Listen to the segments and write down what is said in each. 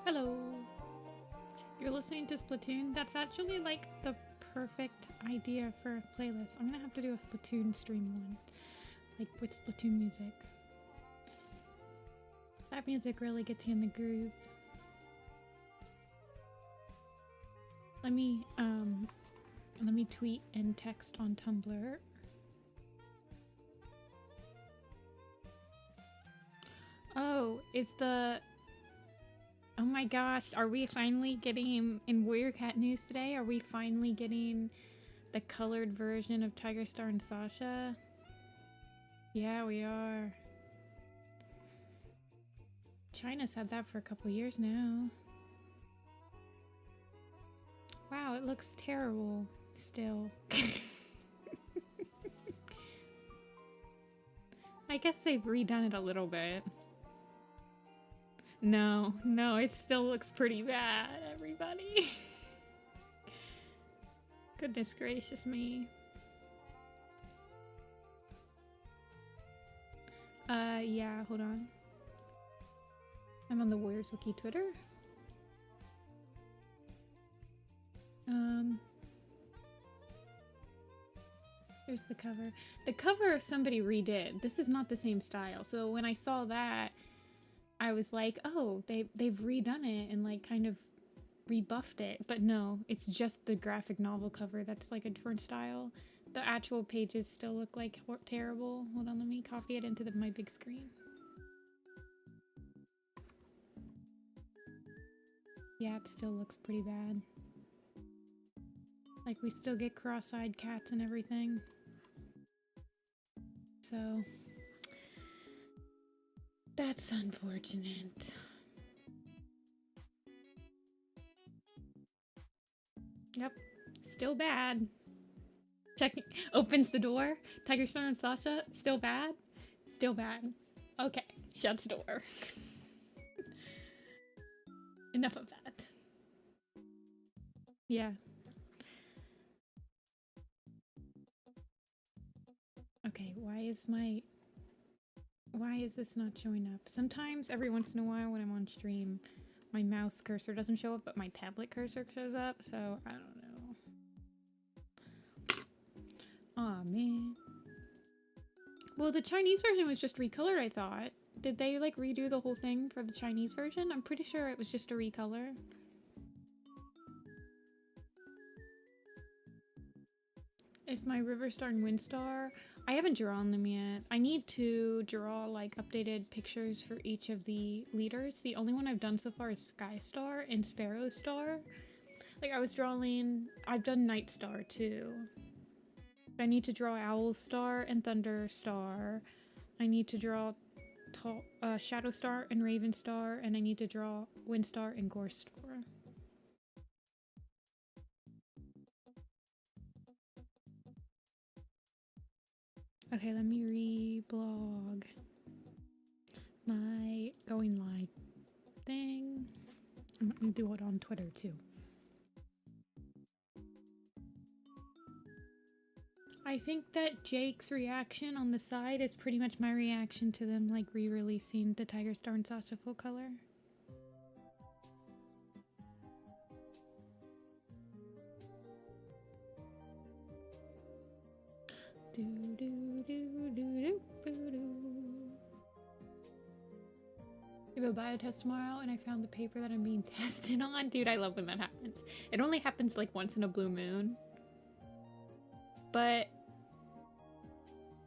Hello. You're listening to Splatoon? That's actually like the perfect idea for a playlist. I'm gonna have to do a Splatoon stream one. Like with Splatoon music. That music really gets you in the groove. Let me tweet and text on Tumblr. Oh, oh my gosh, are we finally getting, in Warrior Cat news today, are we finally getting the colored version of Tiger Star and Sasha? Yeah, we are. China's had that for a couple years now. Wow, it looks terrible still. I guess they've redone it a little bit. No, it still looks pretty bad, everybody. Goodness gracious me. Yeah, hold on. I'm on the Warriors Wiki Twitter. Here's the cover. The cover somebody redid. This is not the same style. So when I saw that, I was like, oh, they've redone it and like kind of rebuffed it. But no, it's just the graphic novel cover that's like a different style. The actual pages still look like terrible. Hold on, let me copy it into my big screen. Yeah, it still looks pretty bad. Like, we still get cross-eyed cats and everything. So, that's unfortunate. Yep, still bad. Checking, opens the door. Tiger Star and Sasha, still bad? Still bad. Okay, shuts door. Enough of that. Yeah. Okay, why is this not showing up? Sometimes, every once in a while when I'm on stream, my mouse cursor doesn't show up, but my tablet cursor shows up, so I don't know. Aw, man. Well, the Chinese version was just recolored, I thought. Did they, like, redo the whole thing for the Chinese version? I'm pretty sure it was just a recolor. If my Riverstar and Windstar... I haven't drawn them yet. I need to draw, like, updated pictures for each of the leaders. The only one I've done so far is Sky Star and Sparrow Star. Like, I've done Night Star, too. But I need to draw Owl Star and Thunder Star. I need to draw Shadow Star and Raven Star, and I need to draw Windstar and Gore Star. Okay, let me re-blog my going live thing. I'm gonna do it on Twitter too. I think that Jake's reaction on the side is pretty much my reaction to them like re-releasing the Tiger Star and Sasha full color. I have a biotest tomorrow and I found the paper that I'm being tested on. Dude, I love when that happens. It only happens like once in a blue moon. But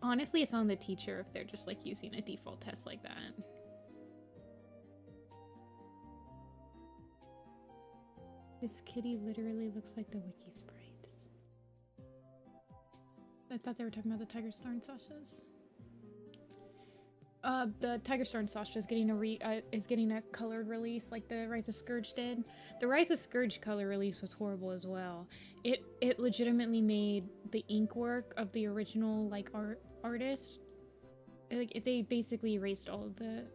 honestly, it's on the teacher if they're just like using a default test like that. This kitty literally looks like the wiki sprites. I thought they were talking about the Tiger Star and Sasha's. The Tiger Star and Sasha is getting a colored release like the Rise of Scourge did. The Rise of Scourge color release was horrible as well. It legitimately made the ink work of the original like artist. Like they basically erased all of the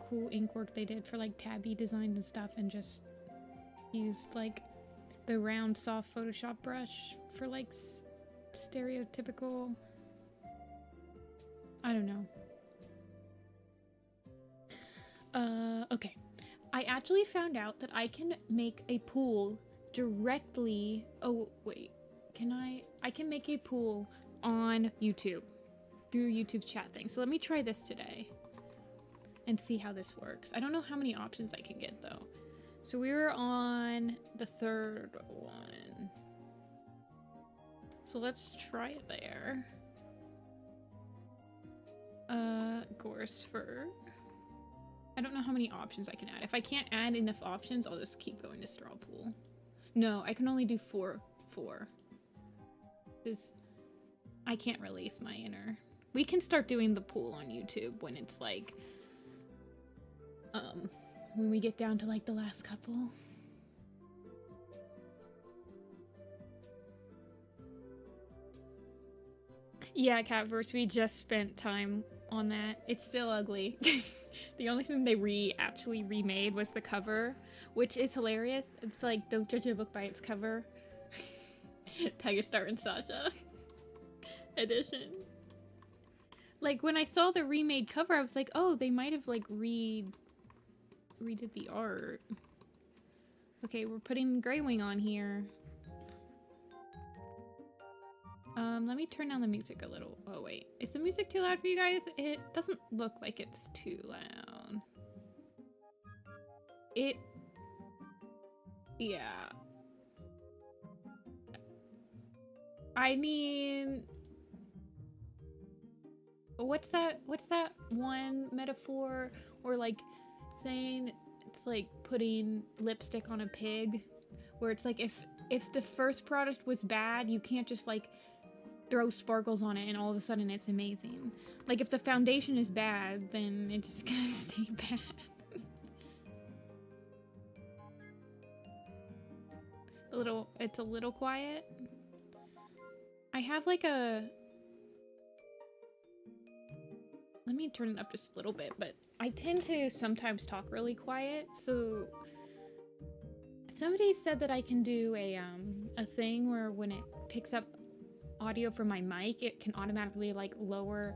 cool ink work they did for like tabby designs and stuff and just used like the round soft Photoshop brush for like stereotypical, I don't know. Okay. I actually found out that I can make a pool directly. Oh, wait. Can I? I can make a pool on YouTube through YouTube's chat thing. So let me try this today and see how this works. I don't know how many options I can get though. So we were on the third one. So let's try it there. Gorse fur. I don't know how many options I can add. If I can't add enough options, I'll just keep going to straw pool. No, I can only do four. Because I can't release my inner. We can start doing the pool on YouTube when it's like, when we get down to like the last couple. Yeah, Catverse, we just spent time on that. It's still ugly. The only thing they actually remade was the cover, which is hilarious. It's like, don't judge a book by its cover. Tiger Star and Sasha edition. Like, when I saw the remade cover, I was like, oh, they might have like redid the art. Okay, we're putting Grey Wing on here. Let me turn down the music a little. Oh wait, is the music too loud for you guys? It doesn't look like it's too loud. Yeah. I mean, what's that one metaphor, or like saying it's like putting lipstick on a pig, where it's like if the first product was bad, you can't just like throw sparkles on it and all of a sudden it's amazing. Like if the foundation is bad, then it's gonna stay bad. It's a little quiet. I have like a... Let me turn it up just a little bit, but I tend to sometimes talk really quiet, so... Somebody said that I can do a thing where when it picks up audio from my mic, it can automatically like lower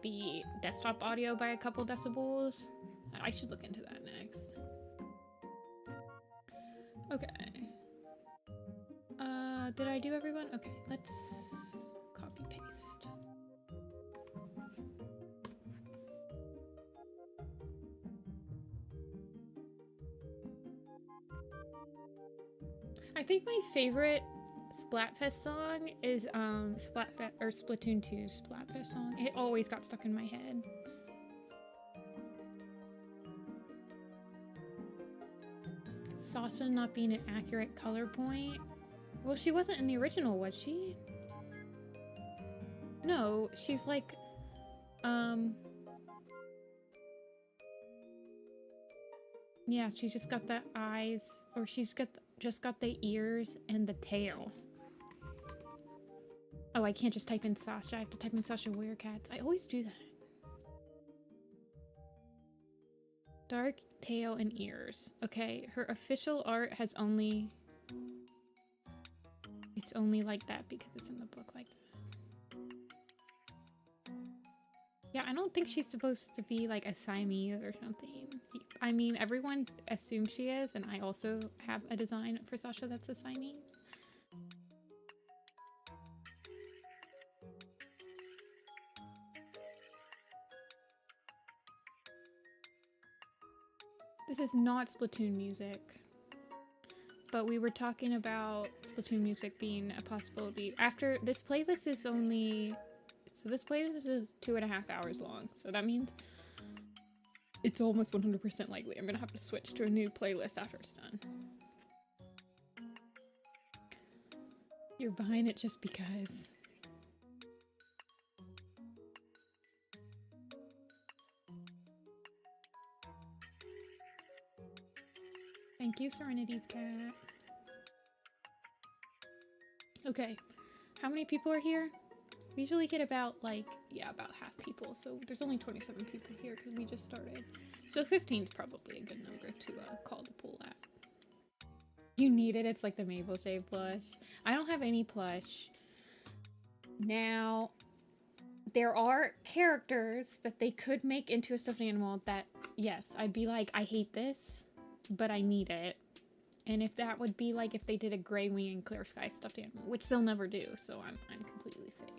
the desktop audio by a couple decibels. I should look into that next. Okay. Did I do everyone? Okay, let's copy paste. I think my favorite Splatfest song is Splatoon 2's Splatfest song. It always got stuck in my head. Sasha not being an accurate color point. Well, she wasn't in the original, was she? No, she's like, yeah, she's just got the eyes, or she's just got the ears and the tail. Oh, I can't just type in Sasha. I have to type in Sasha Werecats. I always do that. Dark tail and ears. Okay, her official art has only... It's only like that because it's in the book like that. Yeah, I don't think she's supposed to be like a Siamese or something. I mean, everyone assumes she is, and I also have a design for Sasha that's a Siamese. This is not Splatoon music. But we were talking about Splatoon music being a possibility. After this playlist is only... So this playlist is 2.5 hours long. So that means it's almost 100% likely I'm gonna have to switch to a new playlist after it's done. You're buying it just because. Thank you, Serenity's cat. Okay, how many people are here? We usually get about like, yeah, about half people. So there's only 27 people here because we just started. So 15 is probably a good number to call the pool at. You need it. It's like the Maple Shade plush. I don't have any plush. Now, there are characters that they could make into a stuffed animal that, yes, I'd be like, I hate this. but I need it. And if that would be like if they did a Grey Wing and Clear Sky stuffed animal, which they'll never do, so I'm completely safe.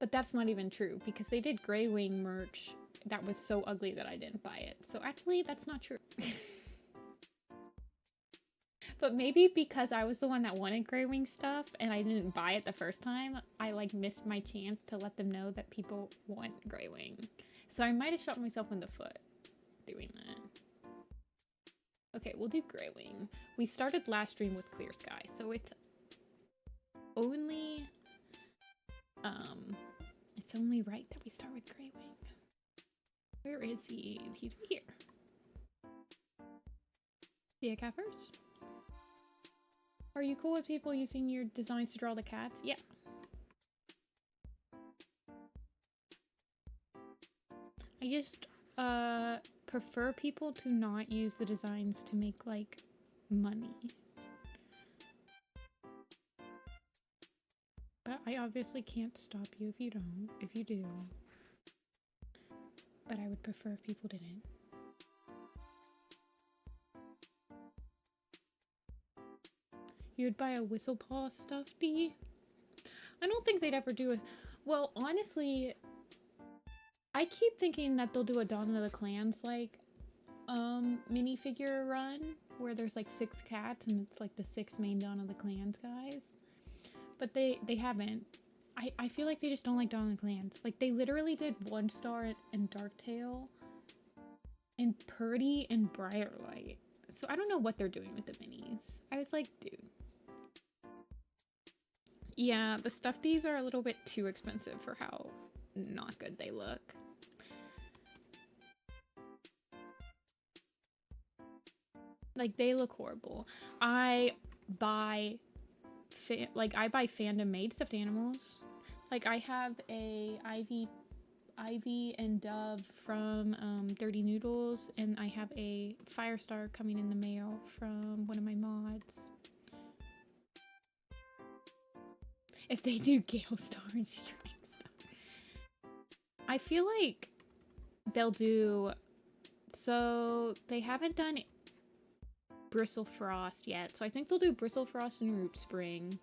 But that's not even true, because they did Grey Wing merch that was so ugly that I didn't buy it. So actually, that's not true. But maybe because I was the one that wanted Grey Wing stuff and I didn't buy it the first time, I like missed my chance to let them know that people want Grey Wing. So I might have shot myself in the foot doing that. Okay, we'll do Grey Wing. We started last stream with Clear Sky, so it's only right that we start with Grey Wing. Where is he? He's right here. See a cat first? Are you cool with people using your designs to draw the cats? Yeah. I just prefer people to not use the designs to make like money. But I obviously can't stop you if you don't, if you do. But I would prefer if people didn't. You'd buy a Whistlepaw stuffy? I don't think they'd ever do it. Well, honestly, I keep thinking that they'll do a Dawn of the Clans like minifigure run where there's like 6 cats and it's like the 6 main Dawn of the Clans guys. But they haven't. I feel like they just don't like Dawn of the Clans. Like they literally did 1 Star and Darktail and Purdy and Briarlight. So I don't know what they're doing with the minis. I was like, dude. Yeah, the stuffies are a little bit too expensive for how not good they look. Like, they look horrible. I buy fandom-made stuffed animals. Like, I have a Ivy and Dove from Dirty Noodles, and I have a Firestar coming in the mail from one of my mods. If they do Gale Star and Strike Star. I feel like they'll do... So, they haven't done Bristle Frost yet. So I think they'll do Bristle Frost and Root Spring.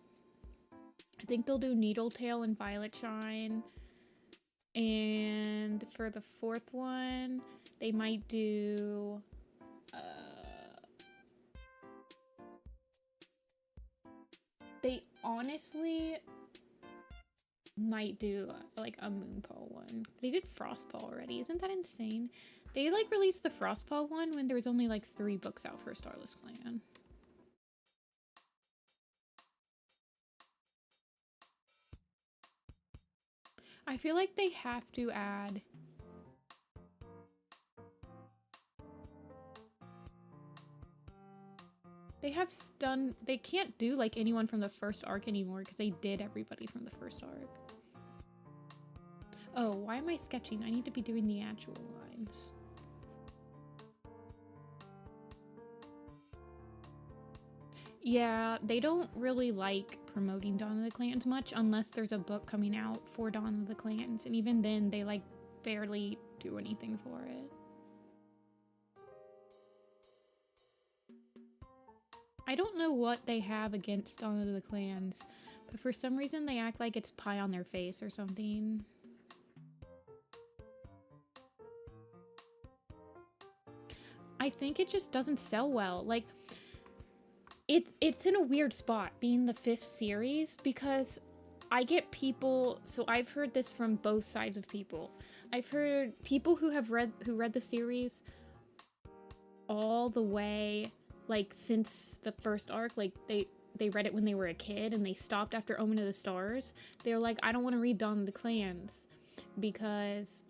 I think they'll do Needletail and Violet Shine. And for the 4th one, they might do... they honestly might do like a Moonpaw one. They did Frostpaw already. Isn't that insane? They like released the Frostpaw one when there was only like 3 books out for Starless Clan. I feel like they have to add... They can't do like anyone from the first arc anymore because they did everybody from the first arc. Oh, why am I sketching? I need to be doing the actual lines. Yeah, they don't really like promoting Dawn of the Clans much unless there's a book coming out for Dawn of the Clans, and even then they like barely do anything for it. I don't know what they have against Dawn of the Clans, but for some reason they act like it's pie on their face or something. I think it just doesn't sell well. Like, it's in a weird spot being the 5th series because I get people, so I've heard this from both sides of people. I've heard people who read the series all the way, like since the first arc, like they read it when they were a kid and they stopped after Omen of the Stars. They're like, I don't want to read Dawn of the Clans because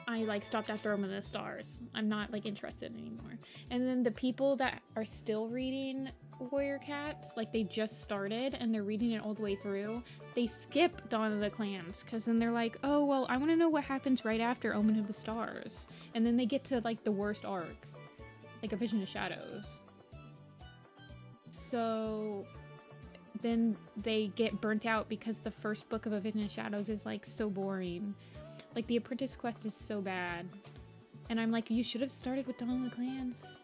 I like stopped after Omen of the Stars. I'm not like interested anymore. And then the people that are still reading Warrior Cats, like they just started and they're reading it all the way through, they skip Dawn of the Clans because then they're like, oh well, I want to know what happens right after Omen of the Stars. And then they get to like the worst arc, like A Vision of Shadows. So then they get burnt out because the first book of A Vision of Shadows is like so boring. Like the Apprentice Quest is so bad. And I'm like, you should have started with Dawn of the Clans.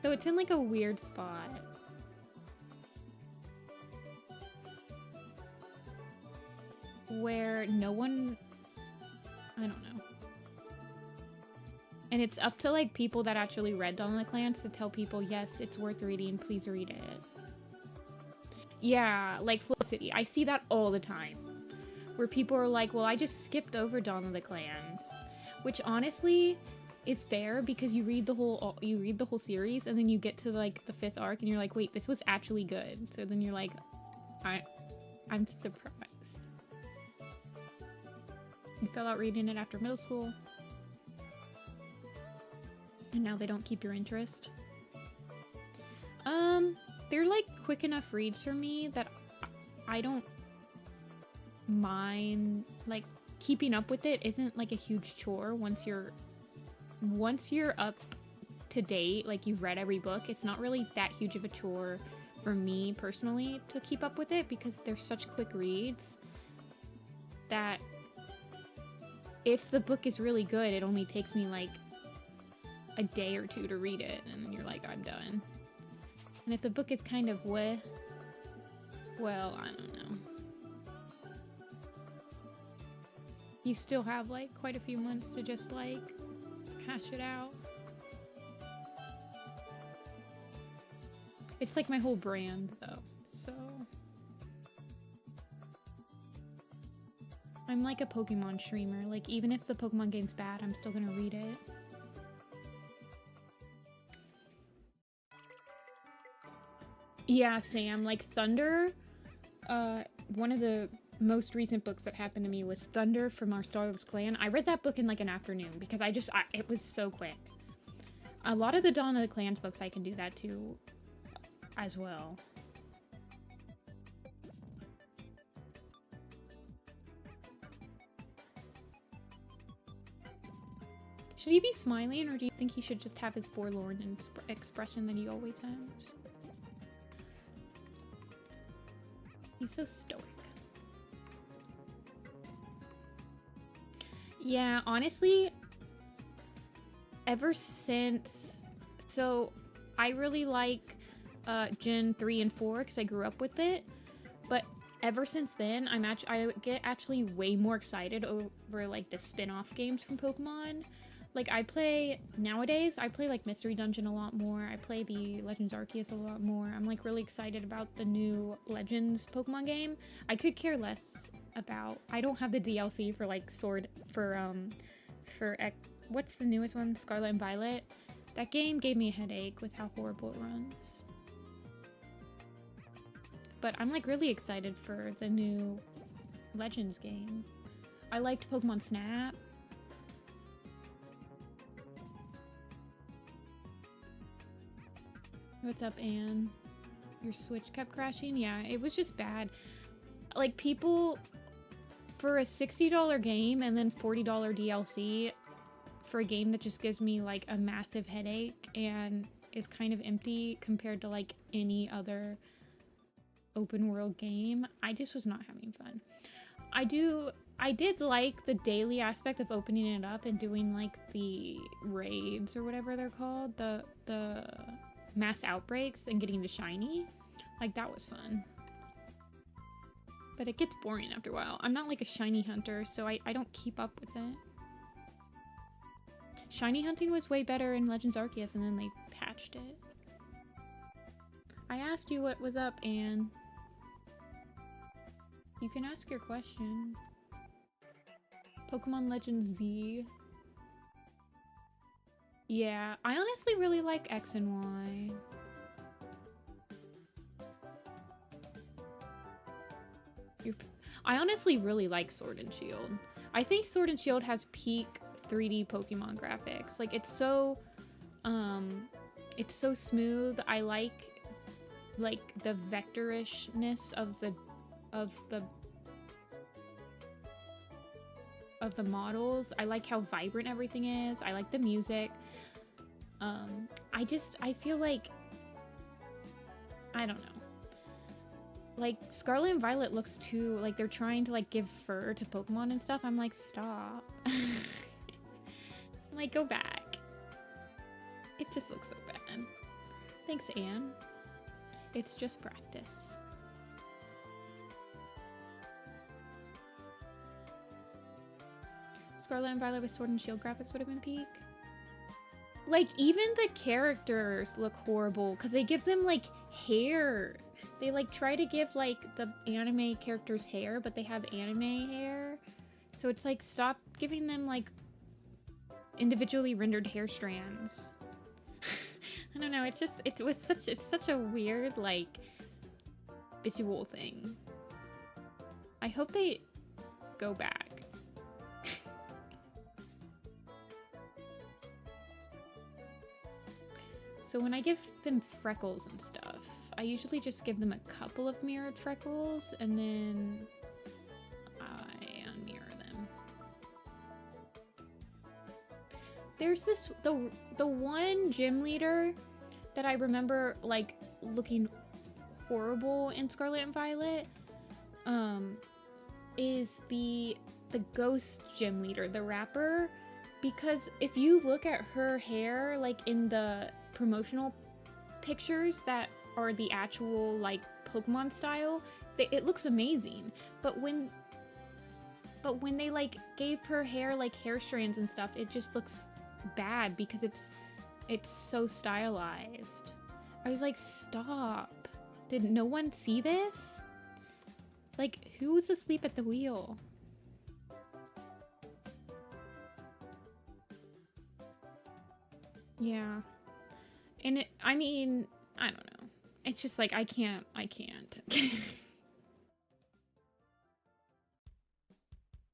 So it's in like a weird spot. Where no one, I don't know. And it's up to like people that actually read Dawn of the Clans to tell people, yes, it's worth reading, please read it. Yeah, like Flow City. I see that all the time. Where people are like, well, I just skipped over Dawn of the Clans. Which honestly is fair because you read the whole series and then you get to like the 5th arc and you're like, wait, this was actually good. So then you're like, I'm surprised. You fell out reading it after middle school. And now they don't keep your interest. They're like quick enough reads for me that I don't mind, like keeping up with it isn't like a huge chore once you're up to date, like you've read every book. It's not really that huge of a chore for me personally to keep up with it because they're such quick reads that if the book is really good, it only takes me like a day or 2 to read it and then you're like, I'm done. And if the book is kind of well, I don't know. You still have like quite a few months to just like hash it out. It's like my whole brand though, so. I'm like a Pokemon streamer. Like even if the Pokemon game's bad, I'm still gonna read it. Yeah, Sam, like Thunder, one of the most recent books that happened to me was Thunder from our Starless Clan. I read that book in like an afternoon because it was so quick. A lot of the Dawn of the Clans books I can do that too as well. Should he be smiling or do you think he should just have his forlorn expression that he always has? He's so stoic. Yeah, honestly, ever since... So, I really like Gen 3 and 4 because I grew up with it. But ever since then, I get actually way more excited over like the spin-off games from Pokemon. Like nowadays, I play like Mystery Dungeon a lot more. I play the Legends Arceus a lot more. I'm like really excited about the new Legends Pokemon game. I could care less about, I don't have the DLC for like what's the newest one? Scarlet and Violet. That game gave me a headache with how horrible it runs. But I'm like really excited for the new Legends game. I liked Pokemon Snap. What's up, Anne? Your Switch kept crashing? Yeah, it was just bad. Like, people, for a $60 game and then $40 DLC for a game that just gives me, like, a massive headache and is kind of empty compared to, like, any other open world game, I just was not having fun. I did like the daily aspect of opening it up and doing, like, the raids or whatever they're called. The mass outbreaks and getting the shiny. Like, that was fun. But it gets boring after a while. I'm not like a shiny hunter, so I don't keep up with it. Shiny hunting was way better in Legends Arceus and then they patched it. I asked you what was up, Anne. You can ask your question. Pokemon Legends Z. Yeah, I honestly really like X and Y. I honestly really like Sword and Shield. I think Sword and Shield has peak 3D Pokemon graphics. Like, it's so smooth. I like the vectorishness of the models. I like how vibrant everything is. I like the music. I feel like, I don't know. like Scarlet and Violet looks too like they're trying to like give fur to Pokemon and stuff. I'm like, stop. Like, go back. It just looks so bad. Thanks, Anne. It's just practice. Scarlet and Violet with Sword and Shield graphics would have been peak. Like, even the characters look horrible because they give them like hair. They like try to give like the anime characters hair, but they have anime hair. So it's like, stop giving them like individually rendered hair strands. I don't know, it's just, it's such a weird like visual thing. I hope they go back. So when I give them freckles and stuff, I usually just give them a couple of mirrored freckles and then I unmirror them. There's this, the one gym leader that I remember like looking horrible in Scarlet and Violet, is the ghost gym leader, the rapper, because if you look at her hair like in the promotional pictures that are the actual like Pokemon style, it looks amazing, but when they like gave her hair like hair strands and stuff, it just looks bad because it's so stylized. I was like, stop. Did no one see this? Like, who was asleep at the wheel? Yeah. And it, I mean, I don't know. It's just like, I can't.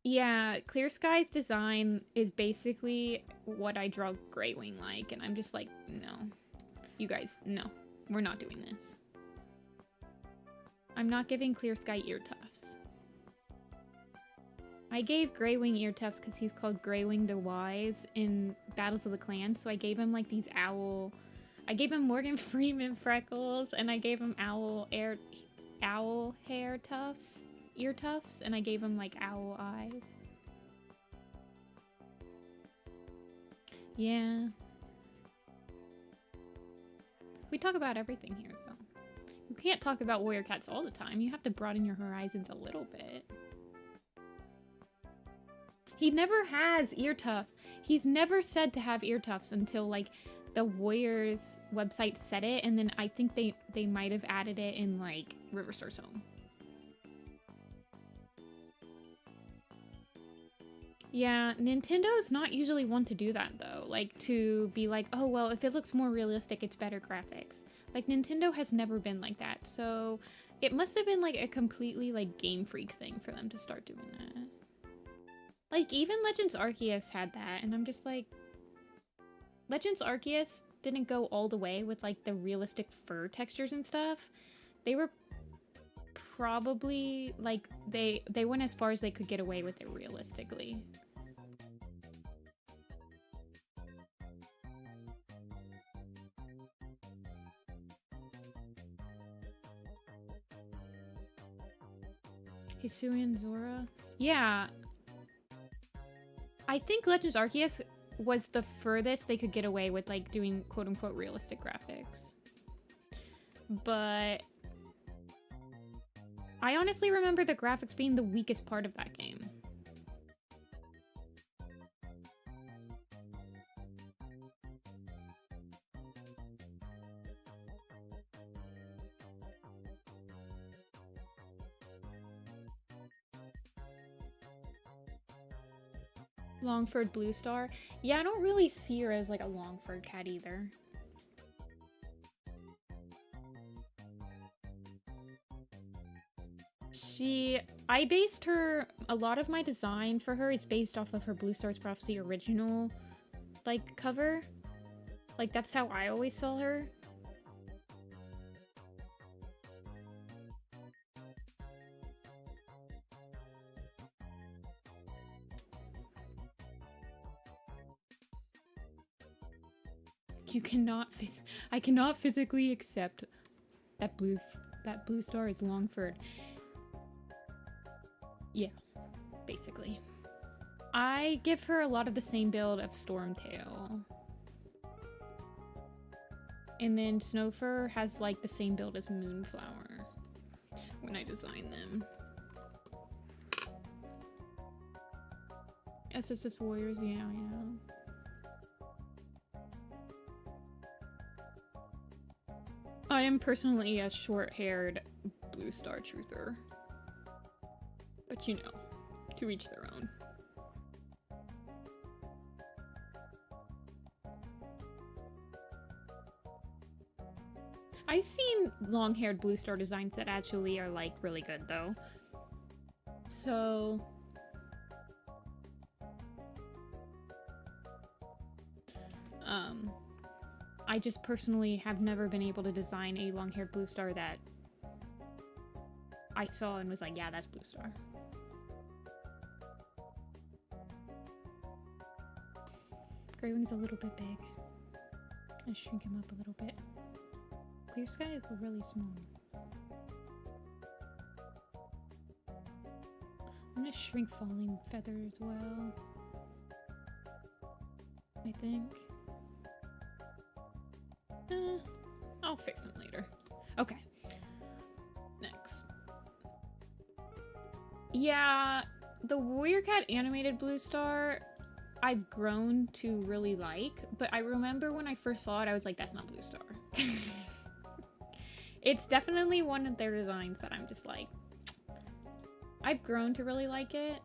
Yeah, Clear Sky's design is basically what I draw Greywing like, and I'm just like, no. You guys, no. We're not doing this. I'm not giving Clear Sky ear tufts. I gave Greywing ear tufts because he's called Greywing the Wise in Battles of the Clans, so I gave him like these owl... I gave him Morgan Freeman freckles, and I gave him owl hair tufts, ear tufts, and I gave him like owl eyes. Yeah. We talk about everything here, though. You can't talk about warrior cats all the time. You have to broaden your horizons a little bit. He never has ear tufts. He's never said to have ear tufts until like the Warriors website said it, and then I think they might have added it in like Riverstar's Home. Yeah, Nintendo's not usually one to do that though. Like to be like, oh well, if it looks more realistic, it's better graphics. Like Nintendo has never been like that. So it must have been like a completely like Game Freak thing for them to start doing that. Like even Legends Arceus had that, and I'm just like, Legends Arceus didn't go all the way with like the realistic fur textures and stuff. They were probably like, they went as far as they could get away with it realistically. Hisuian Zora? Yeah. I think Legends Arceus was the furthest they could get away with like doing quote-unquote realistic graphics. But I honestly remember the graphics being the weakest part of that game. Long-furred blue star? Yeah, I don't really see her as like a long-furred cat either. I based her, a lot of my design for her is based off of her Blue Stars Prophecy original, like, cover. Like, that's how I always saw her. You cannot I cannot physically accept that that blue star is Longford. Yeah, basically. I give her a lot of the same build of Stormtail. And then Snowfur has like the same build as Moonflower when I design them. SSS Warriors, yeah. I am personally a short-haired blue star truther. But you know, to each their own. I've seen long-haired blue star designs that actually are like really good though. So I just personally have never been able to design a long-haired blue star that I saw and was like, yeah, that's blue star. Grey Wing's a little bit big. Let's shrink him up a little bit. Clear Sky is really small. I'm gonna shrink Falling Feather as well. I think. I'll fix them later. Okay. Next. Yeah, the Warrior Cat animated blue star I've grown to really like, but I remember when I first saw it, I was like, that's not blue star. It's definitely one of their designs that I'm just like, I've grown to really like it,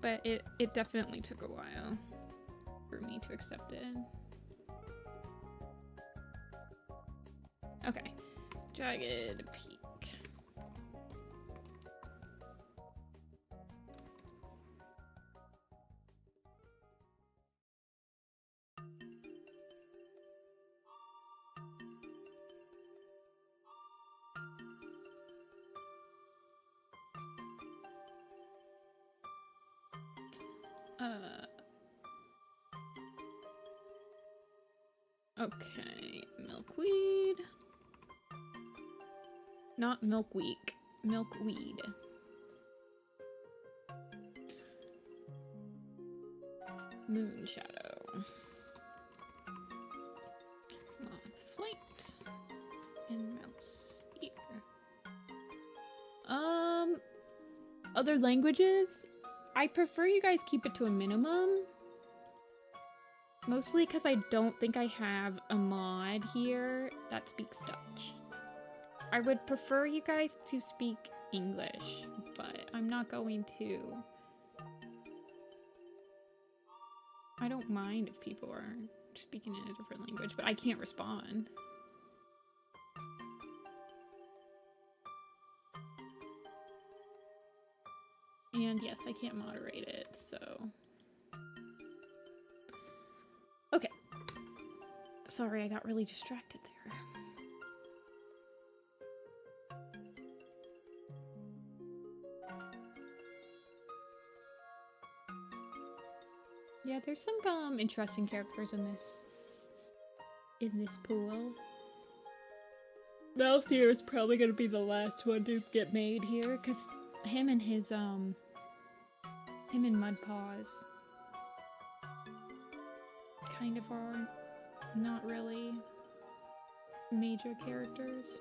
but it definitely took a while for me to accept it. Okay, Jagged Peak. Okay, Milkweed. Not Milkweed. Milkweed. Moonshadow. Moth Flight. And Mouse Ear. Other languages? I prefer you guys keep it to a minimum. Mostly because I don't think I have a mod here that speaks Dutch. I would prefer you guys to speak English, but I'm not going to. I don't mind if people are speaking in a different language, but I can't respond. And yes, I can't moderate it, so... Okay. Sorry, I got really distracted there. Yeah, there's some interesting characters in this pool. Mouse Ear is probably gonna be the last one to get made here, cause him and his him and Mudpaws kind of are not really major characters.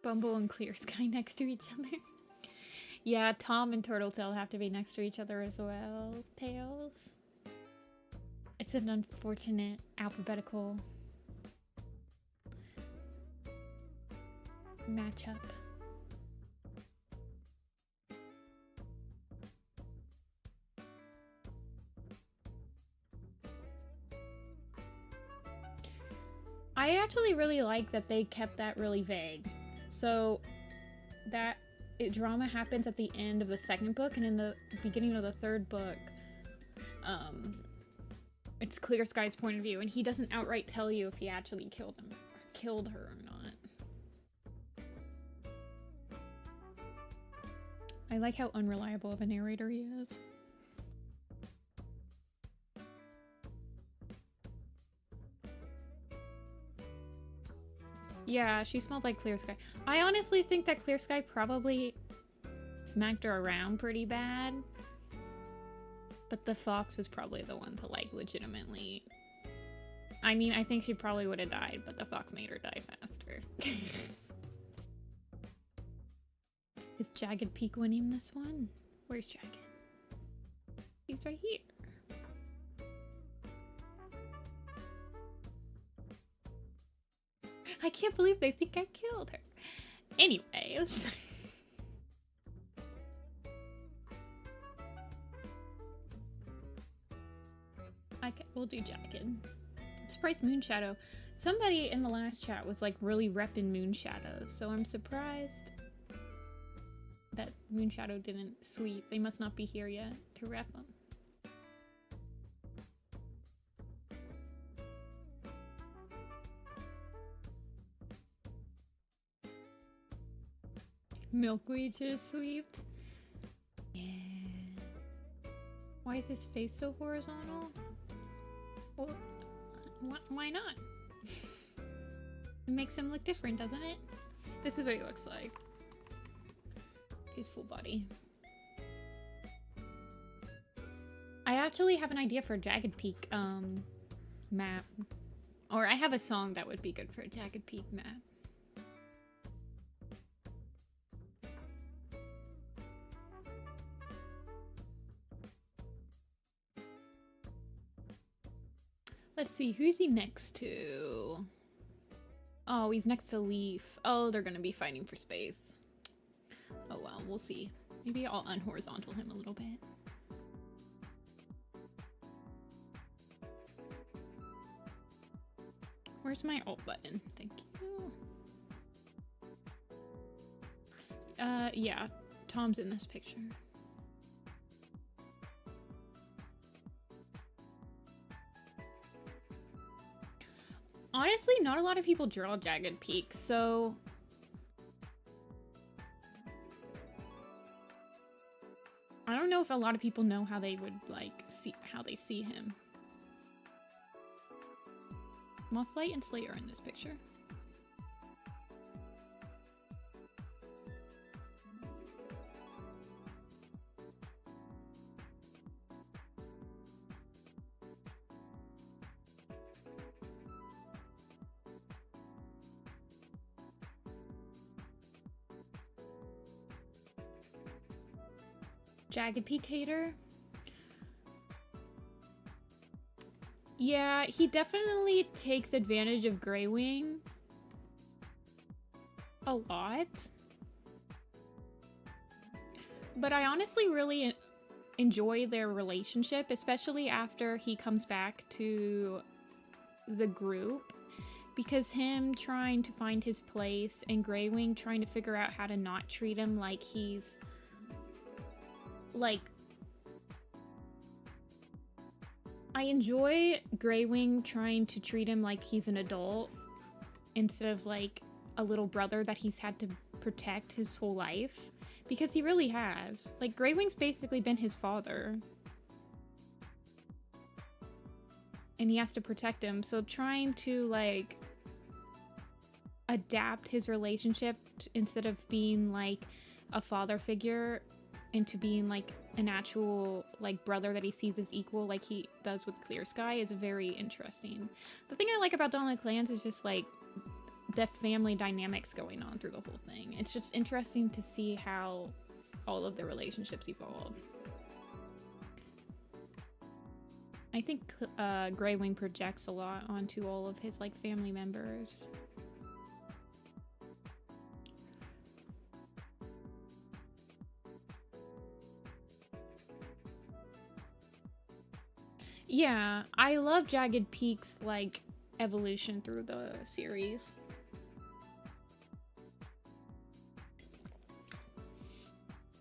Bumble and Clear Sky next to each other. Yeah, Tom and Turtletail have to be next to each other as well. Tails. It's an unfortunate alphabetical matchup. I actually really like that they kept that really vague. So that drama happens at the end of the second book, and in the beginning of the third book, it's Clear Sky's point of view, and he doesn't outright tell you if he actually killed him, or killed her or not. I like how unreliable of a narrator he is. Yeah, she smelled like Clear Sky. I honestly think that Clear Sky probably smacked her around pretty bad. But the fox was probably the one to, like, legitimately... I mean, I think she probably would have died, but the fox made her die faster. Is Jagged Peak winning this one? Where's Jagged? He's right here. I can't believe they think I killed her. Anyways. We'll do Jagged. I'm surprised Moonshadow. Somebody in the last chat was like really repping Moonshadow, so I'm surprised that Moonshadow didn't sweep. They must not be here yet to rep them. Milkweed should have sweeped. Yeah. Why is his face so horizontal? Well, why not? It makes him look different, doesn't it? This is what he looks like. His full body. I actually have an idea for a Jagged Peak map. Or I have a song that would be good for a Jagged Peak map. Let's see, who's he next to? Oh, he's next to Leaf. Oh, they're gonna be fighting for space. Oh well, we'll see. Maybe I'll unhorizontal him a little bit. Where's my alt button? Thank you. Yeah, Tom's in this picture. Honestly, not a lot of people draw Jagged Peak, so... I don't know if a lot of people know how they would, like, how they see him. Mothlight and Slate are in this picture. Jagged Peak hater. Yeah, he definitely takes advantage of Greywing a lot. But I honestly really enjoy their relationship, especially after he comes back to the group. Because him trying to find his place and Greywing trying to figure out how to not treat him like he's... like... I enjoy Greywing trying to treat him like he's an adult instead of like a little brother that he's had to protect his whole life. Because he really has. Like, Greywing's basically been his father. And he has to protect him. So trying to, like, adapt his relationship instead of being, like, a father figure into being, like, an actual, like, brother that he sees as equal like he does with Clear Sky is very interesting. The thing I like about Dawn of the Clans is just, like, the family dynamics going on through the whole thing. It's just interesting to see how all of the relationships evolve. I think Greywing projects a lot onto all of his, like, family members. Yeah, I love Jagged Peak's, like, evolution through the series.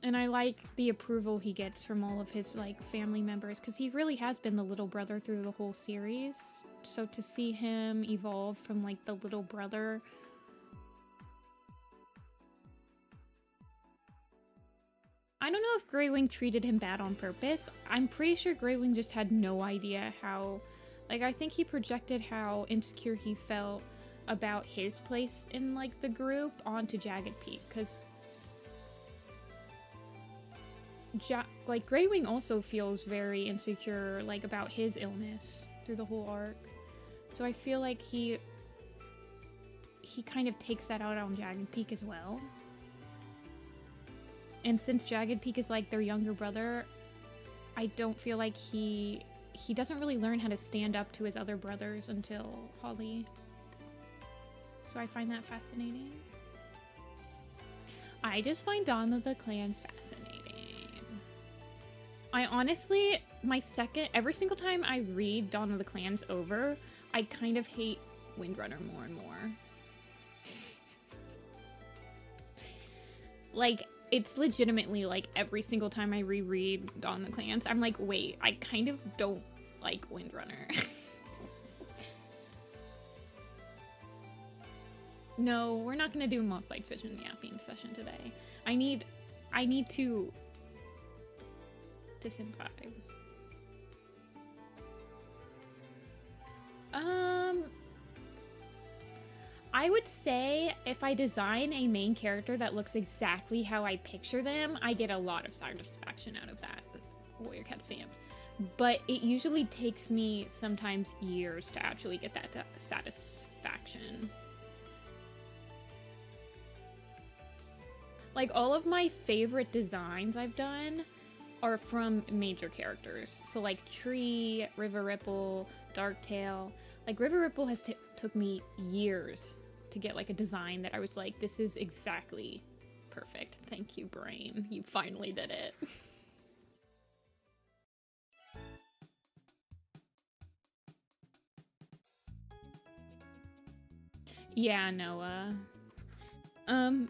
And I like the approval he gets from all of his, like, family members, because he really has been the little brother through the whole series. So to see him evolve from, like, the little brother... I don't know if Greywing treated him bad on purpose. I'm pretty sure Greywing just had no idea how... Like, I think he projected how insecure he felt about his place in like the group onto Jagged Peak, because like Greywing also feels very insecure like about his illness through the whole arc. So I feel like he kind of takes that out on Jagged Peak as well. And since Jagged Peak is like their younger brother, I don't feel like he doesn't really learn how to stand up to his other brothers until Holly. So I find that fascinating. I just find Dawn of the Clans fascinating. I honestly, every single time I read Dawn of the Clans over, I kind of hate Windrunner more and more. Like, it's legitimately like every single time I reread Dawn of the Clans, I'm like, wait, I kind of don't like Windrunner. No, we're not gonna do moth lights, vision, and yapping session today. I need to Senpai. I would say if I design a main character that looks exactly how I picture them, I get a lot of satisfaction out of that with Warrior Cats fan. But it usually takes me sometimes years to actually get that satisfaction. Like, all of my favorite designs I've done are from major characters. So like Tree, River Ripple, Darktail. Like River Ripple has took me years to get like a design that I was like, this is exactly perfect. Thank you, brain. You finally did it. Yeah, Noah.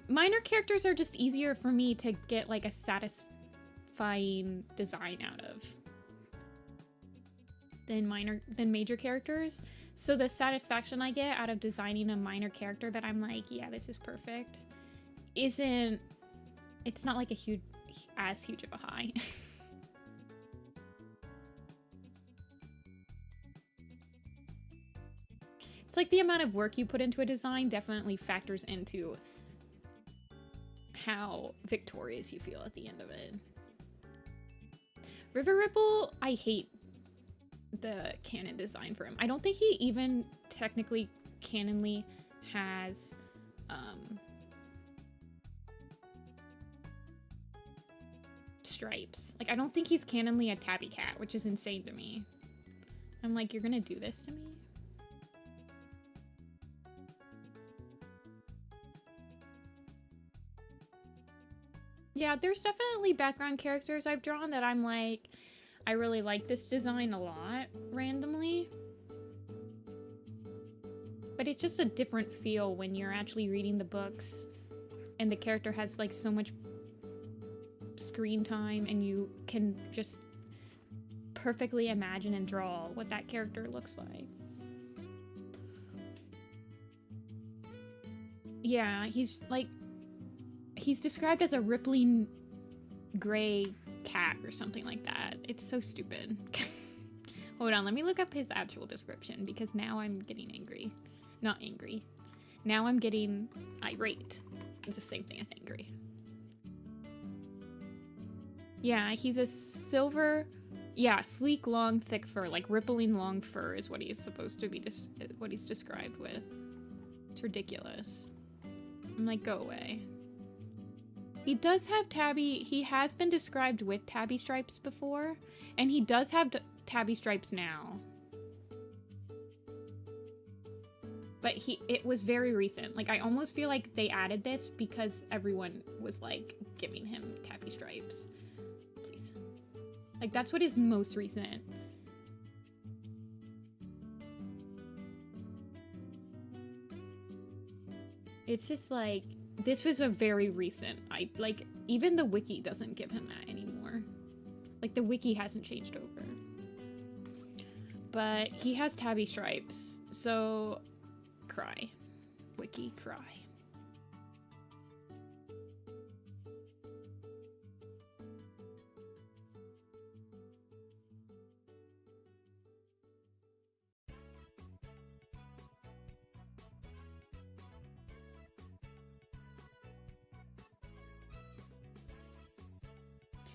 Minor characters are just easier for me to get like a satisfying design out of than major characters. So the satisfaction I get out of designing a minor character that I'm like, yeah, this is perfect, it's not like as huge of a high. It's like the amount of work you put into a design definitely factors into how victorious you feel at the end of it. River Ripple, I hate the canon design for him. I don't think he even technically canonly has stripes. Like, I don't think he's canonly a tabby cat, which is insane to me. I'm like, you're gonna do this to me? Yeah, there's definitely background characters I've drawn that I'm like, I really like this design a lot, randomly. But it's just a different feel when you're actually reading the books and the character has like so much screen time and you can just perfectly imagine and draw what that character looks like. Yeah, he's described as a rippling gray cat or something like that. It's so stupid. Hold on, let me look up his actual description because now I'm getting angry. Not angry. Now I'm getting irate. It's the same thing as angry. Yeah, he's a silver... Yeah, sleek, long, thick fur. Like, rippling long fur is what he's supposed to be... what he's described with. It's ridiculous. I'm like, go away. He does have tabby... He has been described with tabby stripes before. And he does have tabby stripes now. But it was very recent. Like, I almost feel like they added this because everyone was, like, giving him tabby stripes. Please. Like, that's what is most recent. It's just, like, this was a very recent... like, even the wiki doesn't give him that anymore. Like, the wiki hasn't changed over. But he has tabby stripes, so... Cry. Wiki, cry.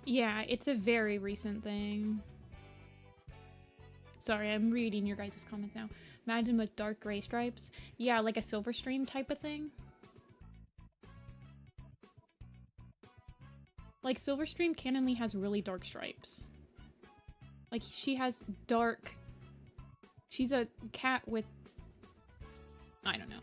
Yeah, it's a very recent thing. Sorry, I'm reading your guys' comments now. Imagine with dark gray stripes. Yeah, like a silver stream type of thing. Like Silverstream canonly has really dark stripes. Like she has dark... She's a cat with... I don't know.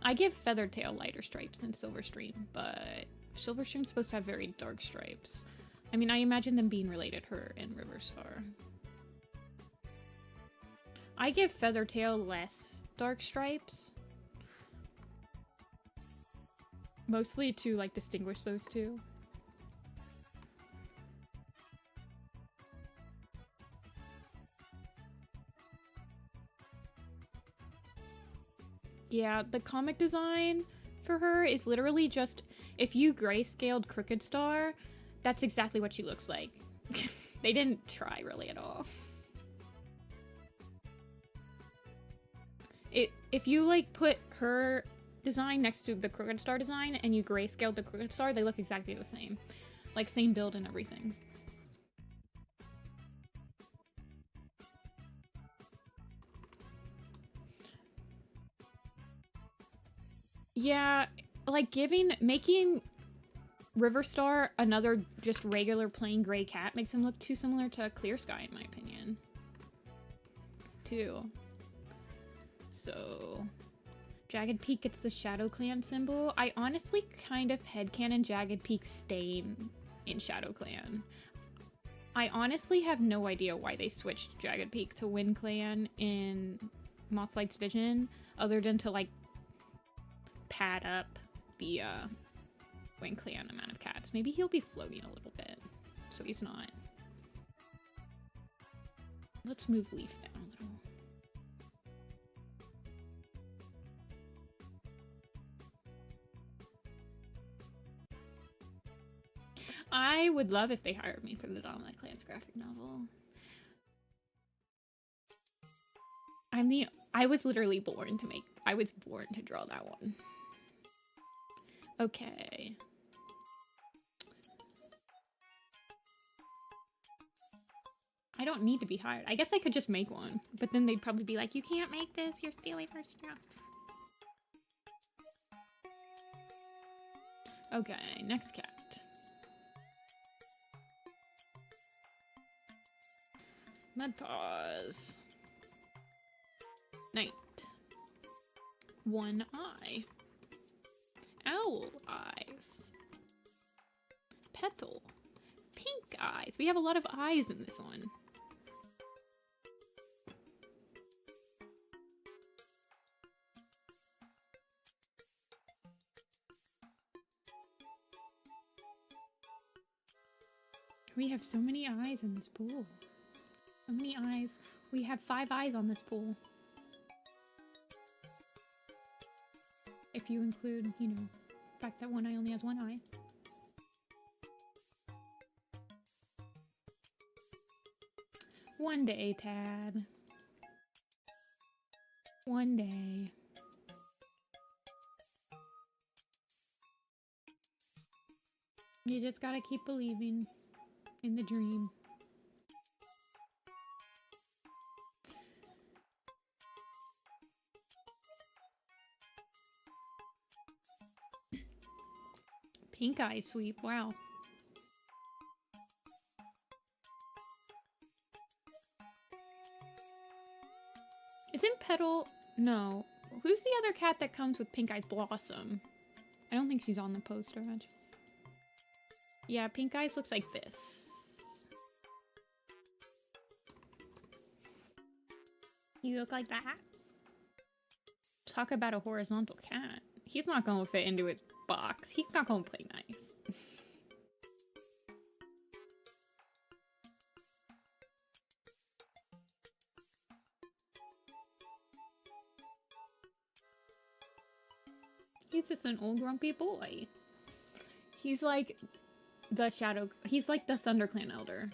I give Feathertail lighter stripes than Silverstream, but Silverstream's supposed to have very dark stripes. I mean, I imagine them being related, her and Riverstar. I give Feathertail less dark stripes. Mostly to, like, distinguish those two. Yeah, the comic design for her is literally just, if you grayscaled Crooked Star, that's exactly what she looks like. They didn't try really at all. If you like put her design next to the Crooked Star design and you grayscaled the Crooked Star, they look exactly the same. Like same build and everything. Yeah, like making Riverstar another just regular plain gray cat makes him look too similar to Clear Sky in my opinion. Too. So, Jagged Peak gets the Shadow Clan symbol. I honestly kind of headcanon Jagged Peak staying in Shadow Clan. I honestly have no idea why they switched Jagged Peak to Wind Clan in Mothlight's Vision, other than to like pad up the Wind Clan amount of cats. Maybe he'll be floating a little bit, so he's not. Let's move Leaf down a little. I would love if they hired me for the Dominic Lance graphic novel. I was literally born to draw that one. Okay. I don't need to be hired. I guess I could just make one, but then they'd probably be like, you can't make this, you're stealing our stuff. Okay, next cat. Mudpaws. Night. One eye. Owl eyes. Petal. Pink eyes. We have a lot of eyes in this one. We have so many eyes in this pool. So many eyes. We have 5 eyes on this pool. If you include, you know, the fact that one eye only has 1 eye. One day, Tad. One day. You just gotta keep believing in the dream. Pink eye sweep, wow. Isn't Petal... No. Who's the other cat that comes with pink eyes? Blossom. I don't think she's on the poster much. Yeah, Pink Eyes looks like this. You look like that? Talk about a horizontal cat. He's not gonna fit into its box. He's not gonna play nice. He's just an old grumpy boy. He's like the shadow. He's like the ThunderClan elder.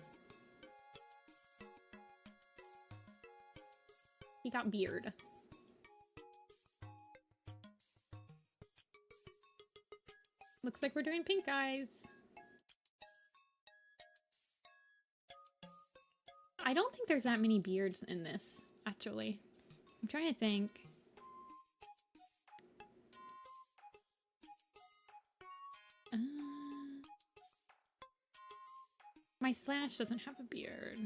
He got beard. Looks like we're doing pink eyes. I don't think there's that many beards in this, actually. I'm trying to think. My Slash doesn't have a beard.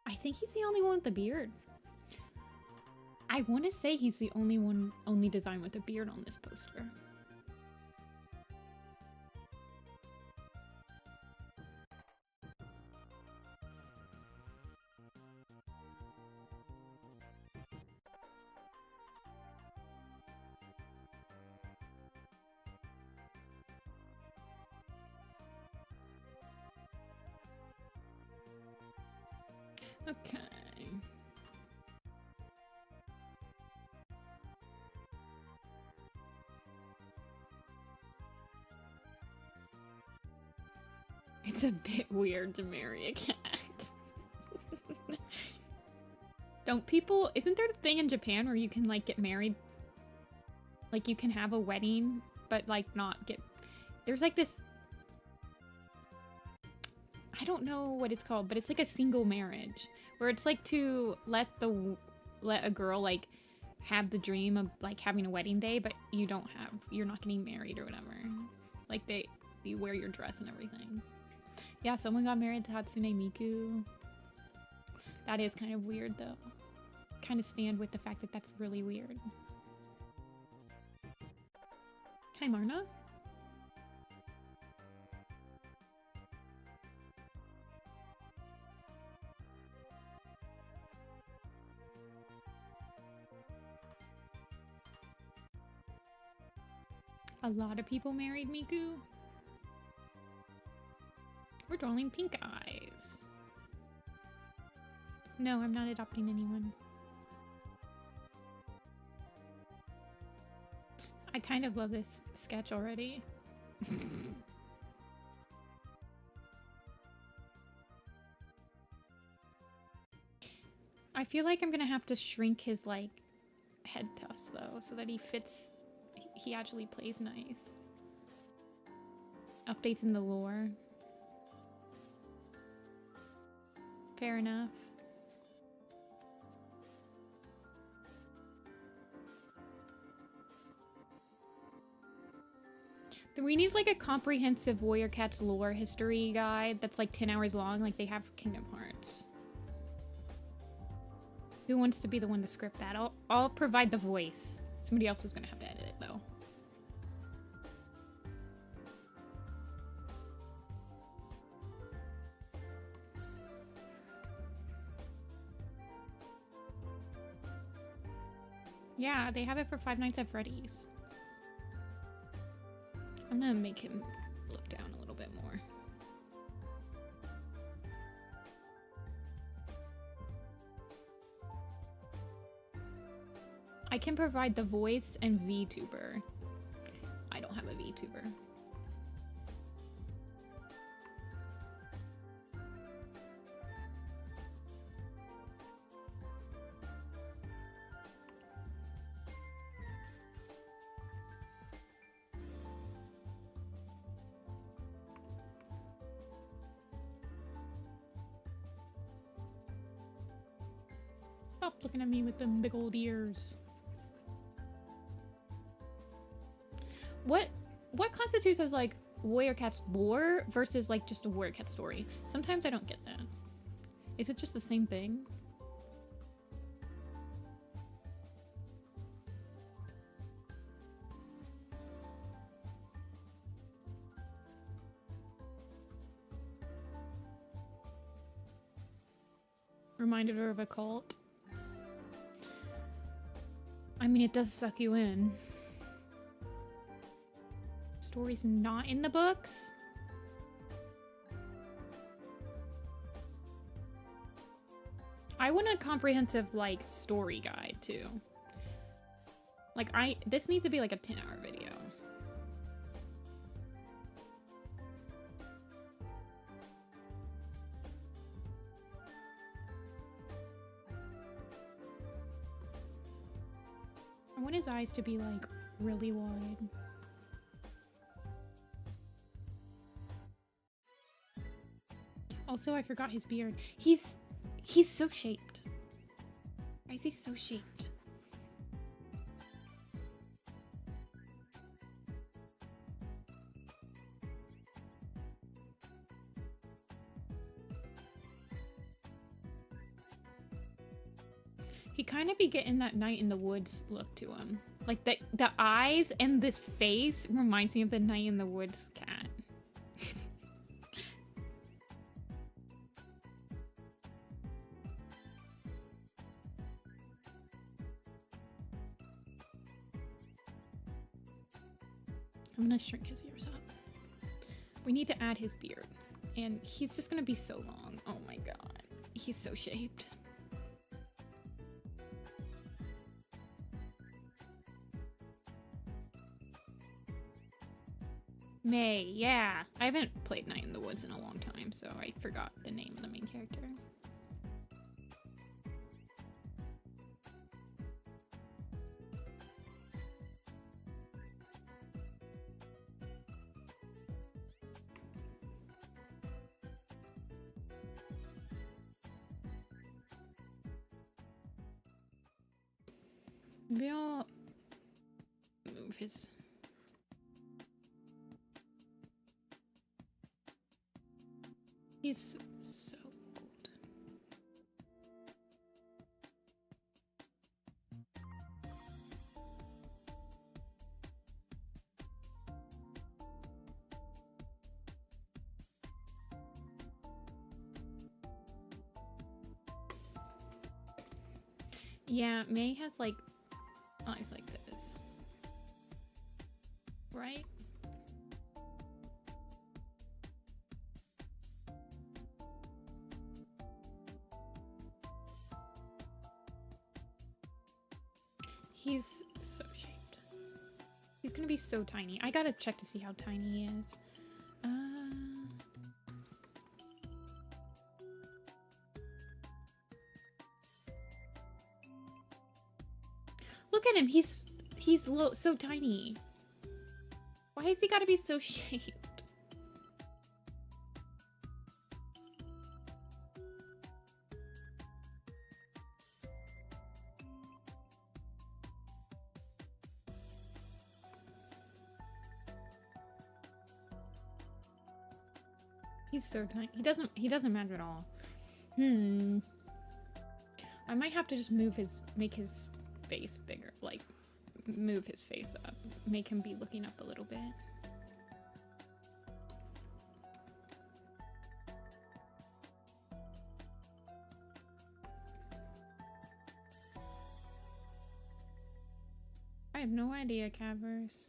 I think he's the only one with a beard. I want to say he's the only design with a beard on this poster. Okay. It's a bit weird to marry a cat. Don't people... Isn't there a thing in Japan where you can, like, get married? Like, you can have a wedding, but, like, not get... There's, like, this... I don't know what it's called, but it's, like, a single marriage. Where it's, like, to let a girl, like, have the dream of, like, having a wedding day, but you're not getting married or whatever. Like, you wear your dress and everything. Yeah, someone got married to Hatsune Miku. That is kind of weird, though. Kind of stand with the fact that that's really weird. Hi, Marna. A lot of people married Miku. We're drawing pink eyes. No, I'm not adopting anyone. I kind of love this sketch already. I feel like I'm gonna have to shrink his, like, head tufts, though, so that he actually plays nice. Updates in the lore. Fair enough. We need, like, a comprehensive Warrior Cats lore history guide that's, like, 10 hours long, like they have for Kingdom Hearts. Who wants to be the one to script that? I'll provide the voice. Somebody else was gonna have to edit it, though. Yeah, they have it for Five Nights at Freddy's. I'm gonna make him look down a little bit more. I can provide the voice and VTuber. I don't have a VTuber. Stop looking at me with them big old ears. What constitutes as, like, Warrior Cat's lore versus, like, just a Warrior Cat story? Sometimes I don't get that. Is it just the same thing? Reminded her of a cult. I mean, it does suck you in. Story's not in the books? I want a comprehensive, like, story guide, too. Like, this needs to be, like, a 10-hour video. eyes to be like really wide. Also, I forgot his beard. He's so shaped. Why is he so shaped? He kind of be getting that Night in the Woods look to him. Like the eyes and this face reminds me of the Night in the Woods cat. I'm gonna shrink his ears up. We need to add his beard. And he's just gonna be so long. Oh my god. He's so shaped. May, yeah. I haven't played Night in the Woods in a long time, so I forgot the name of the main character. Maybe I'll move his... He's so old. Yeah, May has like eyes like this. Right? He's so shaped. He's gonna be so tiny. I gotta check to see how tiny he is. Look at him. He's so tiny. Why has he gotta be so shaped? He's so tiny. He doesn't matter at all. I might have to just make his face bigger. Like, move his face up. Make him be looking up a little bit. I have no idea, Cavers.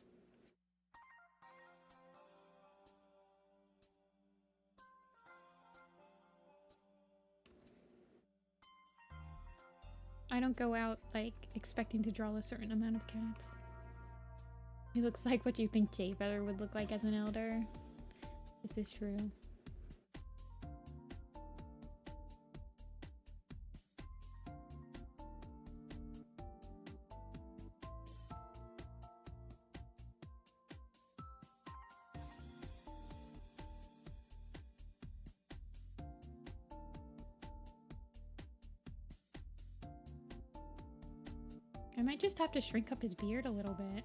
I don't go out, like, expecting to draw a certain amount of cats. He looks like what you think Jay Feather would look like as an elder. This is true. I might just have to shrink up his beard a little bit.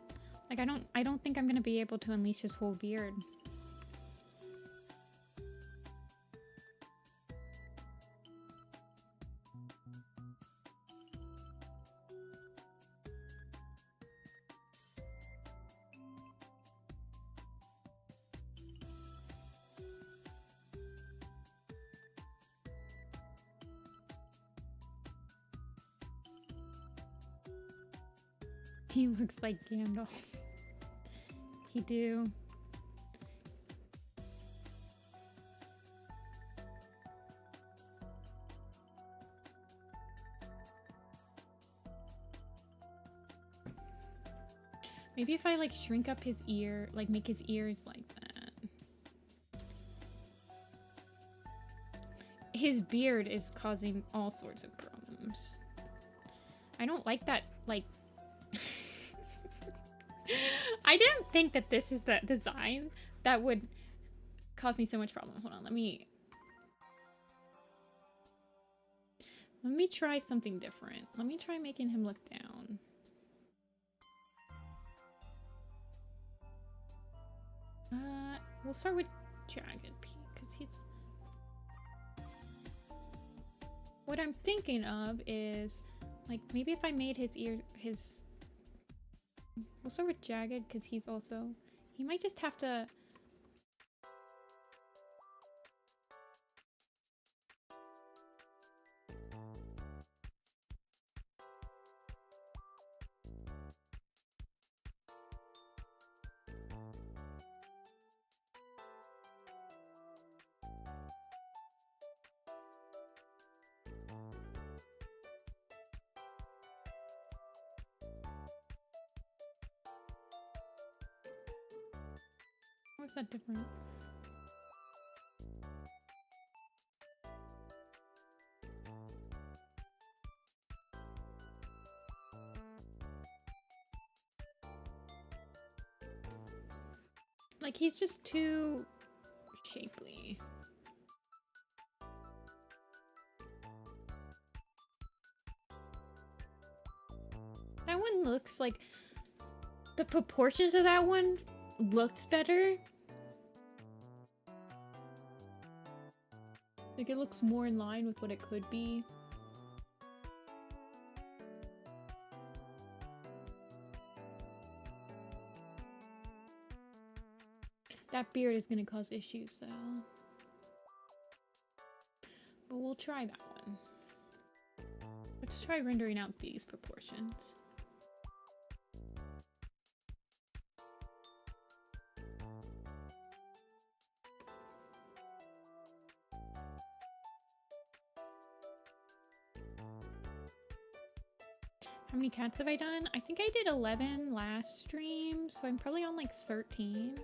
Like, I don't think I'm gonna be able to unleash his whole beard. He looks like Gandalf. He do. Maybe if I like shrink up his ear, like make his ears like that. His beard is causing all sorts of problems. I don't like that, like... I didn't think that this is the design that would cause me so much problem. Hold on, let me try something different. Let me try making him look down. We'll start with Jagged Peak, because he's... What I'm thinking of is, like, maybe if I made his ear, we'll start with Jagged, because he's also... He might just have to... What's that different? Like, he's just too shapely. That one looks like... The proportions of that one looks better. Like, it looks more in line with what it could be. That beard is gonna cause issues, though. But we'll try that one. Let's try rendering out these proportions. How many cats have I done? I think I did 11 last stream, so I'm probably on like 13.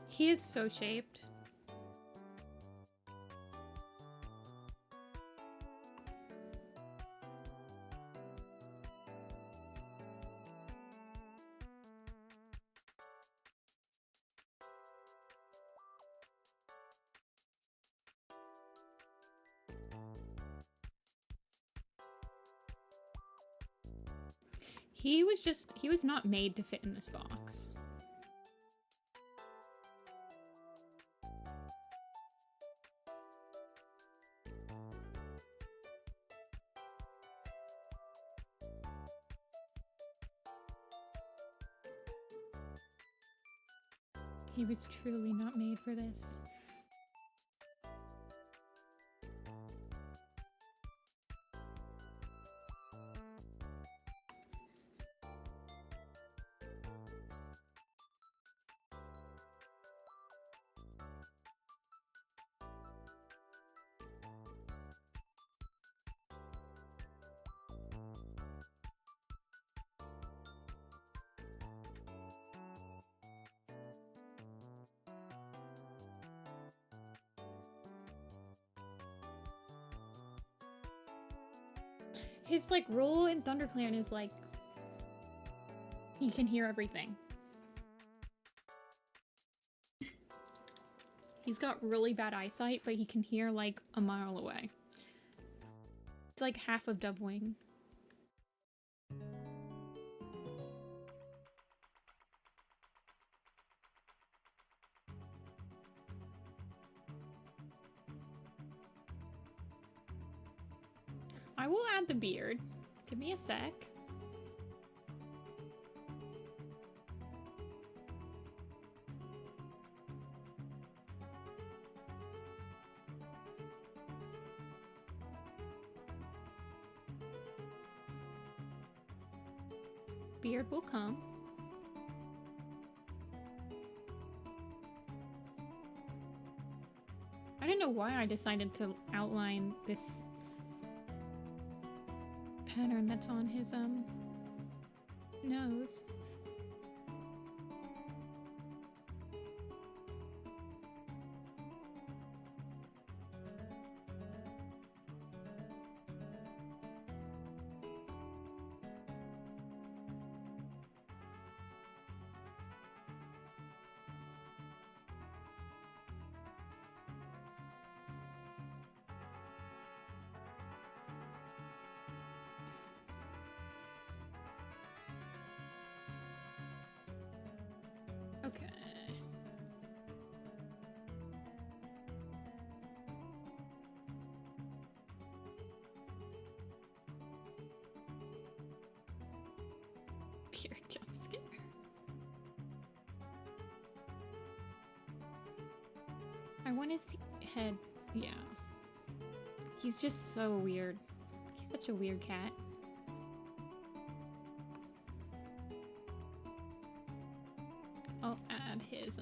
He is so shaped. He was not made to fit in this box. He was truly not made for this. His like role in ThunderClan is like he can hear everything. He's got really bad eyesight, but he can hear like a mile away. It's like half of Dovewing. I will add the beard. Give me a sec. Beard will come. I don't know why I decided to outline this pattern that's on his nose. Okay. Pure jump scare. I want his head. Yeah. He's just so weird. He's such a weird cat. I'll add his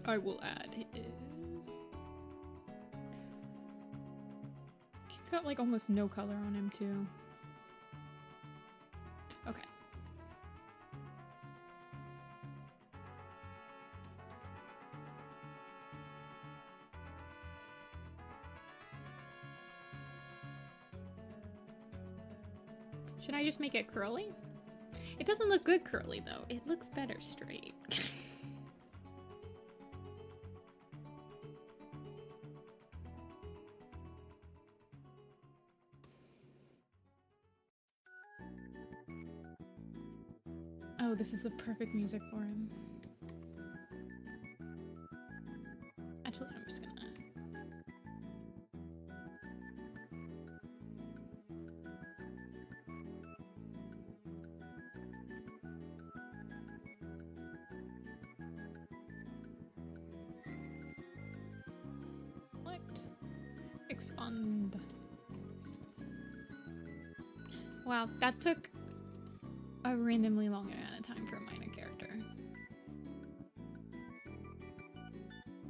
I will add his. He's got like almost no color on him too. Okay. Should I just make it curly? It doesn't look good curly though. It looks better straight. Oh, this is the perfect music for him. Actually, I'm just gonna... expand. Wow, that took a randomly long amount of time for a minor character.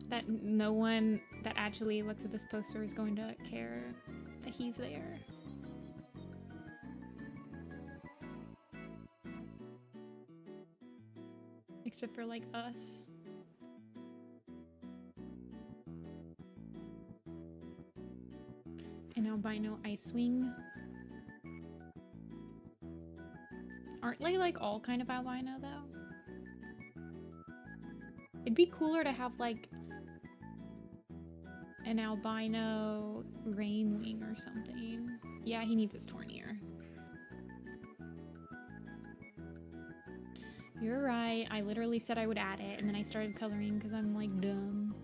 That no one that actually looks at this poster is going to care that he's there. Except for like us. An albino Icewing. Aren't they like all kind of albino though? It'd be cooler to have like an albino Rainwing or something. Yeah, he needs his torn ear. You're right. I literally said I would add it and then I started coloring because I'm like dumb.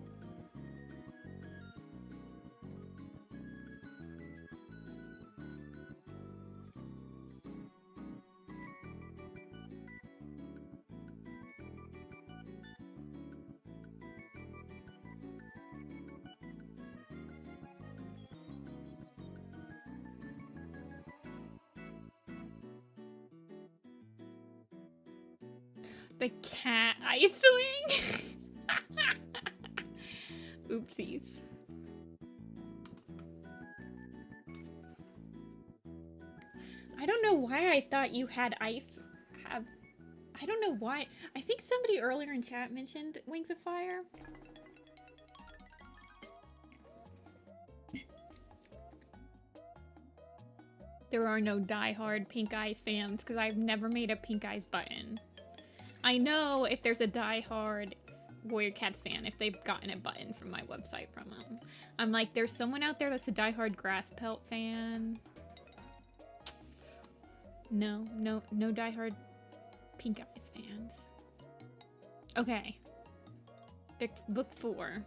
The cat Icewing? Oopsies. I don't know why I thought you had ice. I don't know why. I think somebody earlier in chat mentioned Wings of Fire. There are no diehard Pink Eyes fans because I've never made a Pink Eyes button. I know if there's a diehard Warrior Cats fan, if they've gotten a button from my website from them. I'm like, there's someone out there that's a diehard Grass Pelt fan. No diehard Pink Eyes fans. Okay. Book 4.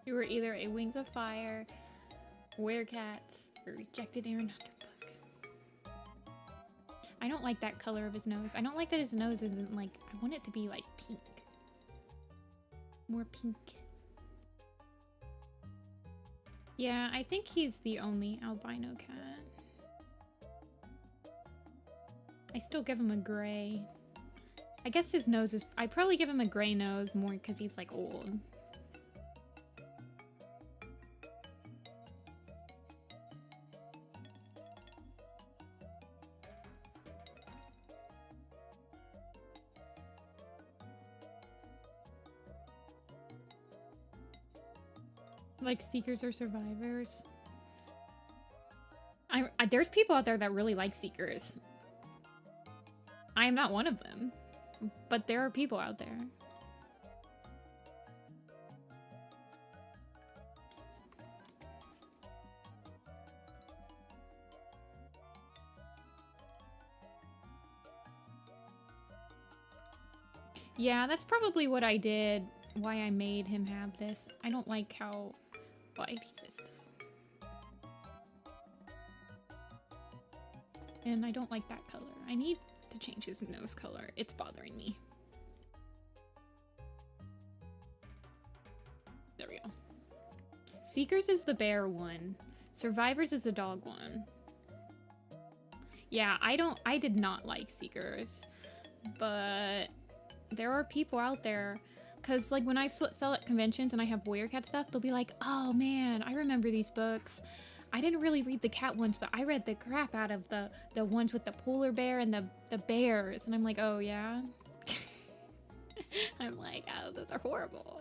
You were either a Wings of Fire, Werecats, or Rejected Aaron Hunter book. I don't like that color of his nose. I don't like that his nose isn't like, I want it to be like pink. More pink. Yeah, I think he's the only albino cat. I still give him a gray. I guess his nose is... I'd probably give him a gray nose more because he's like old. Like Seekers or Survivors. There's people out there that really like Seekers. I am not one of them, but there are people out there. Yeah, that's probably what I did, why I made him have this. I don't like how wide he is, though. And I don't like that color. I need to change his nose color. It's bothering me. There we go. Seekers is the bear one. Survivors is the dog one. Yeah, I did not like Seekers, but there are people out there, because like when I sell at conventions and I have Warrior Cat stuff, they'll be like, oh man, I remember these books. I didn't really read the cat ones, but I read the crap out of the ones with the polar bear and the bears. And I'm like, oh yeah? I'm like, oh, those are horrible.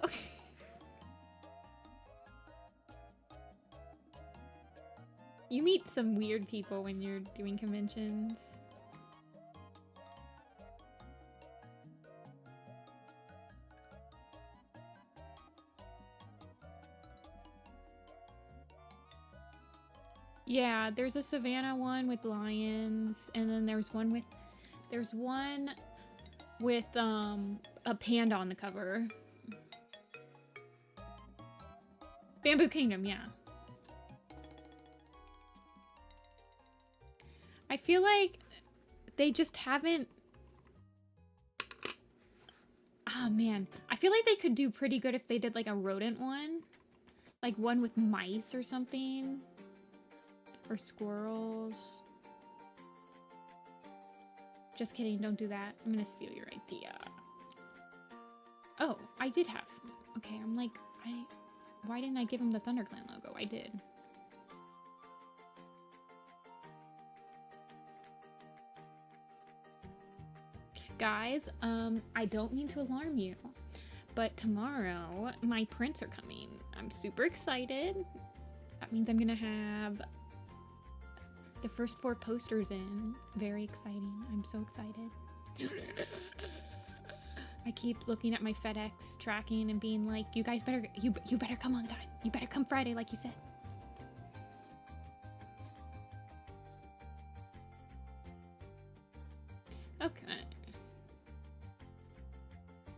You meet some weird people when you're doing conventions. Yeah, there's a Savannah one with lions, and then there's one with a panda on the cover. Bamboo Kingdom, yeah. I feel like they just haven't... Oh man, I feel like they could do pretty good if they did like a rodent one. Like one with mice or something. Or squirrels. Just kidding, don't do that. I'm gonna steal your idea. Oh, I did have... Okay, I'm like, why didn't I give him the ThunderClan logo? I did. Guys, I don't mean to alarm you, but tomorrow my prints are coming. I'm super excited. That means I'm gonna have the first 4 posters in. Very exciting. I'm so excited. I keep looking at my FedEx tracking and being like, you guys better, you better come on time. You better come Friday like you said. Okay.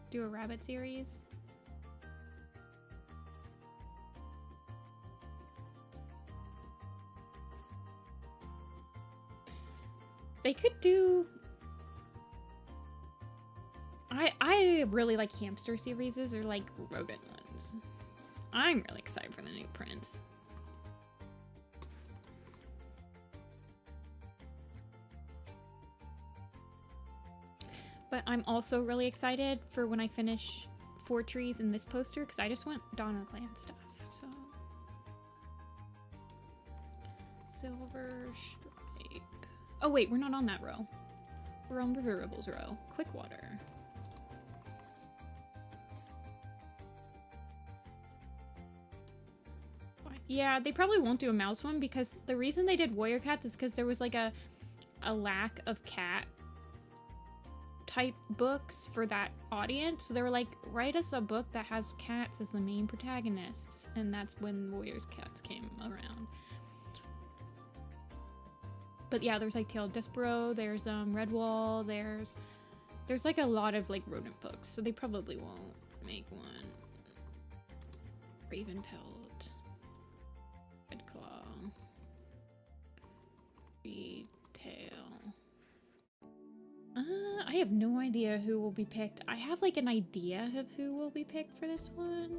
Do a rabbit series. They could do... I really like hamster series or like rodent ones. I'm really excited for the new prints. But I'm also really excited for when I finish 4 trees in this poster, because I just want Donna Clan stuff, so. Silver Stripe. Oh wait, we're not on that row. We're on River Rebels row. Quick water. Yeah, they probably won't do a mouse one, because the reason they did Warrior Cats is because there was like a lack of cat type books for that audience. So they were like, write us a book that has cats as the main protagonists, and that's when Warriors Cats came around. But yeah, there's like Tale of Despero, there's Redwall, there's like a lot of like rodent books, so they probably won't make one. Raven Pelt. Red Claw. Retail. I have no idea who will be picked. I have like an idea of who will be picked for this one.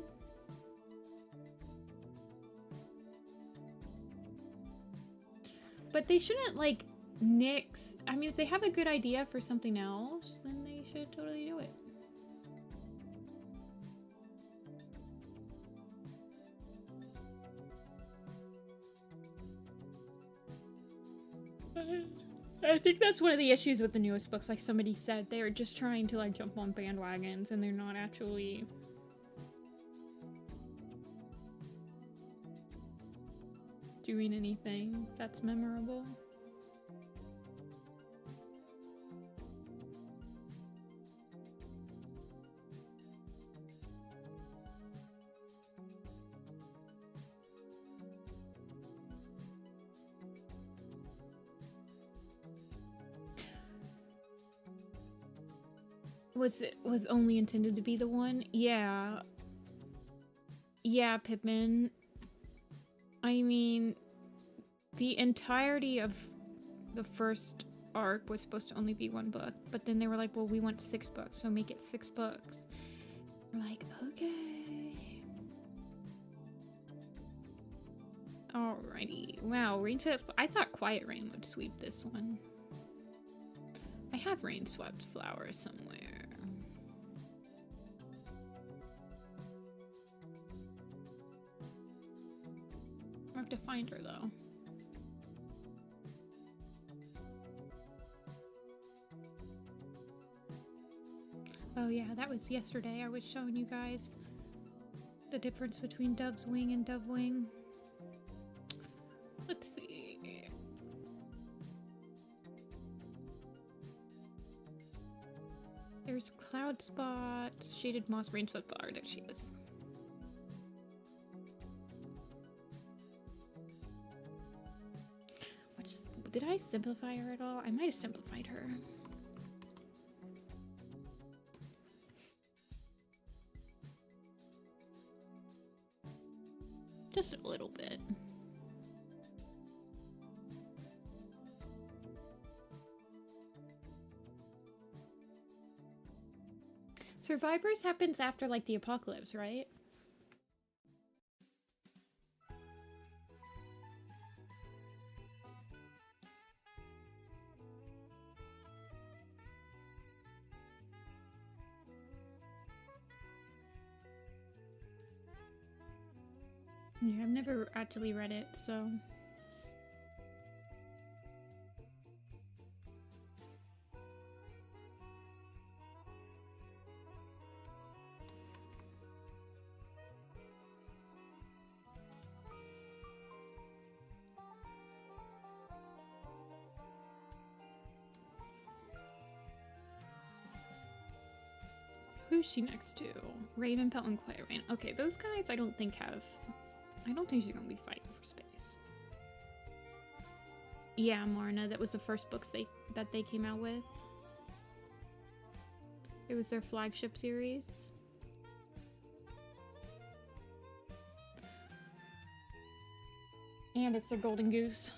But they shouldn't like nix. I mean, if they have a good idea for something else, then they should totally do it. I think that's one of the issues with the newest books. Like somebody said, they're just trying to like jump on bandwagons and they're not actually doing anything that's memorable. Was only intended to be the one? Yeah. Yeah, Pippin. I mean, the entirety of the first arc was supposed to only be one book, but then they were like, well, we want 6 books, so make it 6 books. I'm like, okay. Alrighty. Wow, Rain Swept. I thought Quiet Rain would sweep this one. I have Rain Swept Flower somewhere. I have to find her though. Oh yeah, that was yesterday. I was showing you guys the difference between Dove's Wing and Dove Wing. Let's see. There's Cloud Spot, Shaded Moss, Rainswept Flower. There she is. Did I simplify her at all? I might have simplified her. Just a little bit. Survivors happens after like the apocalypse, right? Yeah, I've never actually read it, so... Who's she next to? Raven Pelt and Quiet Rain. Okay, those guys I don't think have... I don't think she's gonna be fighting for space. Yeah, Marna, that was the first books that they came out with. It was their flagship series. And it's their Golden Goose.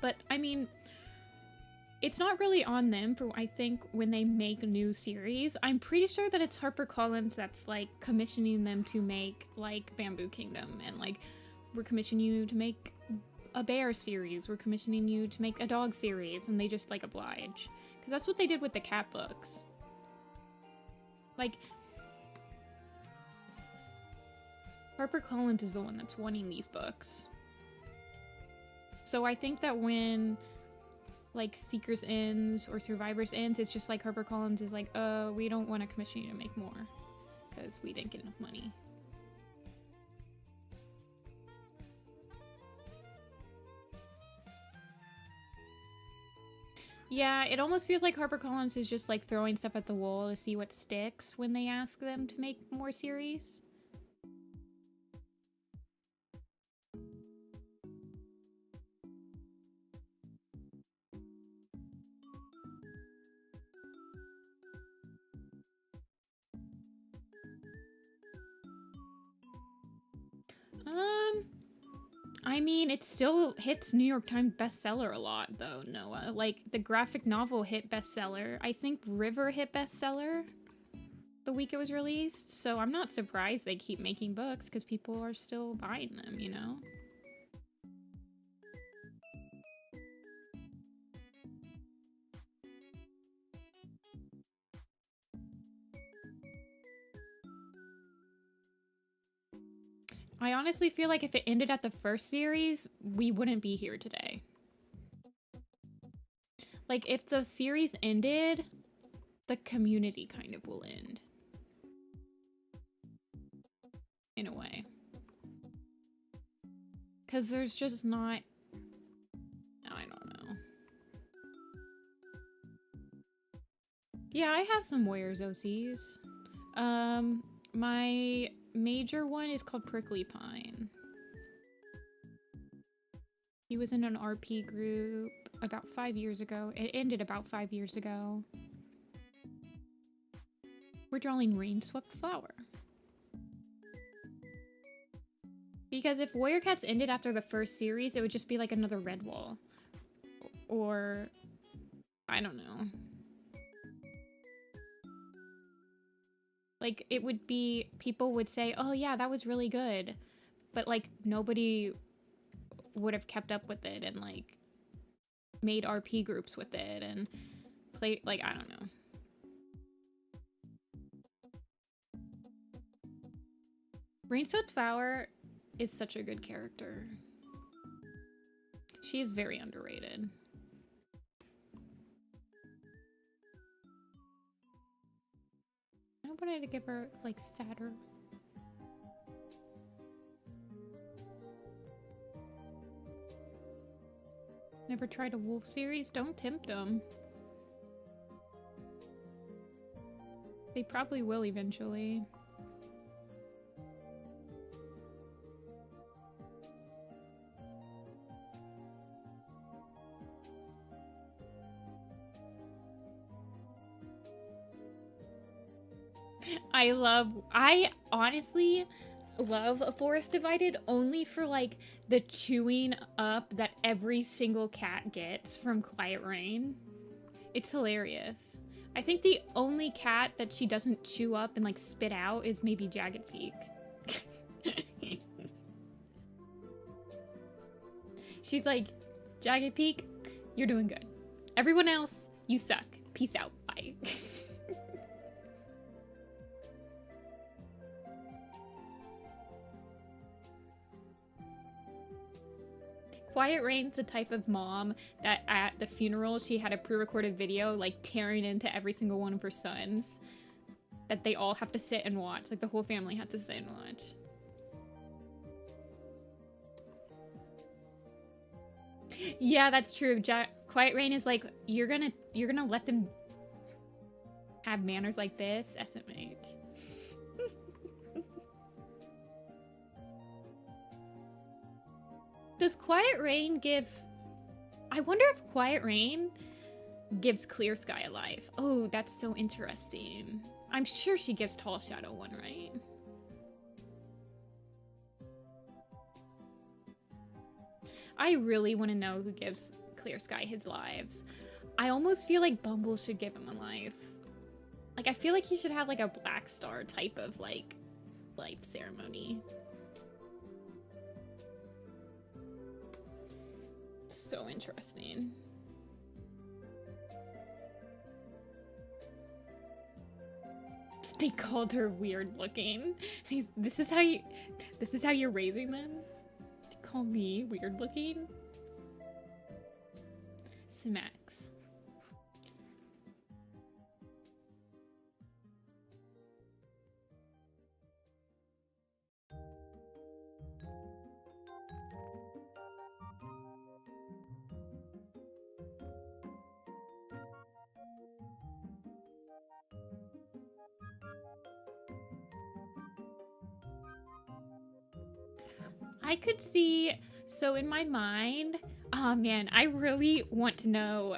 But, I mean... It's not really on them for, I think, when they make a new series. I'm pretty sure that it's HarperCollins that's, like, commissioning them to make, like, Bamboo Kingdom. And, like, we're commissioning you to make a bear series. We're commissioning you to make a dog series. And they just, like, oblige. Because that's what they did with the cat books. Like, HarperCollins is the one that's wanting these books. So I think that when... like Seekers Ends or Survivors Ends, it's just like HarperCollins is like, we don't want to commission you to make more because we didn't get enough money. Yeah, it almost feels like HarperCollins is just like throwing stuff at the wall to see what sticks when they ask them to make more series. I mean, it still hits New York Times bestseller a lot, though, Noah. Like, the graphic novel hit bestseller. I think River hit bestseller the week it was released, so I'm not surprised they keep making books, because people are still buying them, you know? I honestly feel like if it ended at the first series, we wouldn't be here today. Like, if the series ended, the community kind of will end. In a way. Because there's just not... I don't know. Yeah, I have some Warriors OCs. My major one is called Prickly Pine. He was in an RP group about 5 years ago. It ended about 5 years ago. We're drawing Rain-Swept Flower. Because if Warrior Cats ended after the first series, it would just be like another Redwall. Or... I don't know. Like, it would be... People would say, oh yeah, that was really good. But, like, nobody would have kept up with it and, like, made RP groups with it and played... Like, I don't know. Rain-Swept Flower is such a good character. She is very underrated. I wanted to give her, like, sadder. Never tried a wolf series? Don't tempt them. They probably will eventually. I honestly love A Forest Divided only for, like, the chewing up that every single cat gets from Quiet Rain. It's hilarious. I think the only cat that she doesn't chew up and, like, spit out is maybe Jagged Peak. She's like, Jagged Peak, you're doing good. Everyone else, you suck. Peace out. Bye. Quiet Rain's the type of mom that at the funeral she had a pre-recorded video like tearing into every single one of her sons that they all have to sit and watch. Like the whole family had to sit and watch. Yeah, that's true. Quiet Rain is like, you're gonna let them have manners like this? SMH. Does Quiet Rain give... I wonder if Quiet Rain gives Clear Sky a life. Oh, that's so interesting. I'm sure she gives Tall Shadow one, right? I really want to know who gives Clear Sky his lives. I almost feel like Bumble should give him a life. Like, I feel like he should have, like, a Black Star type of, like, life ceremony. So interesting. They called her weird looking. This is how you're raising them? They call me weird looking? Smacks. I could see, so in my mind, oh man, I really want to know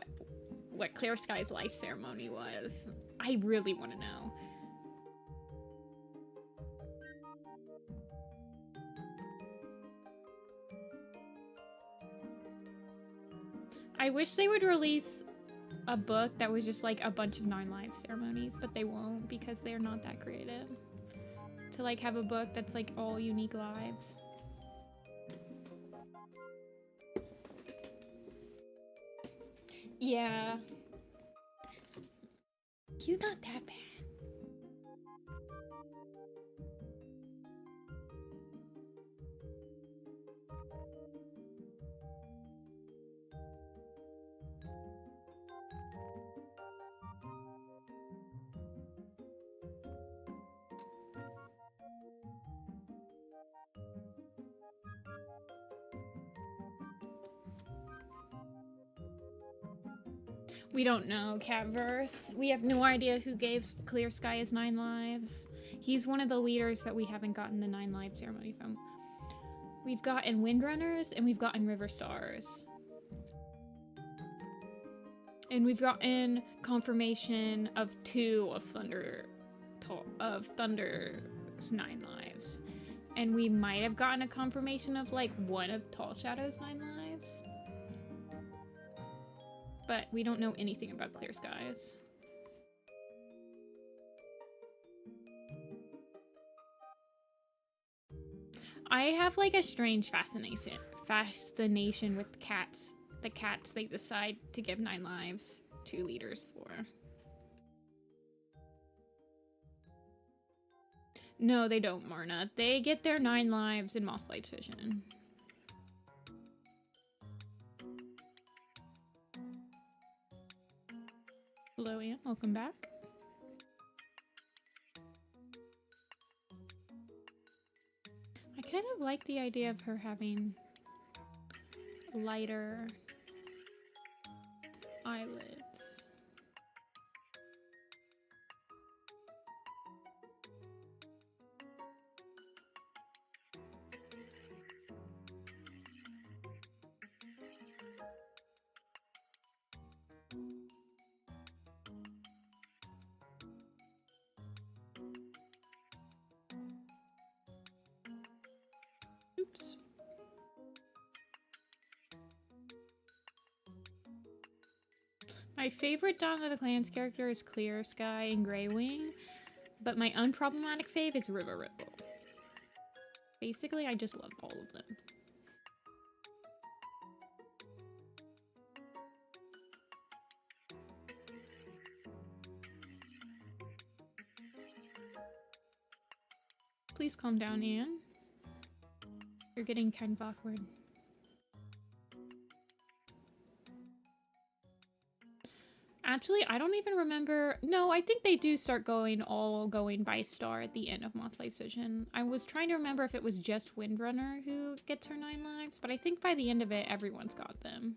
what Clear Sky's life ceremony was. I really want to know. I wish they would release a book that was just like a bunch of 9 live ceremonies, but they won't because they're not that creative. To like have a book that's like all unique lives. Yeah. He's not that bad. We don't know, Catverse. We have no idea who gave Clear Sky his 9 lives. He's one of the leaders that we haven't gotten the 9 live ceremony from. We've gotten Windrunners and we've gotten River Stars. And we've gotten confirmation of 2 of Thunder's 9 lives. And we might have gotten a confirmation of like 1 of Tall Shadow's 9 lives. But we don't know anything about Clear Skies. I have like a strange fascination with cats. The cats they decide to give 9 lives to leaders for. No, they don't, Marna. They get their 9 lives in Mothlight's vision. Hello, Anne. Welcome back. I kind of like the idea of her having lighter eyelids. Oops. My favorite Dawn of the Clans character is Clear Sky and Grey Wing, but my unproblematic fave is River Ripple. Basically, I just love all of them. Please calm down, Anne. You're getting kind of awkward. Actually, I don't even remember. No, I think they do start going by star at the end of Mothlight's vision. I was trying to remember if it was just Windrunner who gets her 9 lives, but I think by the end of it, everyone's got them.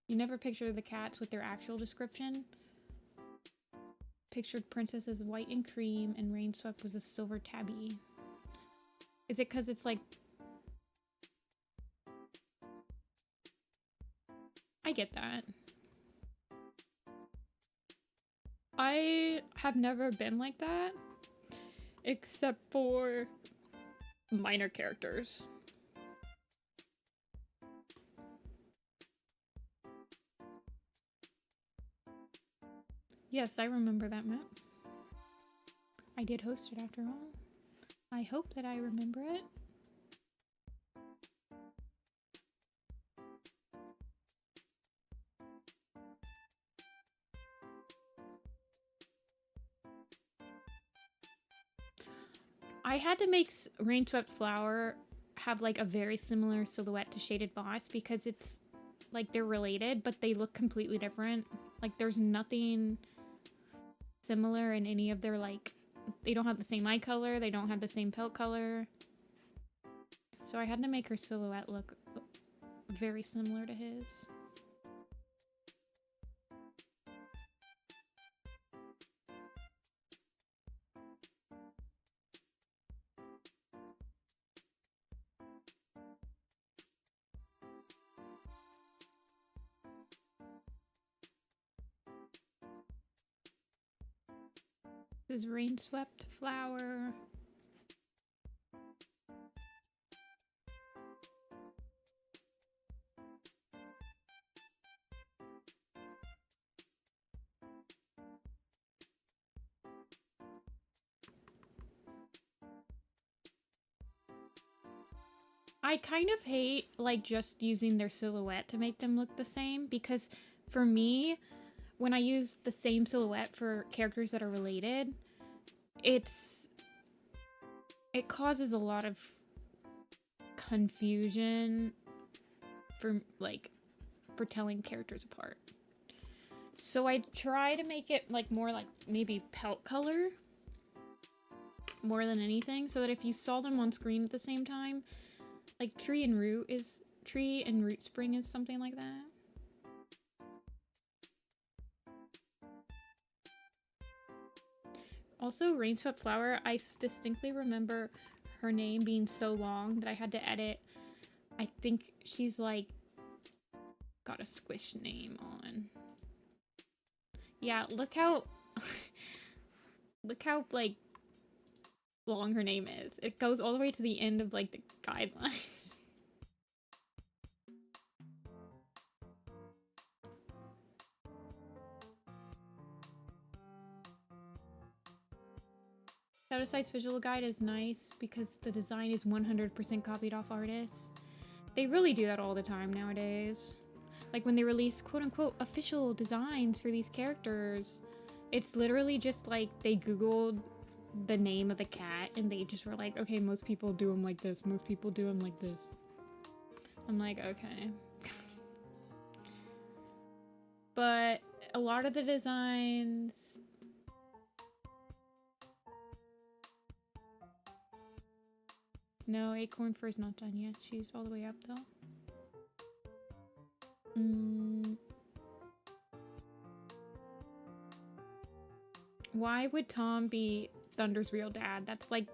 You never picture the cats with their actual description? Pictured Princess as white and cream and Rainswept was a silver tabby. Is it because it's like... I get that. I have never been like that, except for minor characters. Yes, I remember that map. I did host it after all. I hope that I remember it. I had to make Rainswept Flower have like a very similar silhouette to Shaded Boss because it's like they're related, but they look completely different. Like there's nothing similar in any of their like, they don't have the same eye color, they don't have the same pelt color. So I had to make her silhouette look very similar to his. This is Rainswept Flower. I kind of hate like just using their silhouette to make them look the same, because for me, when I use the same silhouette for characters that are related, it causes a lot of confusion for telling characters apart. So I try to make it like more like maybe pelt color more than anything, so that if you saw them on screen at the same time, like Tree and Root Spring is something like that. Also, Rainswept Flower, I distinctly remember her name being so long that I had to edit. I think she's like got a squish name on. Yeah, look how look how like long her name is. It goes all the way to the end of like the guidelines. Shadow Sight's visual guide is nice because the design is 100% copied off artists. They really do that all the time nowadays. Like when they release quote-unquote official designs for these characters, it's literally just like they googled the name of the cat and they just were like, okay, most people do them like this, most people do them like this. I'm like, okay. But a lot of the designs... No, Acorn Fur's not done yet. She's all the way up though. Why would Tom be Thunder's real dad? That's like...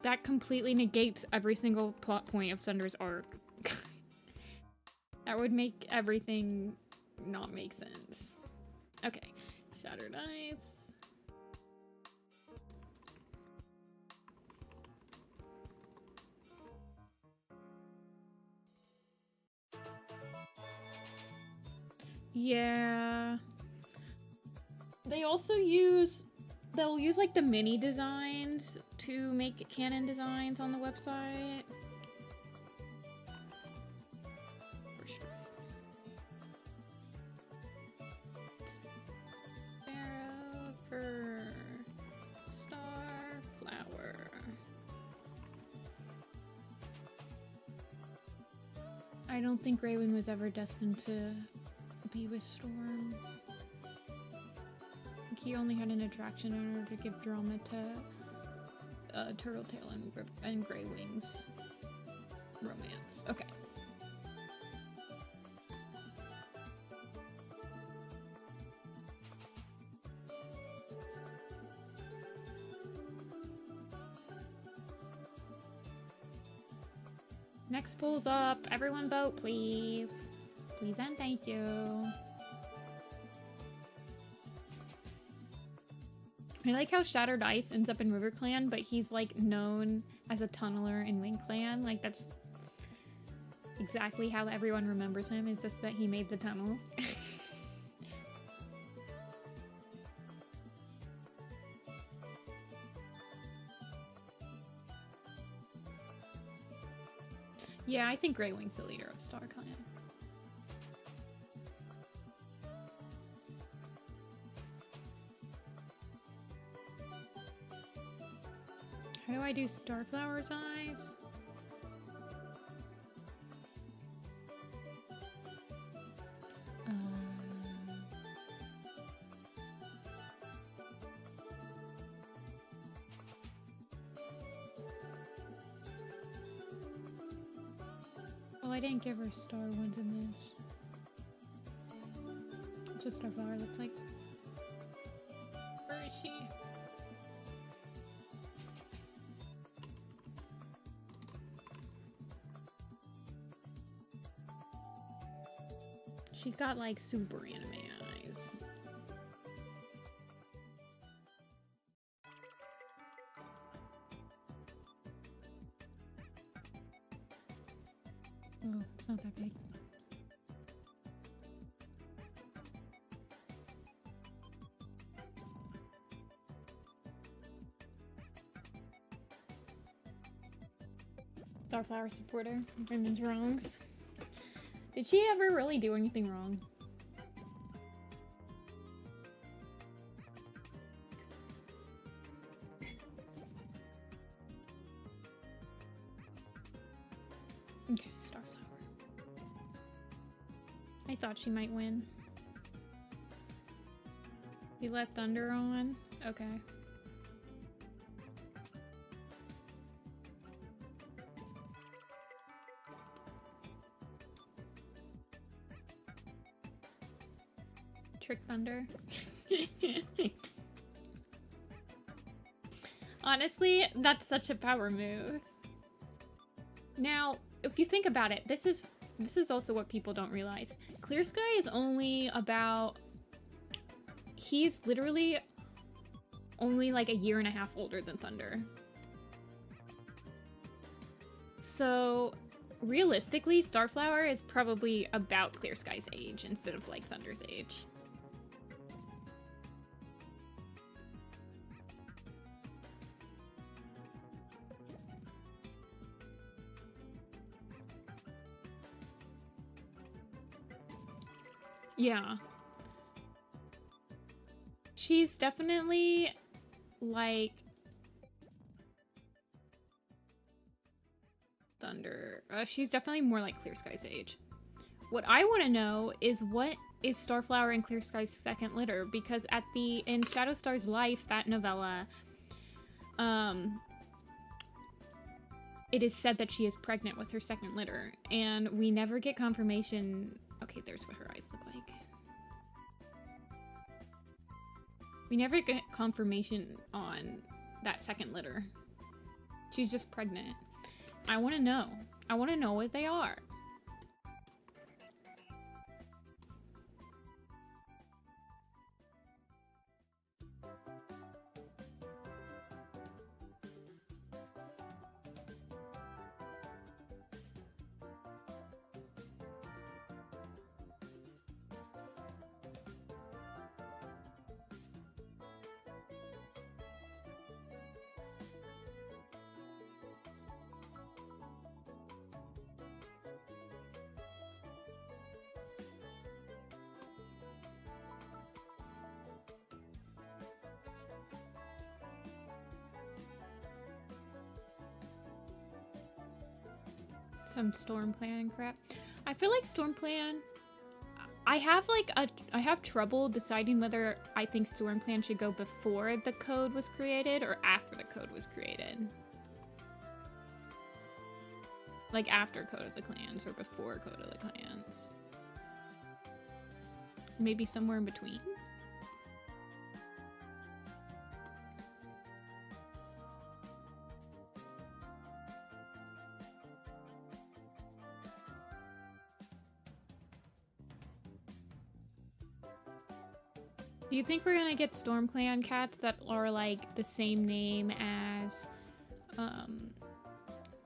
That completely negates every single plot point of Thunder's arc. That would make everything not make sense. Okay. Shattered Ice. Yeah. They also they'll use like the mini designs to make canon designs on the website. Sparrow for Starflower. I don't think Raywing was ever destined to be with Storm. He only had an attraction in order to give drama to Turtletail and Greywing's romance. Okay. Next poll's up. Everyone vote, please. Please and thank you. I like how Shattered Ice ends up in RiverClan, but he's like known as a tunneler in WingClan. Like that's exactly how everyone remembers him, is just that he made the tunnels. Yeah, I think Greywing's the leader of StarClan. How do I do Starflower's eyes? Well, I didn't give her star ones in this. That's what Starflower looks like. Where is she? She got like super anime eyes. Oh, it's not that big. Starflower supporter. Women's wrongs. Did she ever really do anything wrong? Okay, Starflower. I thought she might win. You let Thunder on? Okay. Trick Thunder. Honestly, that's such a power move. Now, if you think about it, this is also what people don't realize. Clear Sky is only about... He's literally only like a year and a half older than Thunder. So, realistically, Starflower is probably about Clear Sky's age instead of like Thunder's age. Yeah. She's definitely, like, Thunder. She's definitely more like Clear Sky's age. What I want to know is what is Starflower and Clear Sky's second litter, because in Shadowstar's Life, that novella, it is said that she is pregnant with her second litter, and we never get confirmation. Okay, there's what her eyes look like. We never get confirmation on that second litter. She's just pregnant. I want to know. I want to know what they are. Some Storm Plan crap. I feel like Storm Plan, I have trouble deciding whether I think Storm Plan should go before the code was created or after the code was created. Like after Code of the Clans or before Code of the Clans. Maybe somewhere in between. Do you think we're gonna get Storm Clan cats that are like the same name as,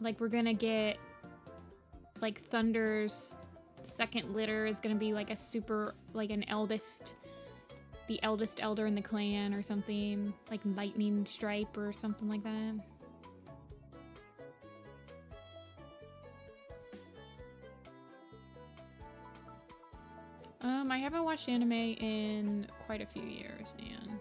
like we're gonna get, like Thunder's second litter is gonna be like a super, like the eldest elder in the clan or something, like Lightning Stripe or something like that? I haven't watched anime in quite a few years, and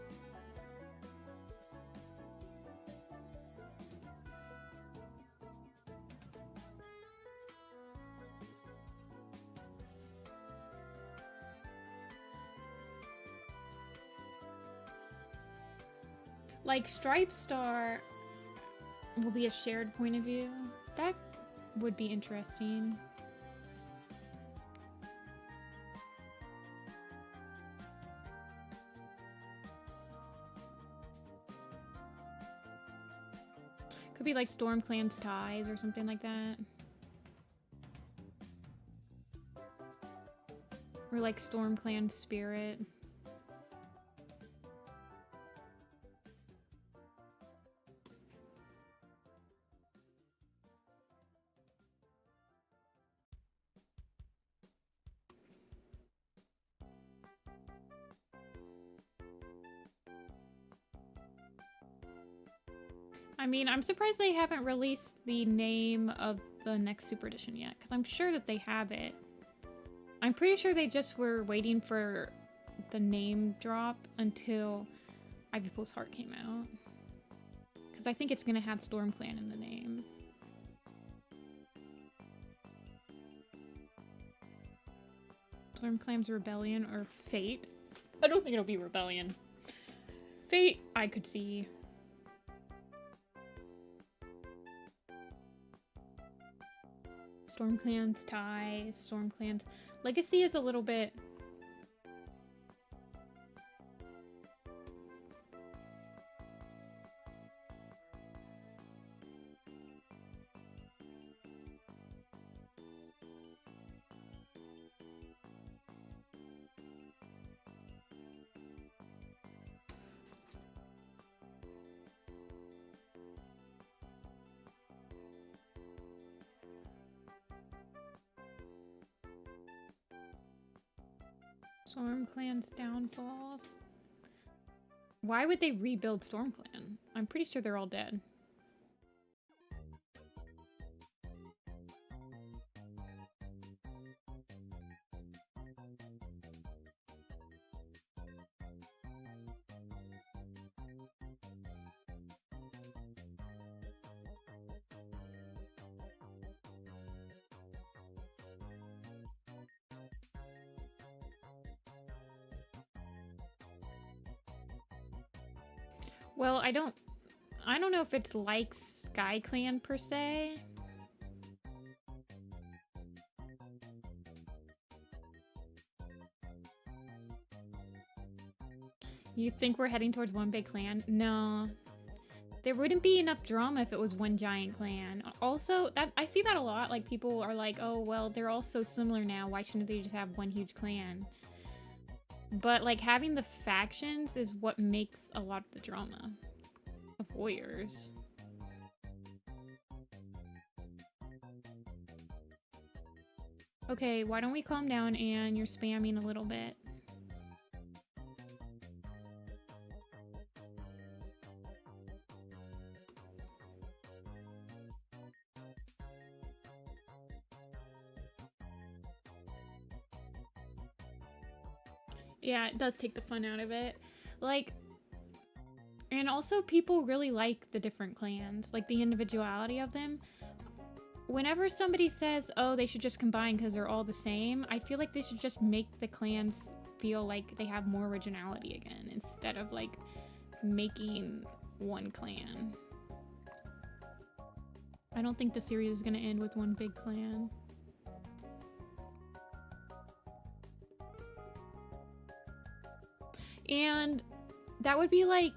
like Stripe Star will be a shared point of view. That would be interesting. Could be like Storm Clan's Ties or something like that. Or like Storm Clan's Spirit. mean, I'm surprised they haven't released the name of the next Super Edition yet, because I'm sure that they have it. I'm pretty sure they just were waiting for the name drop until Ivy Pool's Heart came out. Because I think it's going to have Storm Clan in the name. Storm Clan's Rebellion or Fate? I don't think it'll be Rebellion. Fate, I could see. Storm Clan's Tie, Storm Clan's Legacy is a little bit... Storm Clan's downfalls. Why would they rebuild Storm Clan? I'm pretty sure they're all dead. Well, I don't know if it's like Sky Clan per se. You think we're heading towards one big clan? No. There wouldn't be enough drama if it was one giant clan. Also, that I see that a lot. Like, people are like, oh, well, they're all so similar now. Why shouldn't they just have one huge clan? But, like, having the factions is what makes a lot of the drama of warriors. Okay, why don't we calm down and you're spamming a little bit. Yeah, it does take the fun out of it. Like, and also people really like the different clans, like the individuality of them. Whenever somebody says, oh, they should just combine because they're all the same, I feel like they should just make the clans feel like they have more originality again, instead of like making one clan. I don't think the series is gonna end with one big clan. And that would be like,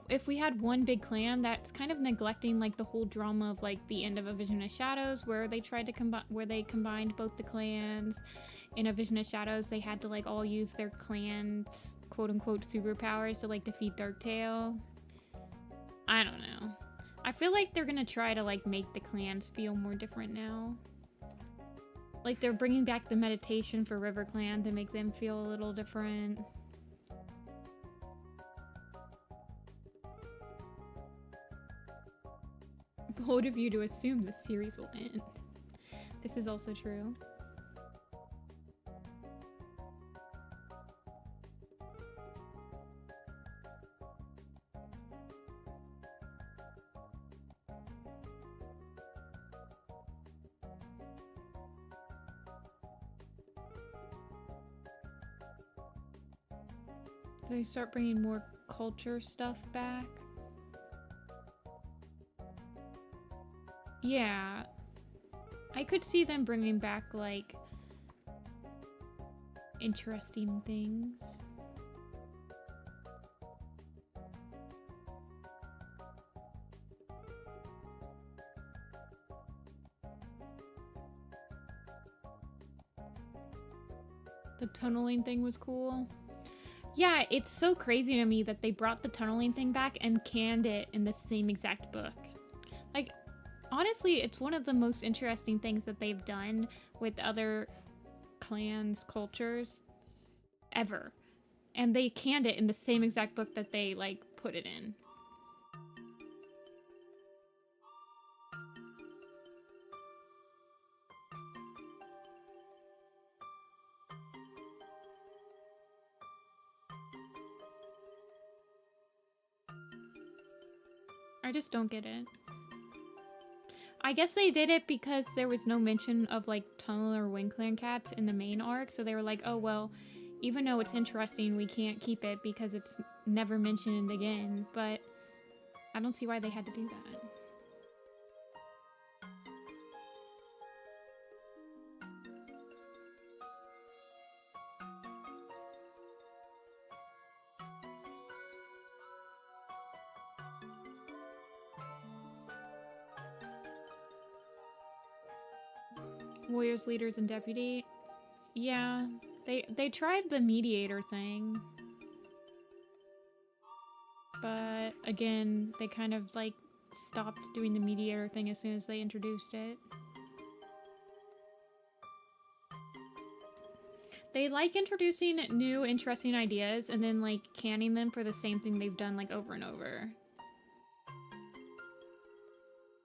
if we had one big clan, that's kind of neglecting like the whole drama of like the end of A Vision of Shadows, where they tried to combined both the clans. In A Vision of Shadows, they had to like all use their clans' quote-unquote superpowers to like defeat Darktail. I don't know. I feel like they're gonna try to like make the clans feel more different now. Like they're bringing back the meditation for River Clan to make them feel a little different. Bold of you to assume the series will end. This is also true. They start bringing more culture stuff back. Yeah, I could see them bringing back, like, interesting things. The tunneling thing was cool. Yeah, it's so crazy to me that they brought the tunneling thing back and canned it in the same exact book. Like, honestly, it's one of the most interesting things that they've done with other clans' cultures ever. And they canned it in the same exact book that they, like, put it in. I just don't get it. I guess they did it because there was no mention of like Tunnel or Wind Clan cats in the main arc, so they were like, oh well, even though it's interesting, we can't keep it because it's never mentioned again, but I don't see why they had to do that. Warriors, leaders, and deputy. Yeah, they tried the mediator thing. But again, they kind of like stopped doing the mediator thing as soon as they introduced it. They like introducing new interesting ideas and then like canning them for the same thing they've done like over and over.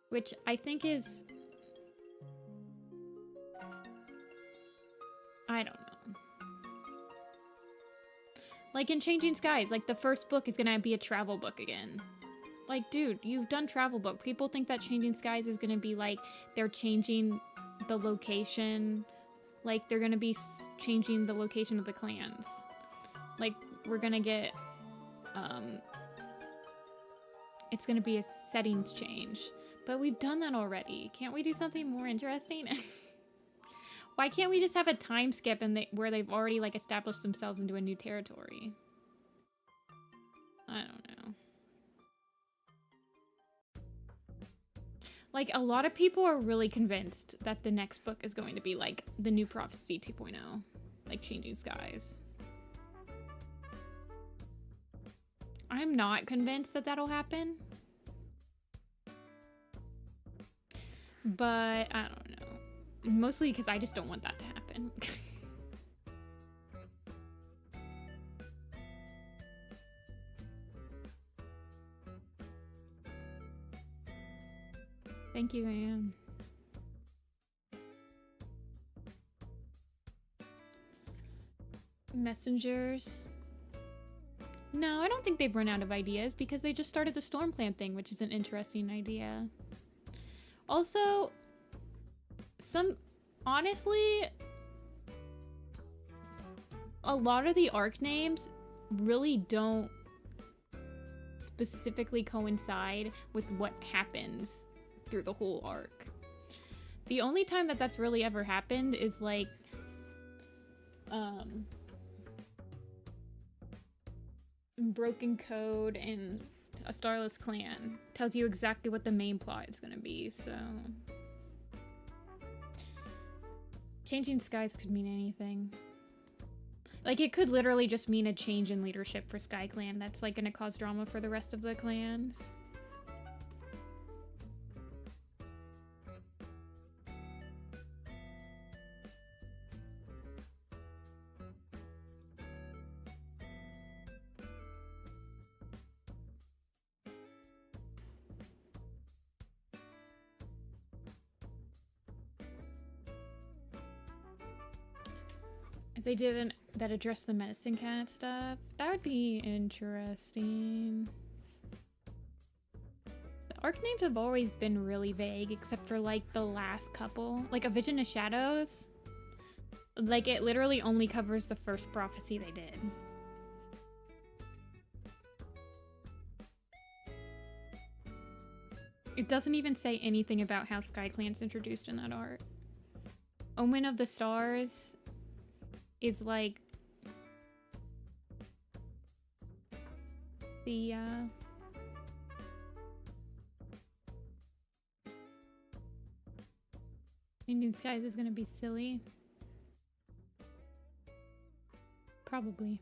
Which I think is... I don't know. Like in Changing Skies, like the first book is gonna be a travel book again. Like, dude, you've done travel book. People think that Changing Skies is gonna be like they're changing the location. Like they're gonna be changing the location of the clans. Like we're gonna get, it's gonna be a settings change. But we've done that already. Can't we do something more interesting? Why can't we just have a time skip and where they've already like established themselves into a new territory? I don't know. Like a lot of people are really convinced that the next book is going to be like the New Prophecy 2.0, like Changing Skies. I'm not convinced that that'll happen. But I don't know. Mostly because I just don't want that to happen. Thank you, Anne. Messengers. No, I don't think they've run out of ideas because they just started the Stormclan thing, which is an interesting idea. Also, honestly, a lot of the arc names really don't specifically coincide with what happens through the whole arc. The only time that that's really ever happened is like, Broken Code and A Starless Clan tells you exactly what the main plot is gonna be, so... Changing Skies could mean anything. Like, it could literally just mean a change in leadership for Sky Clan that's, like, gonna cause drama for the rest of the clans. If they did that address the medicine cat stuff, that would be interesting. The arc names have always been really vague, except for like the last couple. Like A Vision of Shadows. Like it literally only covers the first prophecy they did. It doesn't even say anything about how Sky Clan's introduced in that art. Omen of the Stars is like the Indian Skies is gonna be silly. Probably.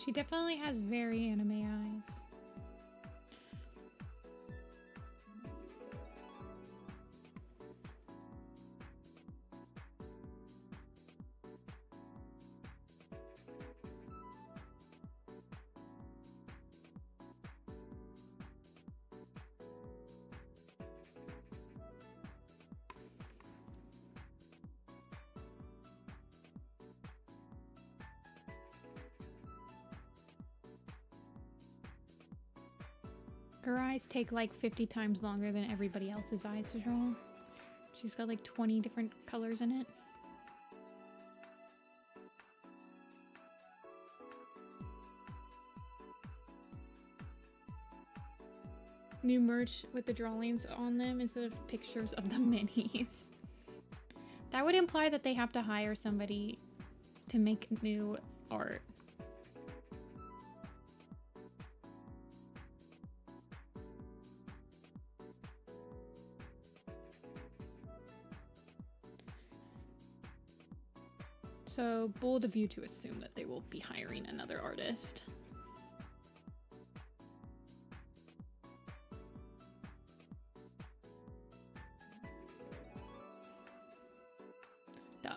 She definitely has very anime eyes. Her eyes take like 50 times longer than everybody else's eyes to draw. She's got like 20 different colors in it. New merch with the drawings on them instead of pictures of the minis. That would imply that they have to hire somebody to make new art. So bold of you to assume that they will be hiring another artist. The eye.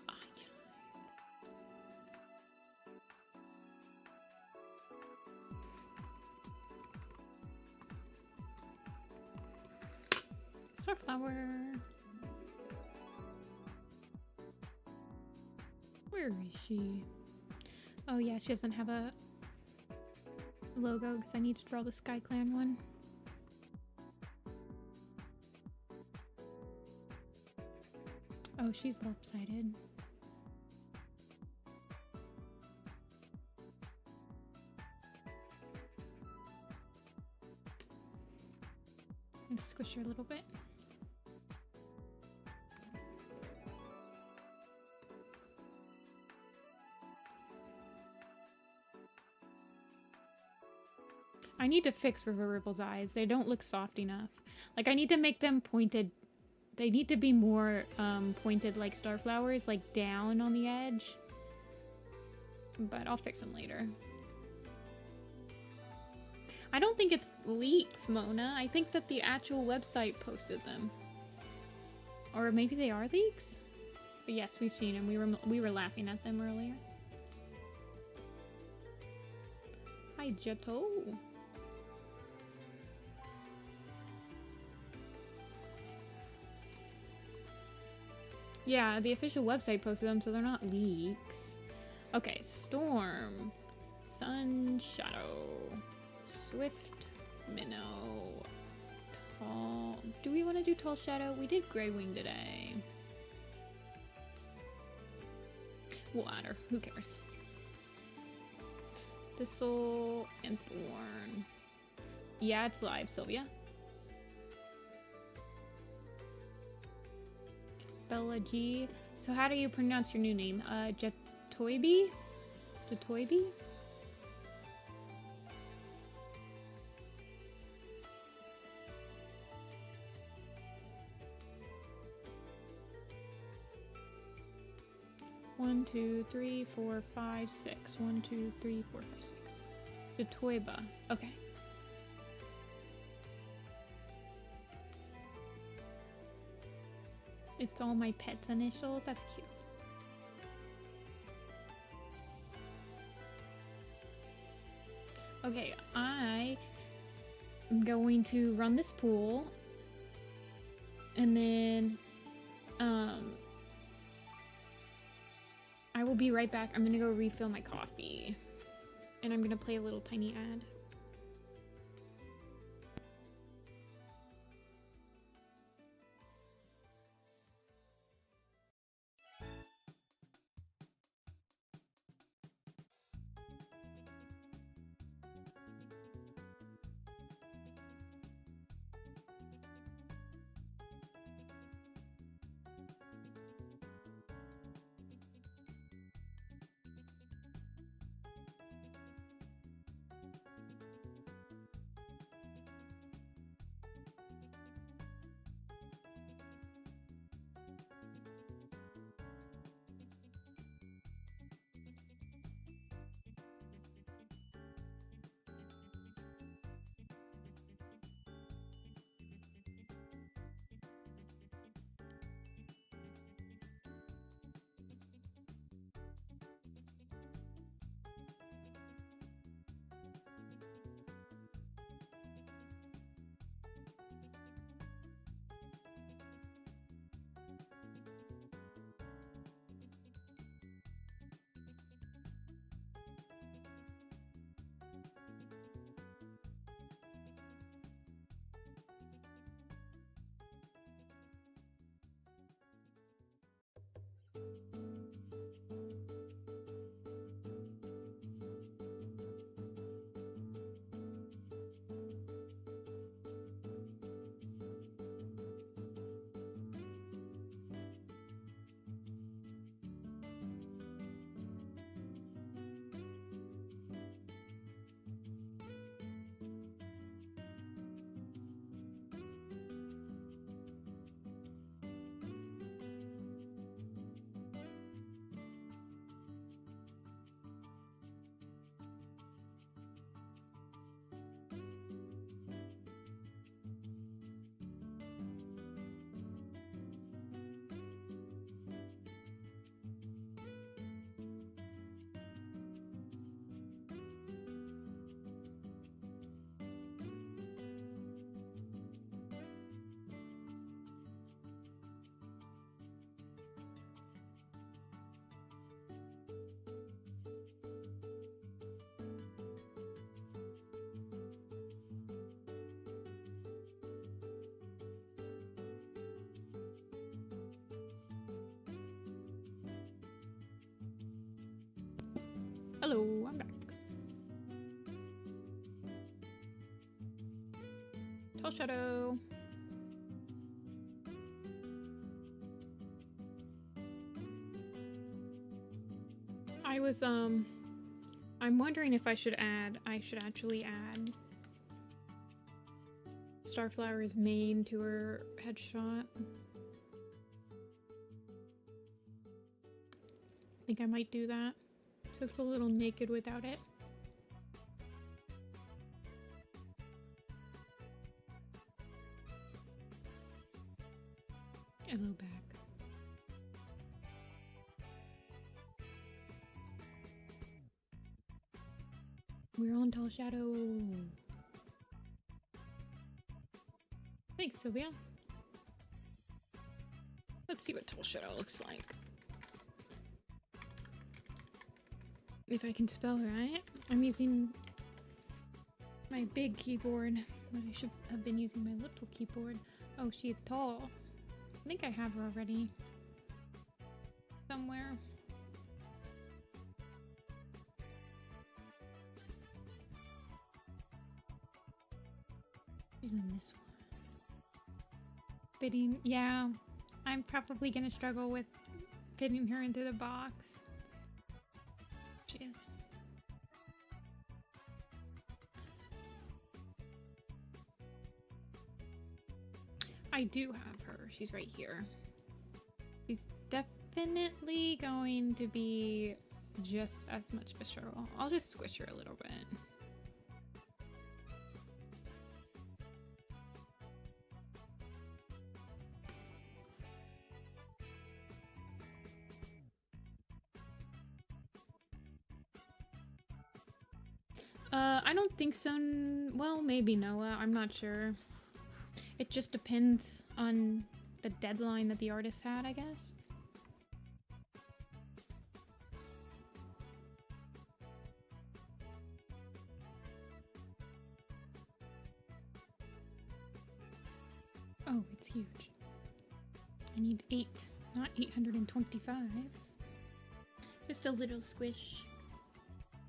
Starflower. Where is she? Oh yeah, she doesn't have a logo because I need to draw the Sky Clan one. Oh, she's lopsided. And squish her a little bit. I need to fix River Ripple's eyes. They don't look soft enough. Like, I need to make them pointed. They need to be more pointed like Starflowers, like down on the edge. But I'll fix them later. I don't think it's leaks, Mona. I think that the actual website posted them. Or maybe they are leaks? But yes, we've seen them. We were laughing at them earlier. Hi, Jeto. Yeah, the official website posted them, so they're not leaks. Okay, Storm, Sun, Shadow, Swift, Minnow, Tall. Do we want to do Tall Shadow? We did Grey Wing today. We'll add her. Who cares? Thistle and Thorn. Yeah, it's live, Sylvia. Bella G. So how do you pronounce your new name? Jetoibi? Jetoibi? One, two, three, four, five, six. 1, 2, 3, 4, 5, 6. Jetoiba. Okay. It's all my pet's initials. That's cute. Okay, I am going to run this pool. And then, I will be right back. I'm gonna go refill my coffee. And I'm gonna play a little tiny ad. Hello, I'm back. Tall Shadow. I'm wondering if I should actually add Starflower's mane to her headshot. I think I might do that. She looks a little naked without it. Hello back. We're on Tall Shadow. Thanks, Sylvia. Let's see what Tall Shadow looks like. If I can spell right. I'm using my big keyboard, but I should have been using my little keyboard. Oh, she's tall. I think I have her already. Somewhere. She's in this one. Fitting, yeah. I'm probably gonna struggle with fitting her into the box. She is. I do have her. She's right here. She's definitely going to be just as much of a struggle. I'll just squish her a little bit. I don't think so. Well, maybe Noah. I'm not sure. It just depends on the deadline that the artist had, I guess. Oh, it's huge. I need 8, not 825. Just a little squish.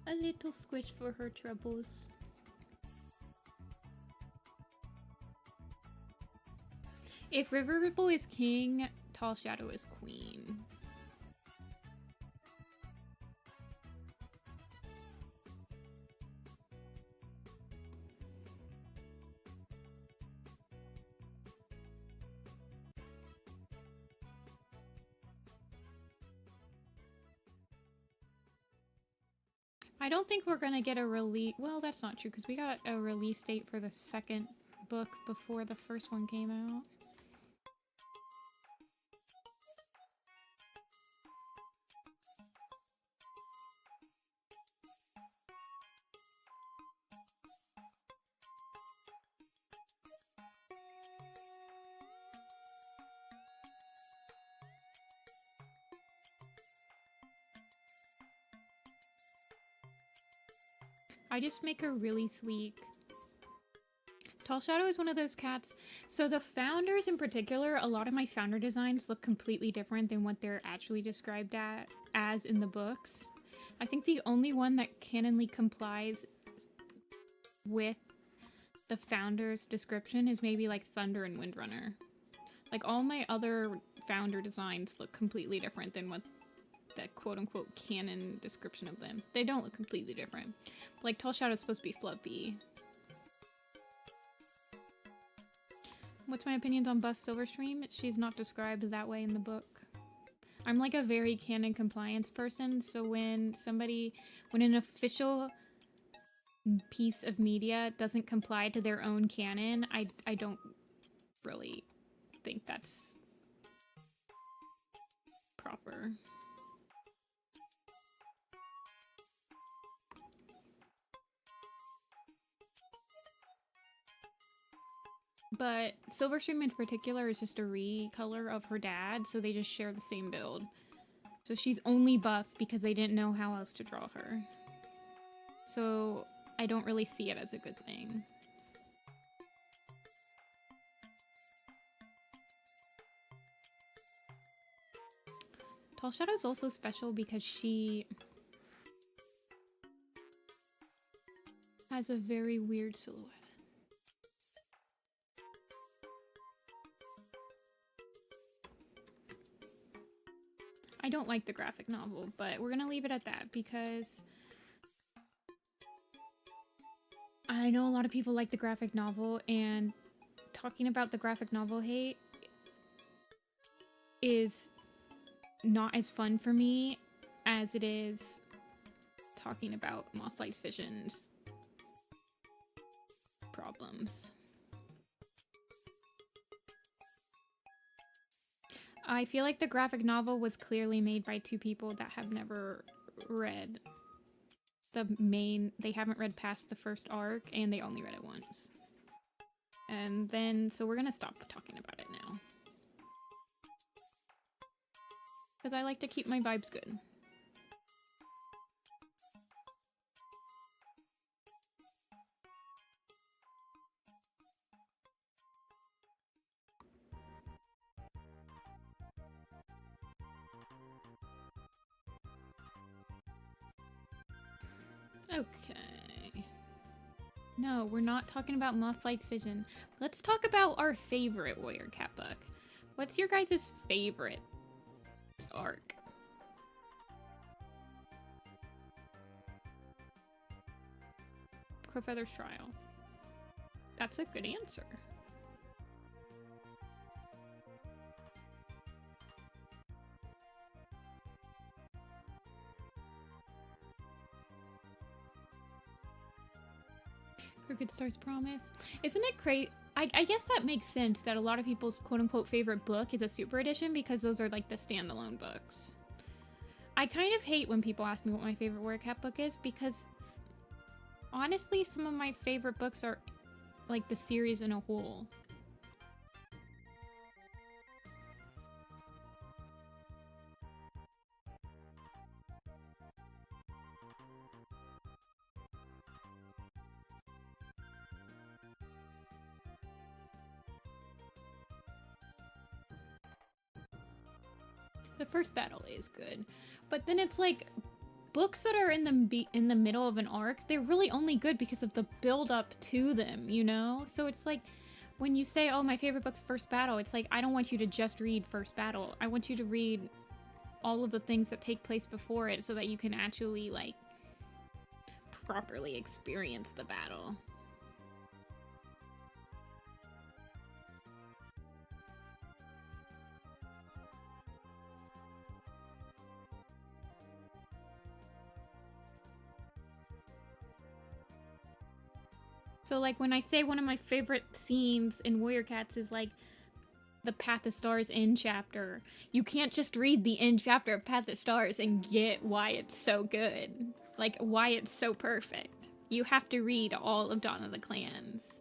A little squish for her troubles. If River Ripple is king, Tall Shadow is queen. I don't think we're gonna get a release. Well, that's not true because we got a release date for the second book before the first one came out. I just make her really sleek. Tall Shadow is one of those cats. So the founders in particular, a lot of my founder designs look completely different than what they're actually described as in the books. I think the only one that canonly complies with the founder's description is maybe like Thunder and Windrunner. Like all my other founder designs look completely different than what the quote-unquote canon description of them. They don't look completely different. Like Tall Shadow is supposed to be fluffy. What's my opinions on Bust Silverstream? She's not described that way in the book. I'm like a very canon compliance person, so when an official piece of media doesn't comply to their own canon, I don't really think that's proper. But Silverstream in particular is just a recolor of her dad, so they just share the same build. So she's only buff because they didn't know how else to draw her. So I don't really see it as a good thing. Tall Shadow's also special because she has a very weird silhouette. I don't like the graphic novel, but we're gonna leave it at that because I know a lot of people like the graphic novel, and talking about the graphic novel hate is not as fun for me as it is talking about Mothlight's Vision's problems. I feel like the graphic novel was clearly made by two people that have never read they haven't read past the first arc, and they only read it once. And then, so we're gonna stop talking about it now. Because I like to keep my vibes good. Okay. No, we're not talking about Mothlight's Vision. Let's talk about our favorite Warrior Cat book. What's your guys' favorite arc? Crowfeather's Trial. That's a good answer. Crooked Star's Promise. Isn't it crazy? I guess that makes sense that a lot of people's quote-unquote favorite book is a super edition because those are like the standalone books. I kind of hate when people ask me what my favorite Warrior Cat book is because honestly some of my favorite books are like the series in a whole. The first battle is good, but then it's like books that are in the middle of an arc, they're really only good because of the build up to them, you know? So it's like when you say, oh, my favorite book's First Battle, it's like I don't want you to just read First Battle. I want you to read all of the things that take place before it so that you can actually like properly experience the battle. So like when I say one of my favorite scenes in Warrior Cats is like the Path of Stars end chapter, you can't just read the end chapter of Path of Stars and get why it's so good. Like why it's so perfect. You have to read all of Dawn of the Clans.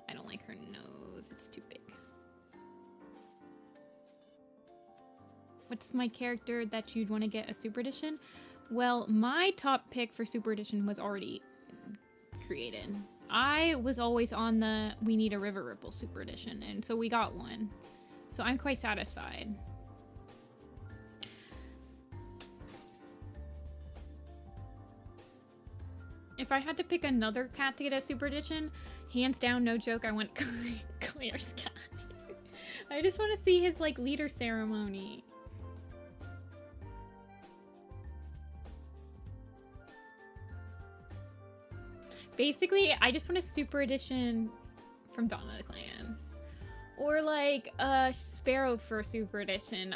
I don't like her nose, it's too big. What's my character that you'd want to get a super edition? Well, my top pick for super edition was already created. I was always on the we need a River Ripple Super Edition, and so we got one. So I'm quite satisfied. If I had to pick another cat to get a Super Edition, hands down, no joke, I want Clear Sky. I just want to see his, like, leader ceremony. Basically, I just want a Super Edition from Dawn of the Clans. Or, like, a Sparrow for Super Edition.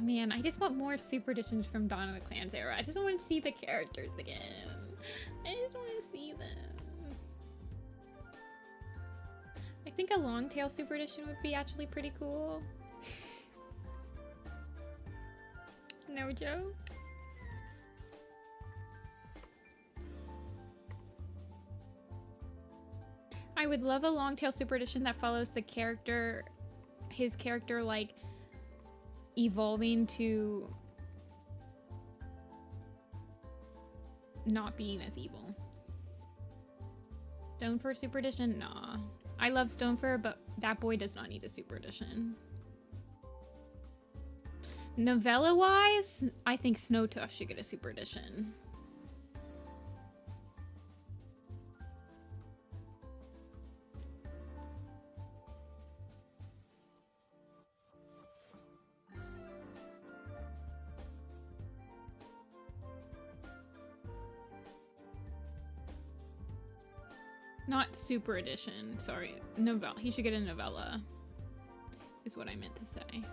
Man, I just want more Super Editions from Dawn of the Clans era. I just want to see the characters again. I just want to see them. I think a Longtail Super Edition would be actually pretty cool. No joke. I would love a Longtail Super Edition that follows the character, his character, like, evolving to not being as evil. Stonefur Super Edition? Nah. I love Stonefur, but that boy does not need a Super Edition. Novella-wise, I think Snowtuff should get a Super Edition. Not Super Edition, sorry. Novella. He should get a Novella, is what I meant to say.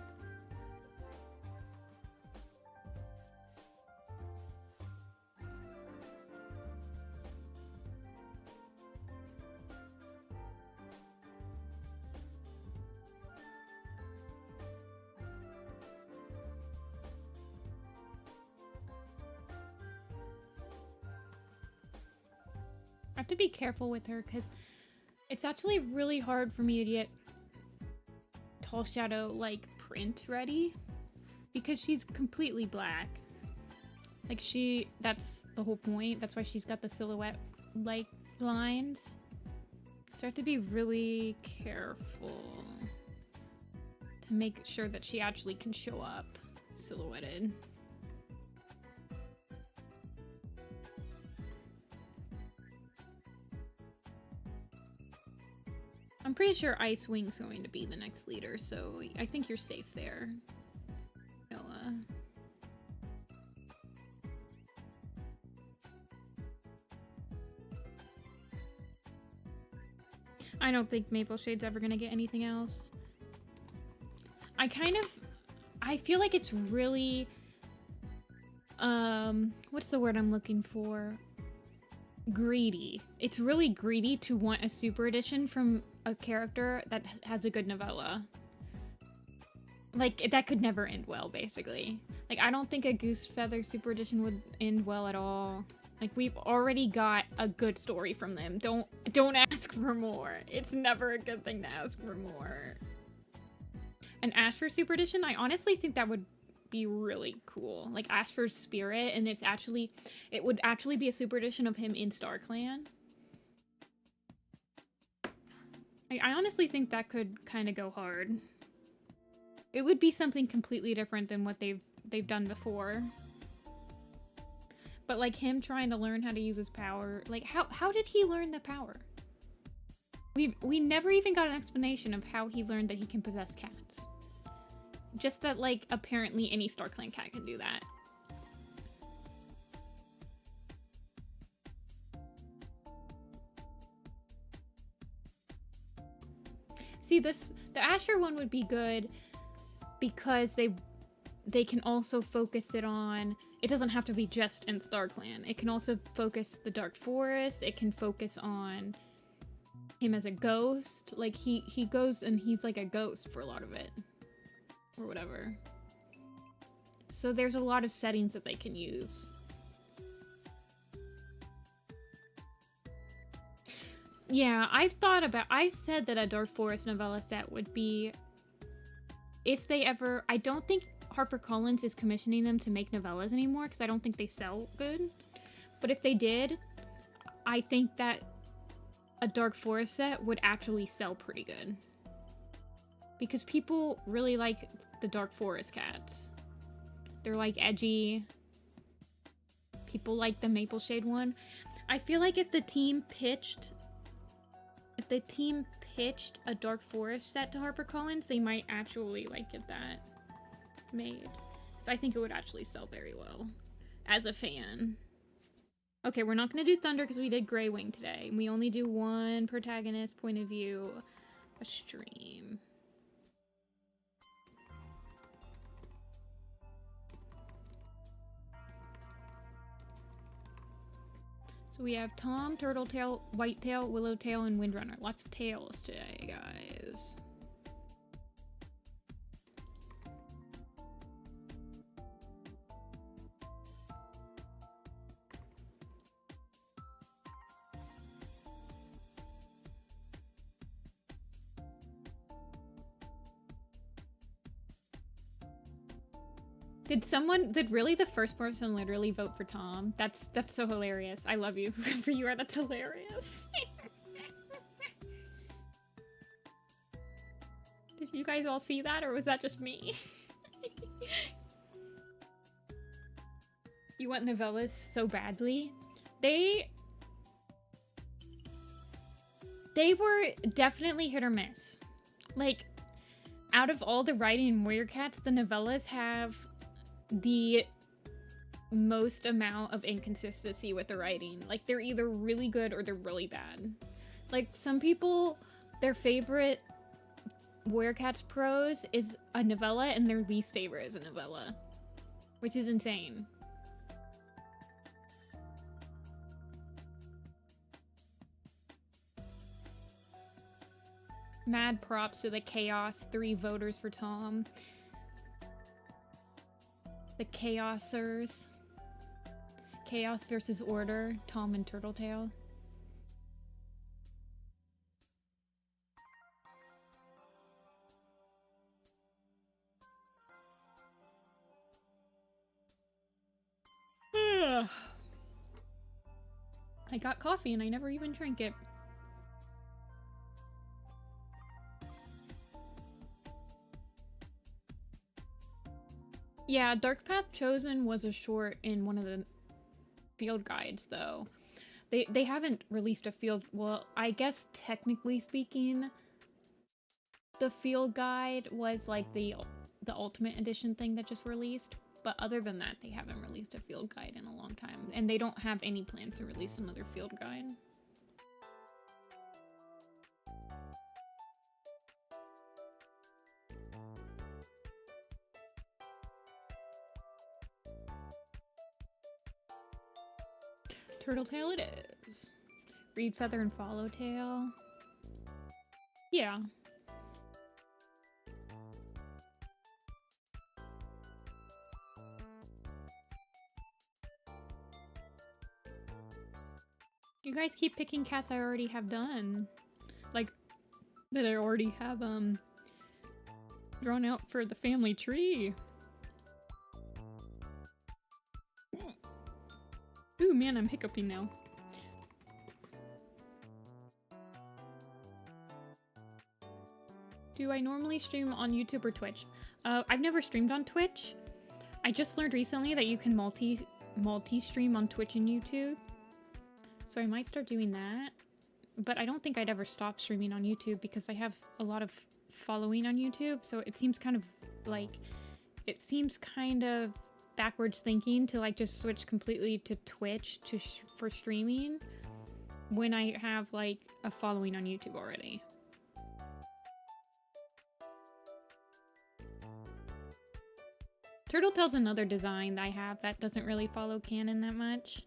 I have to be careful with her because it's actually really hard for me to get Tall Shadow like print ready because she's completely black. Like that's the whole point. That's why she's got the silhouette like lines. So I have to be really careful to make sure that she actually can show up silhouetted. I'm pretty sure Icewing's going to be the next leader, so I think you're safe there, Noah. I don't think Maple Shade's ever gonna get anything else. I feel like it's really, what's the word I'm looking for? Greedy. It's really greedy to want a Super Edition from a character that has a good novella. Like, that could never end well, basically. Like, I don't think a Goose Feather Super Edition would end well at all. Like, we've already got a good story from them. Don't ask for more. It's never a good thing to ask for more. An Ashfur Super Edition, I honestly think that would be really cool. Like Ashfur's spirit, and it would actually be a Super Edition of him in StarClan. I honestly think that could kind of go hard. It would be something completely different than what they've done before. But like him trying to learn how to use his power, like how did he learn the power? We never even got an explanation of how he learned that he can possess cats. Just that, like, apparently any StarClan cat can do that. See, the Asher one would be good because they can also focus it on, it doesn't have to be just in StarClan. It can also focus the Dark Forest. It can focus on him as a ghost. Like, he goes and he's like a ghost for a lot of it. Or whatever. So there's a lot of settings that they can use. Yeah, I said that a Dark Forest novella set would be, if they ever, I don't think HarperCollins is commissioning them to make novellas anymore because I don't think they sell good. But if they did, I think that a dark forest set would actually sell pretty good. Because people really like the dark forest cats. They're like edgy. People like the maple shade one. I feel like if the team pitched a dark forest set to HarperCollins, they might actually like get that made. So I think it would actually sell very well as a fan. Okay, we're not gonna do Thunder because we did Grey Wing today. We only do one protagonist point of view a stream. So we have Tom, Turtletail, Whitetail, Willowtail, and Windrunner. Lots of tails today, guys. Did really the first person literally vote for Tom? That's so hilarious. I love you. For you, that's hilarious. Did you guys all see that, or was that just me? You want novellas so badly? They were definitely hit or miss. Like, out of all the writing in Warrior Cats, the novellas have the most amount of inconsistency with the writing. Like, they're either really good or they're really bad. Like, some people, their favorite Warrior Cats prose is a novella and their least favorite is a novella, which is insane. Mad props to the Chaos 3 voters for Tom. The Chaosers. Chaos versus Order, Tom and Turtletail. I got coffee and I never even drank it. Yeah, Dark Path Chosen was a short in one of the field guides, though. They haven't released a field... Well, I guess technically speaking, the field guide was like the Ultimate Edition thing that just released. But other than that, they haven't released a field guide in a long time. And they don't have any plans to release another field guide. Turtletail it is. Reed Feather and Followtail. Yeah. You guys keep picking cats I already have done. Like, that I already have, drawn out for the family tree. Ooh, man, I'm hiccuping now. Do I normally stream on YouTube or Twitch? I've never streamed on Twitch. I just learned recently that you can multi-stream on Twitch and YouTube. So I might start doing that. But I don't think I'd ever stop streaming on YouTube because I have a lot of following on YouTube. So it seems kind of like... It seems kind of backwards thinking to like just switch completely to Twitch for streaming when I have like a following on YouTube already. Turtletail's another design that I have that doesn't really follow canon that much.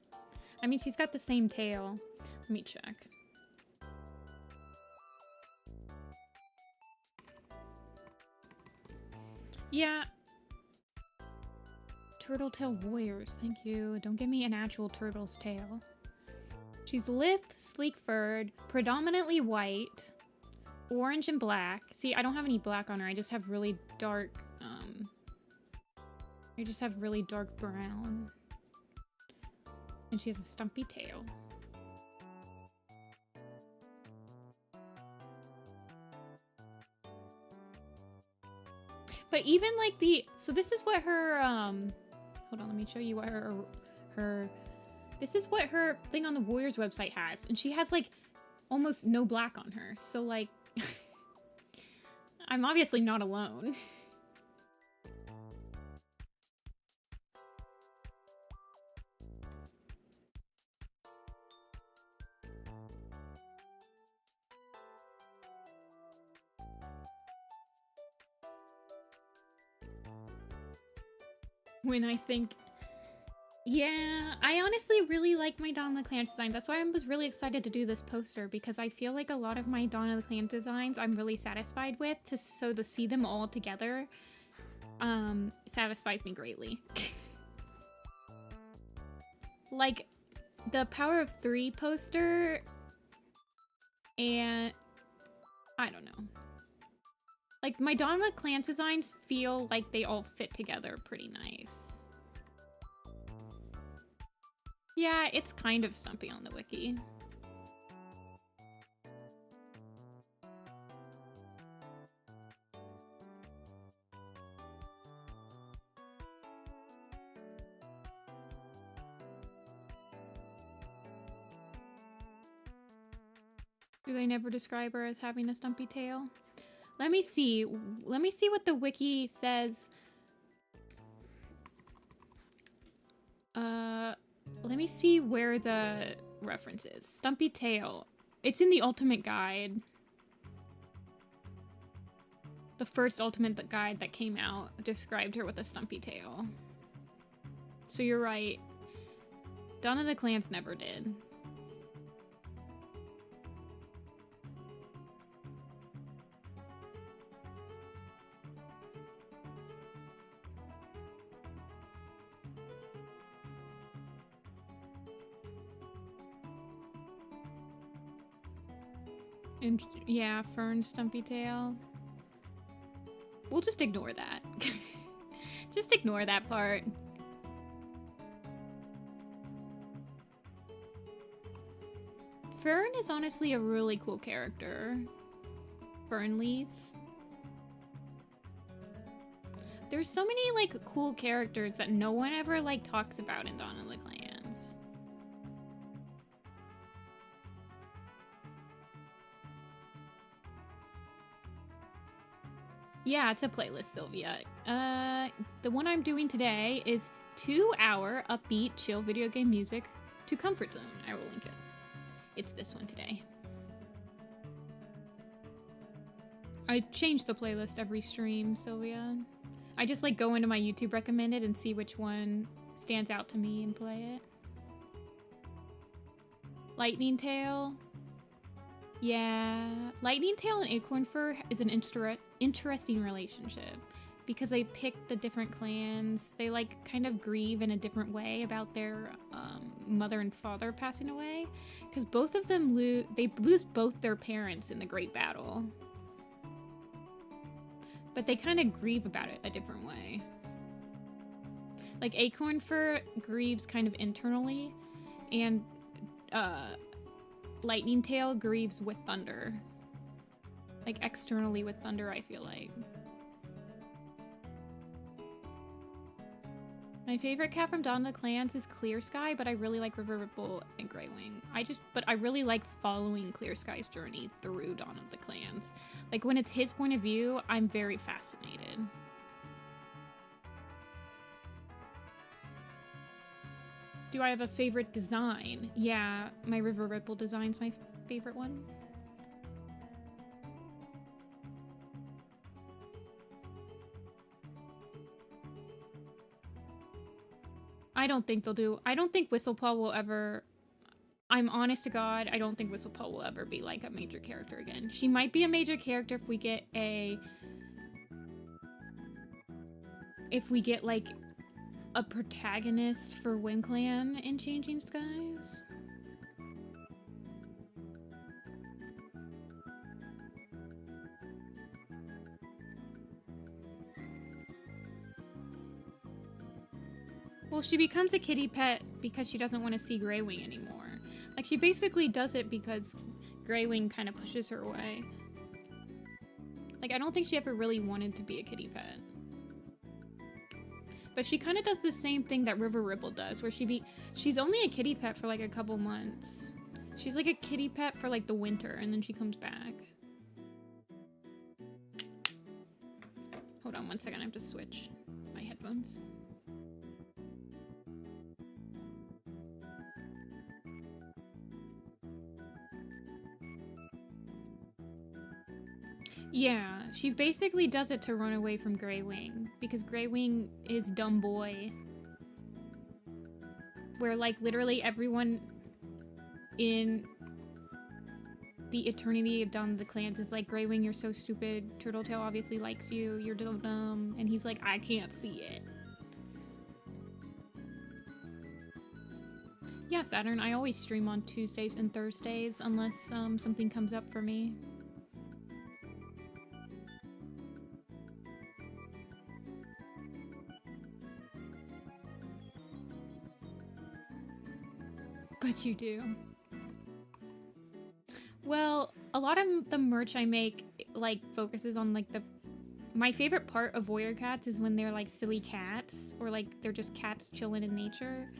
I mean, she's got the same tail. Let me check. Yeah. Turtletail Warriors, thank you. Don't give me an actual turtle's tail. She's lithe, sleek-furred, predominantly white, orange and black. See, I don't have any black on her. I just have really dark, I just have really dark brown. And she has a stumpy tail. But even like so this is what her, hold on, let me show you what this is what her thing on the Warriors website has. And she has like almost no black on her. So like, I'm obviously not alone. When I think, yeah, I honestly really like my Dawn of the Clans designs. That's why I was really excited to do this poster, because I feel like a lot of my Dawn of the Clans designs I'm really satisfied with. So to see them all together satisfies me greatly. Like the Power of 3 poster, and I don't know. Like, my Dawn of the Clans designs feel like they all fit together pretty nice. Yeah, it's kind of stumpy on the wiki. Do they never describe her as having a stumpy tail? Let me see. Let me see what the wiki says. Let me see where the reference is. Stumpy tail. It's in the Ultimate Guide. The first Ultimate Guide that came out described her with a stumpy tail. So you're right. Dawn of the Clans never did. And yeah, Fern stumpy tail. We'll just ignore that. Just ignore that part. Fern is honestly a really cool character. Fernleaf. There's so many like cool characters that no one ever like talks about in Dawn of the Clans. Yeah, it's a playlist, Sylvia. The one I'm doing today is 2-hour upbeat chill video game music to Comfort Zone. I will link it. It's this one today. I change the playlist every stream, Sylvia. I just like go into my YouTube recommended and see which one stands out to me and play it. Lightning Tail. Yeah, Lightning Tail and Acorn Fur is an interesting relationship because they pick the different clans. They like kind of grieve in a different way about their mother and father passing away, because both of them lose both their parents in the Great Battle. But they kind of grieve about it a different way. Like Acorn Fur grieves kind of internally, and Lightning Tail grieves with Thunder. Like externally with Thunder, I feel like. My favorite cat from Dawn of the Clans is Clear Sky, but I really like River Ripple and Grey Wing. But I really like following Clear Sky's journey through Dawn of the Clans. Like when it's his point of view, I'm very fascinated. Do I have a favorite design? Yeah, my River Ripple design's my favorite one. I don't think Whistlepaw will ever... I'm honest to God, I don't think Whistlepaw will ever be like a major character again. She might be a major character if we get like a protagonist for Wind Clan in Changing Skies. Well, she becomes a kitty pet because she doesn't want to see Grey Wing anymore. Like, she basically does it because Grey Wing kind of pushes her away. Like, I don't think she ever really wanted to be a kitty pet. But she kind of does the same thing that River Ripple does, where she's only a kitty pet for like a couple months. She's like a kitty pet for like the winter, and then she comes back. Hold on one second, I have to switch my headphones. Yeah, she basically does it to run away from Greywing, because Greywing is dumb boy. Where, like, literally everyone in the eternity of Dawn of the Clans is like, Greywing, you're so stupid, Turtletail obviously likes you, you're dumb, and he's like, I can't see it. Yeah, Saturn, I always stream on Tuesdays and Thursdays, unless something comes up for me. But you do. Well, a lot of the merch I make, like, focuses on, like, my favorite part of Warrior Cats is when they're, like, silly cats, or, like, they're just cats chilling in nature.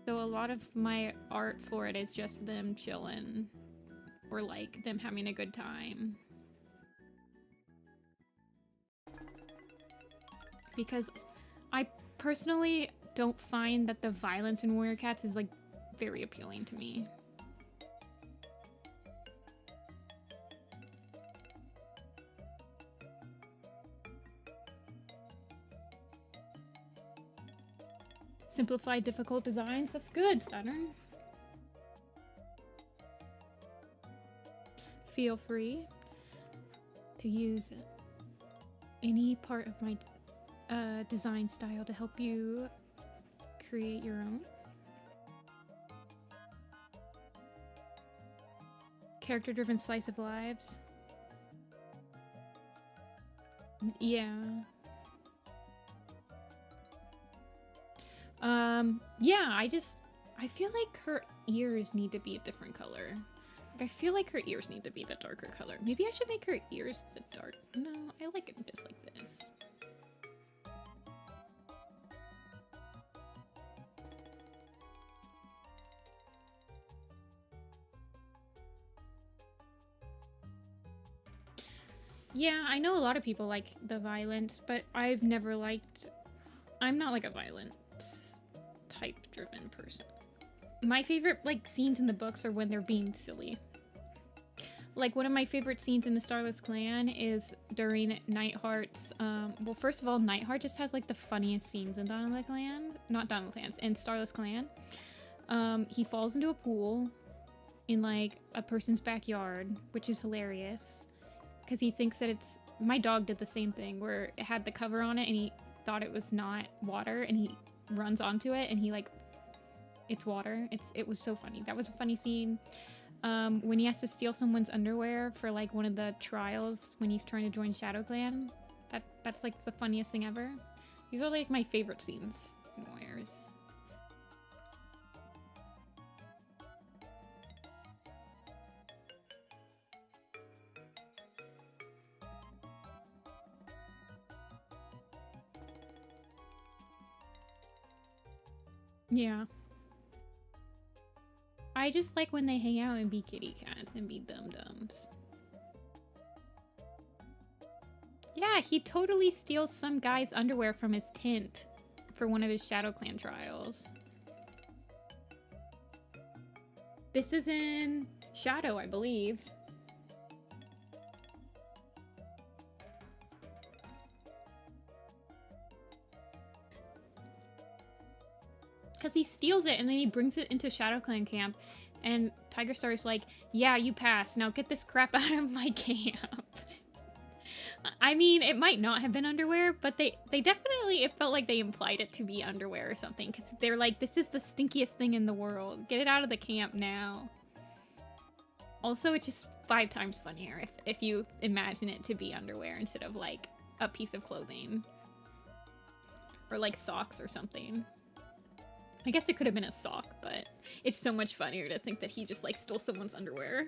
So a lot of my art for it is just them chilling, or, like, them having a good time. Because I personally don't find that the violence in Warrior Cats is, like, very appealing to me. Simplify difficult designs? That's good, Saturn. Feel free to use any part of my design style to help you create your own. Character-driven slice of lives. Yeah. Yeah, I feel like her ears need to be a different color. Like, I feel like her ears need to be the darker color. Maybe I should make her ears the dark. No, I like it just like this. Yeah, I know a lot of people like the violence, but I've never liked... I'm not like a violent type-driven person. My favorite, like, scenes in the books are when they're being silly. Like, one of my favorite scenes in the Starless Clan is during Nightheart's, well, first of all, Nightheart just has, like, the funniest scenes in Dawn of the Clan. Not Dawn of the Clans, in Starless Clan. He falls into a pool in, like, a person's backyard, which is hilarious. Because he thinks that it's... My dog did the same thing, where it had the cover on it, and he thought it was not water, and he runs onto it, and he, like... It's water. It was so funny. That was a funny scene. When he has to steal someone's underwear for, like, one of the trials when he's trying to join Shadow Clan. That's, like, the funniest thing ever. These are, like, my favorite scenes in Warriors. Yeah. I just like when they hang out and be kitty cats and be dum-dums. Yeah, he totally steals some guy's underwear from his tent for one of his Shadow Clan trials. This is in Shadow, I believe. Because he steals it and then he brings it into Shadow Clan camp, and Tiger Star's like, yeah, you passed, now get this crap out of my camp. I mean, it might not have been underwear, but they definitely, it felt like they implied it to be underwear or something, because they're like, this is the stinkiest thing in the world, get it out of the camp now. Also, it's just 5 times funnier if you imagine it to be underwear instead of like a piece of clothing. Or like socks or something. I guess it could have been a sock, but it's so much funnier to think that he just, like, stole someone's underwear.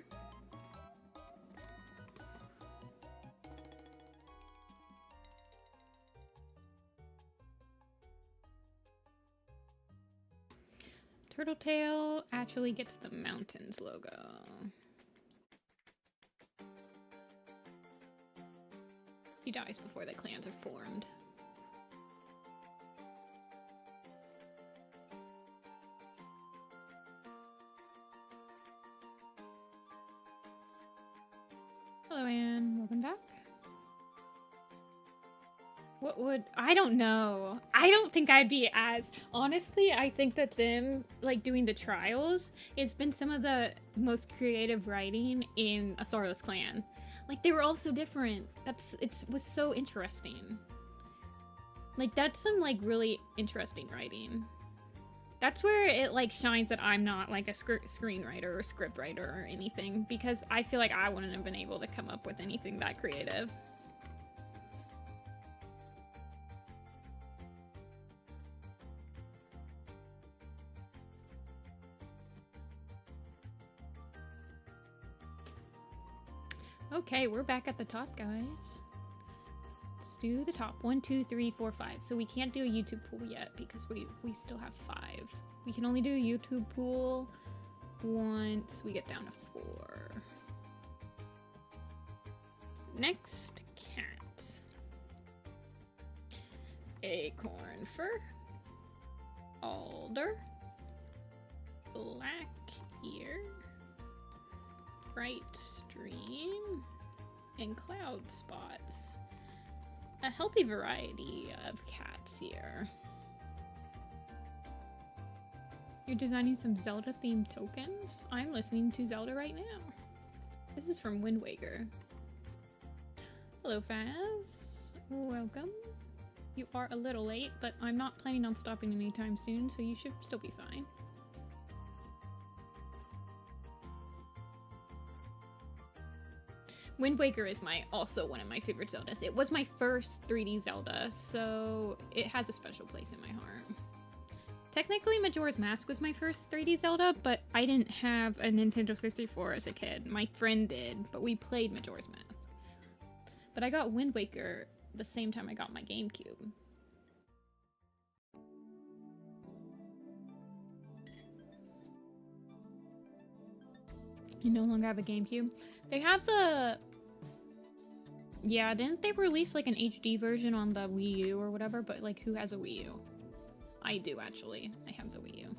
tail actually gets the mountains logo. He dies before the clans are formed. Hello, Anne. Welcome back. What would... I don't know. I don't think I'd be as... Honestly, I think that them, like, doing the trials, it's been some of the most creative writing in a Starless clan. Like, they were all so different. It was so interesting. Like, that's some, like, really interesting writing. That's where it, like, shines that I'm not, like, a screenwriter or scriptwriter or anything, because I feel like I wouldn't have been able to come up with anything that creative. Okay, we're back at the top, guys. Let's do the top. 1, 2, 3, 4, 5. So we can't do a YouTube pool yet because we still have 5. We can only do a YouTube pool once we get down to 4. Next, cat. Acorn fur. Alder. Black ear. Bright stream. And cloud spots. A healthy variety of cats here. You're designing some Zelda-themed tokens? I'm listening to Zelda right now. This is from Wind Waker. Hello, Faz. Welcome. You are a little late, but I'm not planning on stopping anytime soon, so you should still be fine. Wind Waker is also one of my favorite Zeldas. It was my first 3D Zelda, so it has a special place in my heart. Technically, Majora's Mask was my first 3D Zelda, but I didn't have a Nintendo 64 as a kid. My friend did, but we played Majora's Mask. But I got Wind Waker the same time I got my GameCube. You no longer have a GameCube? They have the... Yeah, didn't they release like an HD version on the Wii U or whatever? But like, who has a Wii U? I do, actually. I have the Wii U.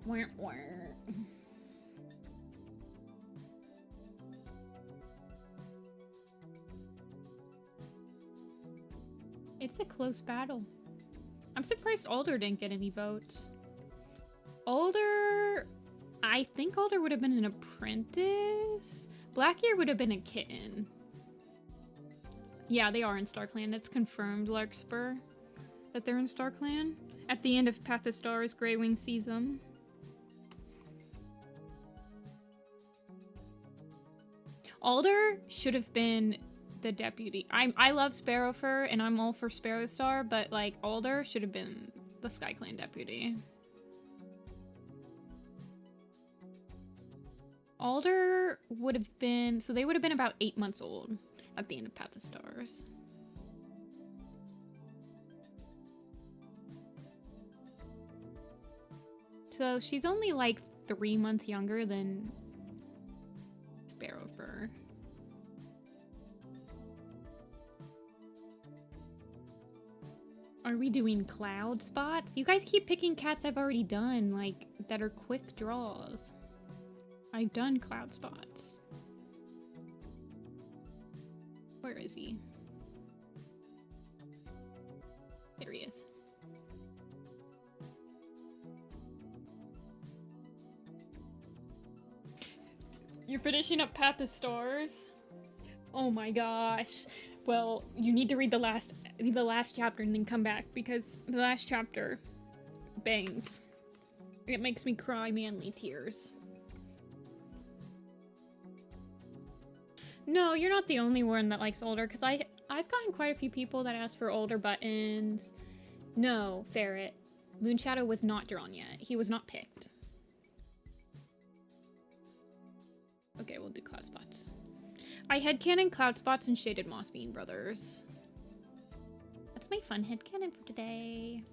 Wah, wah. It's a close battle. I'm surprised Alder didn't get any votes. Alder... I think Alder would have been an apprentice. Blackear would have been a kitten. Yeah, they are in StarClan. It's confirmed, Larkspur, that they're in StarClan. At the end of Path of Stars, Greywing sees them. Alder should have been the deputy. I love Sparrowfur, and I'm all for Sparrowstar, but like Alder should have been the SkyClan deputy. Alder would have been, so they would have been about 8 months old at the end of Path of Stars. So she's only like 3 months younger than Sparrowfur. Are we doing cloud spots? You guys keep picking cats I've already done, like, that are quick draws. I've done cloud spots. Where is he? There he is. You're finishing up Path of Stars? Oh my gosh. Well, you need to read the last chapter and then come back, because the last chapter bangs. It makes me cry manly tears. No, you're not the only one that likes Alder, because I've gotten quite a few people that ask for Alder buttons. No, Ferret. Moonshadow was not drawn yet. He was not picked. Okay, we'll do cloud spots. I headcanon cloud spots and Shaded Mossbean Brothers. That's my fun headcanon for today.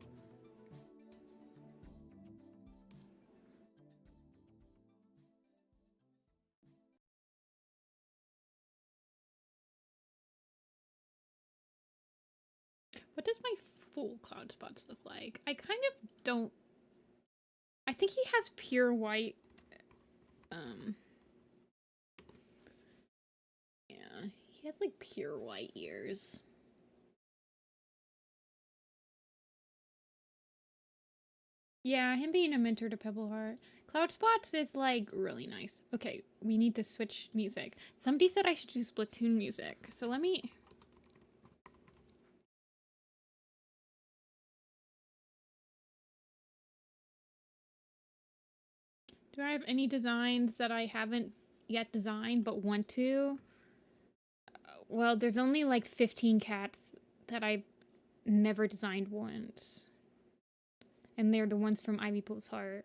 What does my full Cloud Spots look like? I kind of don't... I think he has pure white. Yeah, he has like pure white ears. Yeah, him being a mentor to Pebbleheart. Cloud Spots is like really nice. Okay, we need to switch music. Somebody said I should do Splatoon music, so let me... Do I have any designs that I haven't yet designed but want to? Well, there's only like 15 cats that I've never designed once. And they're the ones from Ivy Post Heart.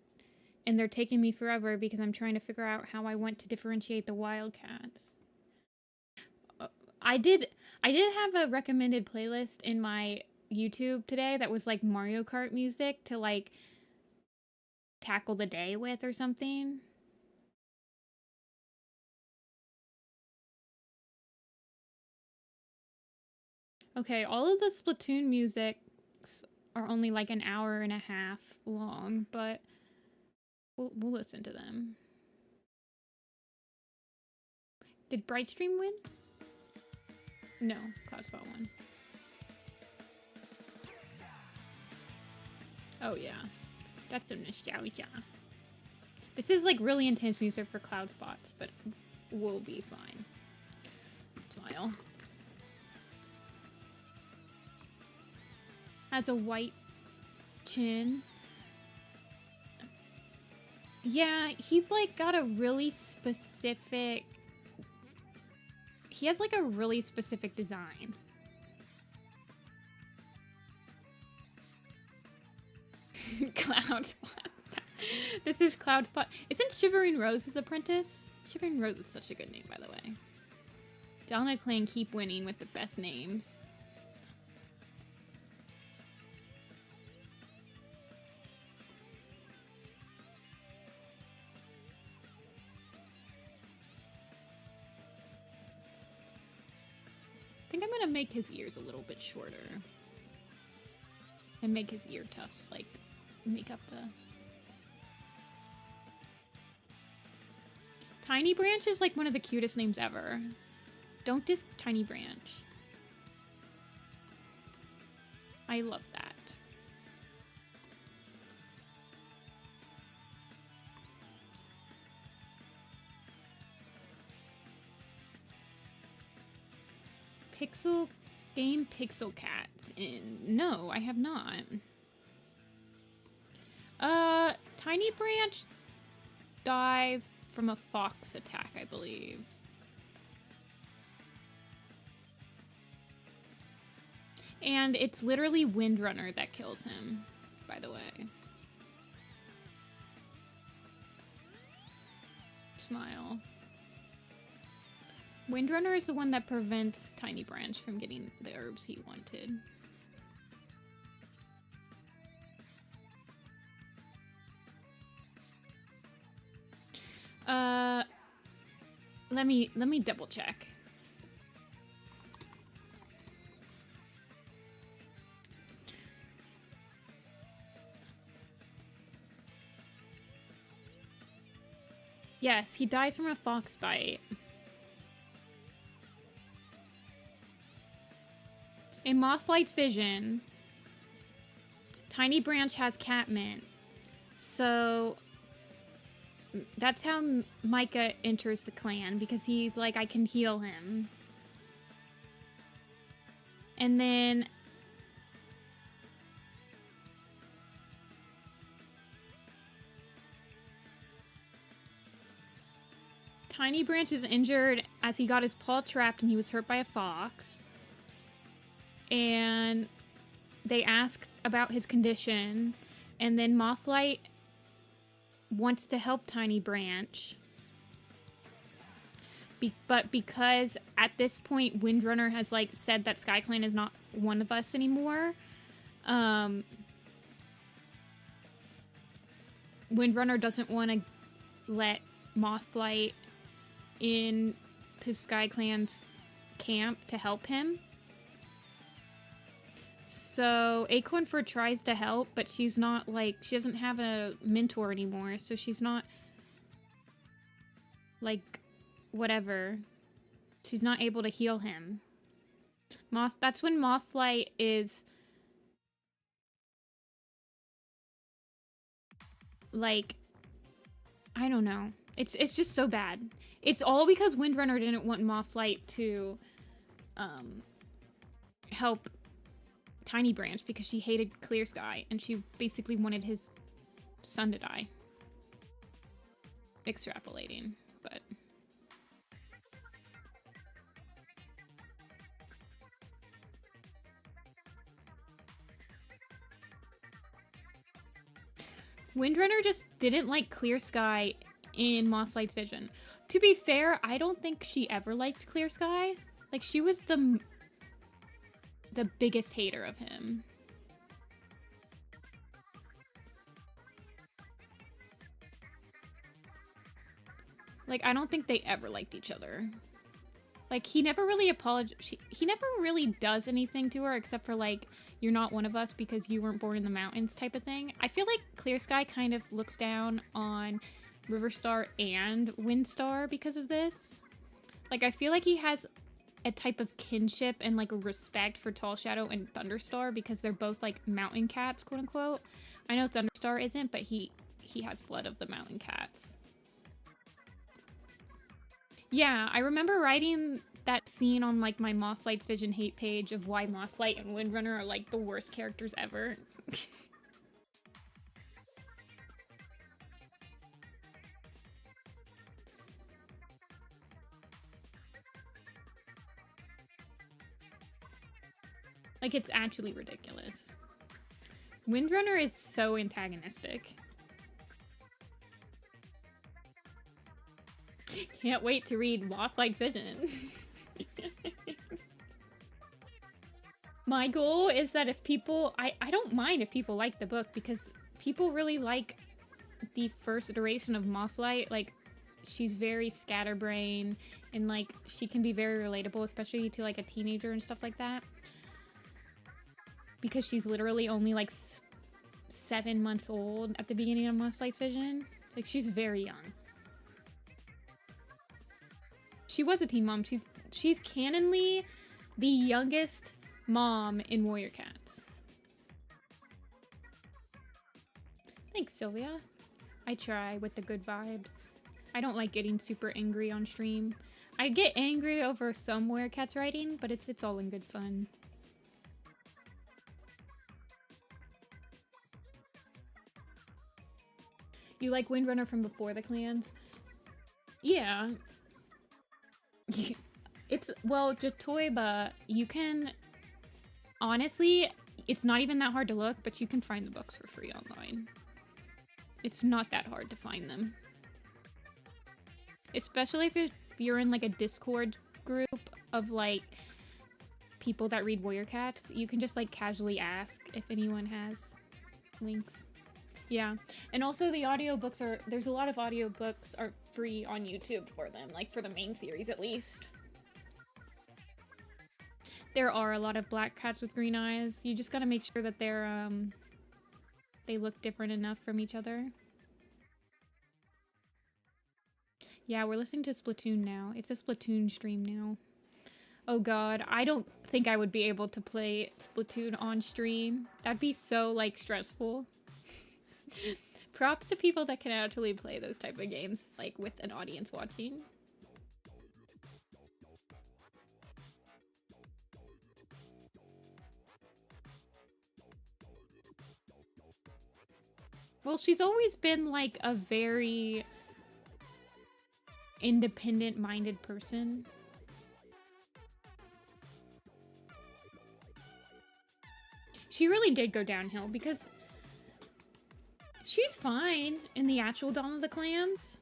And they're taking me forever because I'm trying to figure out how I want to differentiate the wild cats. I did have a recommended playlist in my YouTube today that was like Mario Kart music to like tackle the day with or something. Okay, all of the Splatoon musics are only like an hour and a half long, but we'll listen to them. Did Brightstream win? No, Cloudspot won. Oh yeah, that's some nostalgia. This is like really intense music for Cloud Spots, but we'll be fine. Smile. Has a white chin. Yeah, he's like got a really specific... He has like a really specific design. Cloud Spot. This is Cloud Spot. Isn't Shivering Rose his apprentice? Shivering Rose is such a good name, by the way. Donna Clan keep winning with the best names. I think I'm gonna make his ears a little bit shorter. And make his ear tufts, like, make up the... Tiny Branch is like one of the cutest names ever. Don't diss Tiny Branch. I love that. Pixel game Pixel Cats in... No, I have not. Tiny Branch dies from a fox attack, I believe. And it's literally Windrunner that kills him, by the way. Smile. Windrunner is the one that prevents Tiny Branch from getting the herbs he wanted. Let me double check. Yes, he dies from a fox bite. In Mothflight's vision, Tiny Branch has Catmint. So that's how Micah enters the clan, because he's like, I can heal him. And then Tiny Branch is injured as he got his paw trapped and he was hurt by a fox. And they ask about his condition, and then Mothlight wants to help Tiny Branch. But because at this point Windrunner has like said that SkyClan is not one of us anymore, Windrunner doesn't want to let Mothflight in to SkyClan's camp to help him. So Acorn Fur tries to help, but she's not like, she doesn't have a mentor anymore, so she's not like, whatever. She's not able to heal him. That's when Mothlight is like, I don't know. It's just so bad. It's all because Windrunner didn't want Mothlight to help Tiny Branch because she hated Clear Sky and she basically wanted his son to die. Extrapolating, but Windrunner just didn't like Clear Sky in Mothlight's vision. To be fair, I don't think she ever liked Clear Sky. Like, she was the biggest hater of him. Like, I don't think they ever liked each other. Like, he never really he never really does anything to her except for, like, you're not one of us because you weren't born in the mountains type of thing. I feel like Clear Sky kind of looks down on Riverstar and Windstar because of this. Like, I feel like he has a type of kinship and, like, respect for Tall Shadow and Thunderstar because they're both, like, mountain cats, quote unquote. I know Thunderstar isn't, but he has blood of the mountain cats. Yeah, I remember writing that scene on, like, my Mothlight's Vision hate page of why Mothlight and Windrunner are, like, the worst characters ever. Like, it's actually ridiculous. Windrunner is so antagonistic. Can't wait to read Mothlight's Vision. My goal is that if people... I don't mind if people like the book because people really like the first iteration of Mothlight. Like, she's very scatterbrained and, like, she can be very relatable, especially to, like, a teenager and stuff like that. Because she's literally only, like, 7 months old at the beginning of Mothlight's Vision. Like, she's very young. She was a teen mom. She's canonly the youngest mom in Warrior Cats. Thanks, Sylvia. I try with the good vibes. I don't like getting super angry on stream. I get angry over some Warrior Cats writing, but it's all in good fun. You like Windrunner from before the clans? Yeah. It's, well, Jatoiba, you can, honestly, it's not even that hard to look, but you can find the books for free online. It's not that hard to find them. Especially if you're in, like, a Discord group of, like, people that read Warrior Cats, you can just, like, casually ask if anyone has links. Yeah, and also the audiobooks are, there's a lot of audiobooks are free on YouTube for them, like for the main series at least. There are a lot of black cats with green eyes. You just gotta make sure that they're, they look different enough from each other. Yeah, we're listening to Splatoon now. It's a Splatoon stream now. Oh god, I don't think I would be able to play Splatoon on stream. That'd be so, like, stressful. Props to people that can actually play those type of games, like, with an audience watching. Well, she's always been, like, a very independent-minded person. She really did go downhill because she's fine in the actual Dawn of the Clans.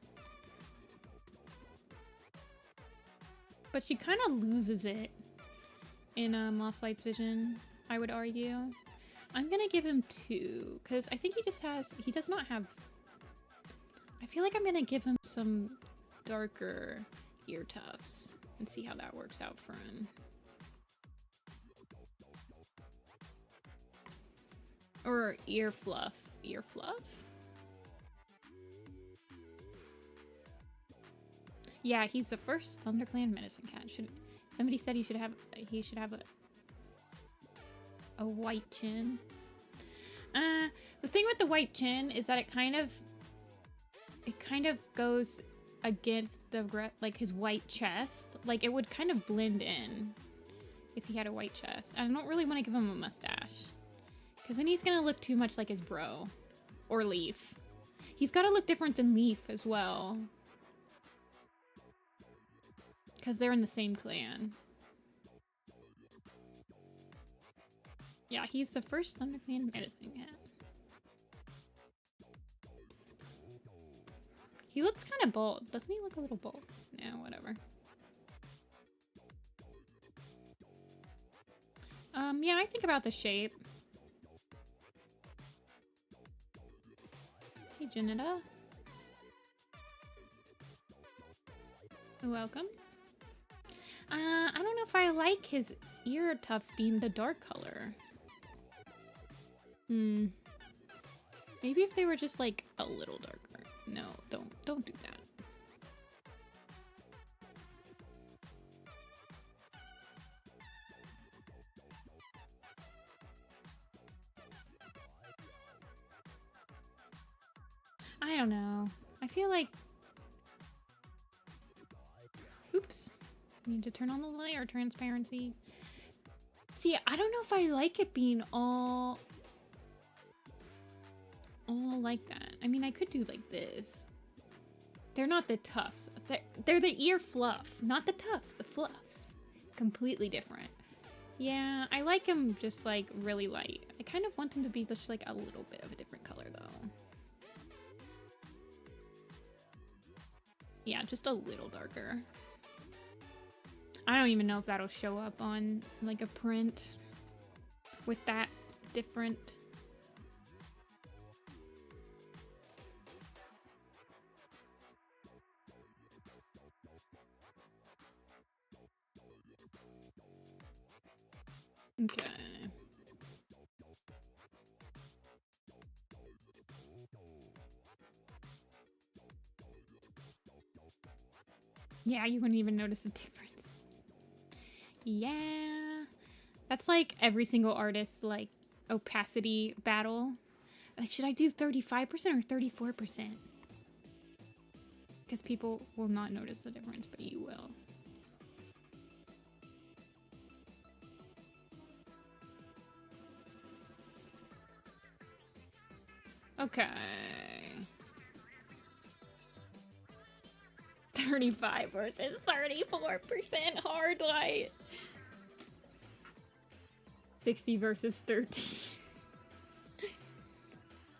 But she kind of loses it in Mothlight's Vision, I would argue. I'm gonna give him 2, because I think he does not have... I feel like I'm gonna give him some darker ear tufts and see how that works out for him. Or ear fluff. Ear fluff? Yeah, he's the first ThunderClan medicine cat. Somebody said he should have a white chin. The thing with the white chin is that it kind of goes against the like his white chest. Like it would kind of blend in if he had a white chest. I don't really want to give him a mustache because then he's gonna look too much like his bro or Leaf. He's got to look different than Leaf as well because they're in the same clan. Yeah, he's the first ThunderClan medicine cat. He looks kind of bald. Doesn't he look a little bald? No, whatever. Yeah, I think about the shape. Hey, Janita. Welcome. I don't know if I like his ear tufts being the dark color. Maybe if they were just like a little darker. No, don't do that. I don't know. I feel like... Oops. Need to turn on the layer transparency. See, I don't know if I like it being all like that. I mean, I could do like this. They're not the tufts. They're the ear fluff, not the tufts, the fluffs. Completely different. Yeah, I like them just like really light. I kind of want them to be just like a little bit of a different color though. Yeah, just a little darker. I don't even know if that'll show up on like a print with that different. Okay. Yeah, you wouldn't even notice the difference. Yeah. That's like every single artist's like opacity battle. Should I do 35% or 34%? Because people will not notice the difference, but you will. Okay. 35 versus 34% hard light. 60 versus 13.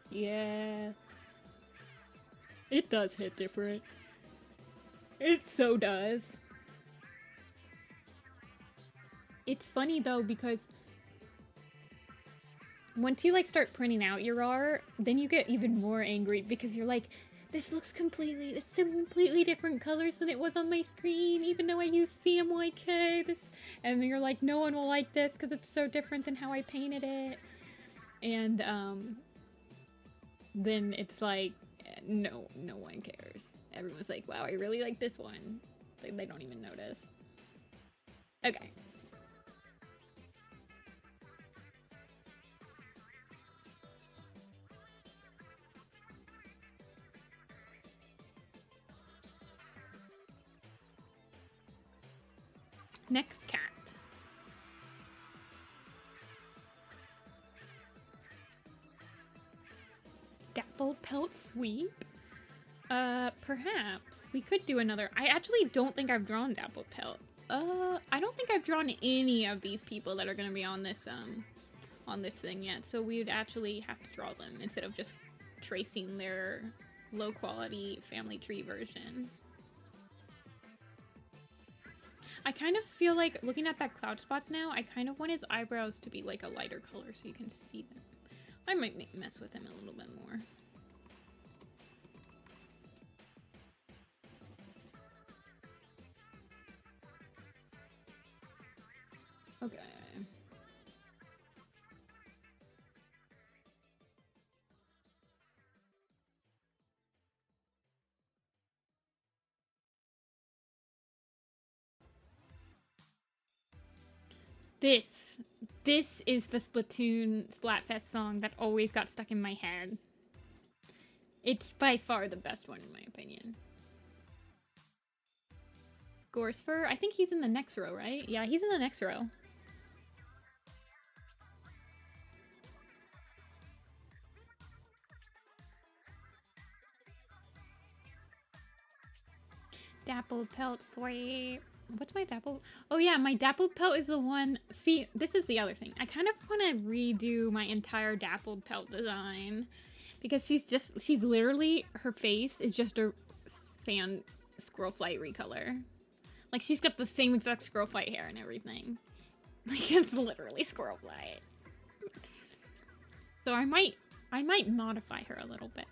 Yeah. It does hit different. It so does. It's funny though because once you like start printing out your art, then you get even more angry because you're like, it's some completely different colors than it was on my screen, even though I used CMYK, and you're like, no one will like this because it's so different than how I painted it. And, then it's like, no one cares. Everyone's like, wow, I really like this one. They don't even notice. Okay. Next cat. Dappled pelt sweep? Perhaps. We could do another. I actually don't think I've drawn dappled pelt. I don't think I've drawn any of these people that are gonna be on this thing yet, so we would actually have to draw them instead of just tracing their low quality family tree version. I kind of feel like, looking at that cloud spots now, I kind of want his eyebrows to be like a lighter color so you can see them. I might mess with him a little bit more. Okay. this is the Splatoon Splatfest song that always got stuck in my head. It's by far the best one in my opinion. Gorsfer? I think he's in the next row, right? Yeah, he's in the next row. Dappled pelt sweep. What's my dappled? Oh yeah, my dappled pelt is the one. See, this is the other thing. I kind of want to redo my entire dappled pelt design because she's literally, her face is just a sand squirrel flight recolor. Like she's got the same exact squirrel flight hair and everything. Like it's literally squirrel flight. So I might modify her a little bit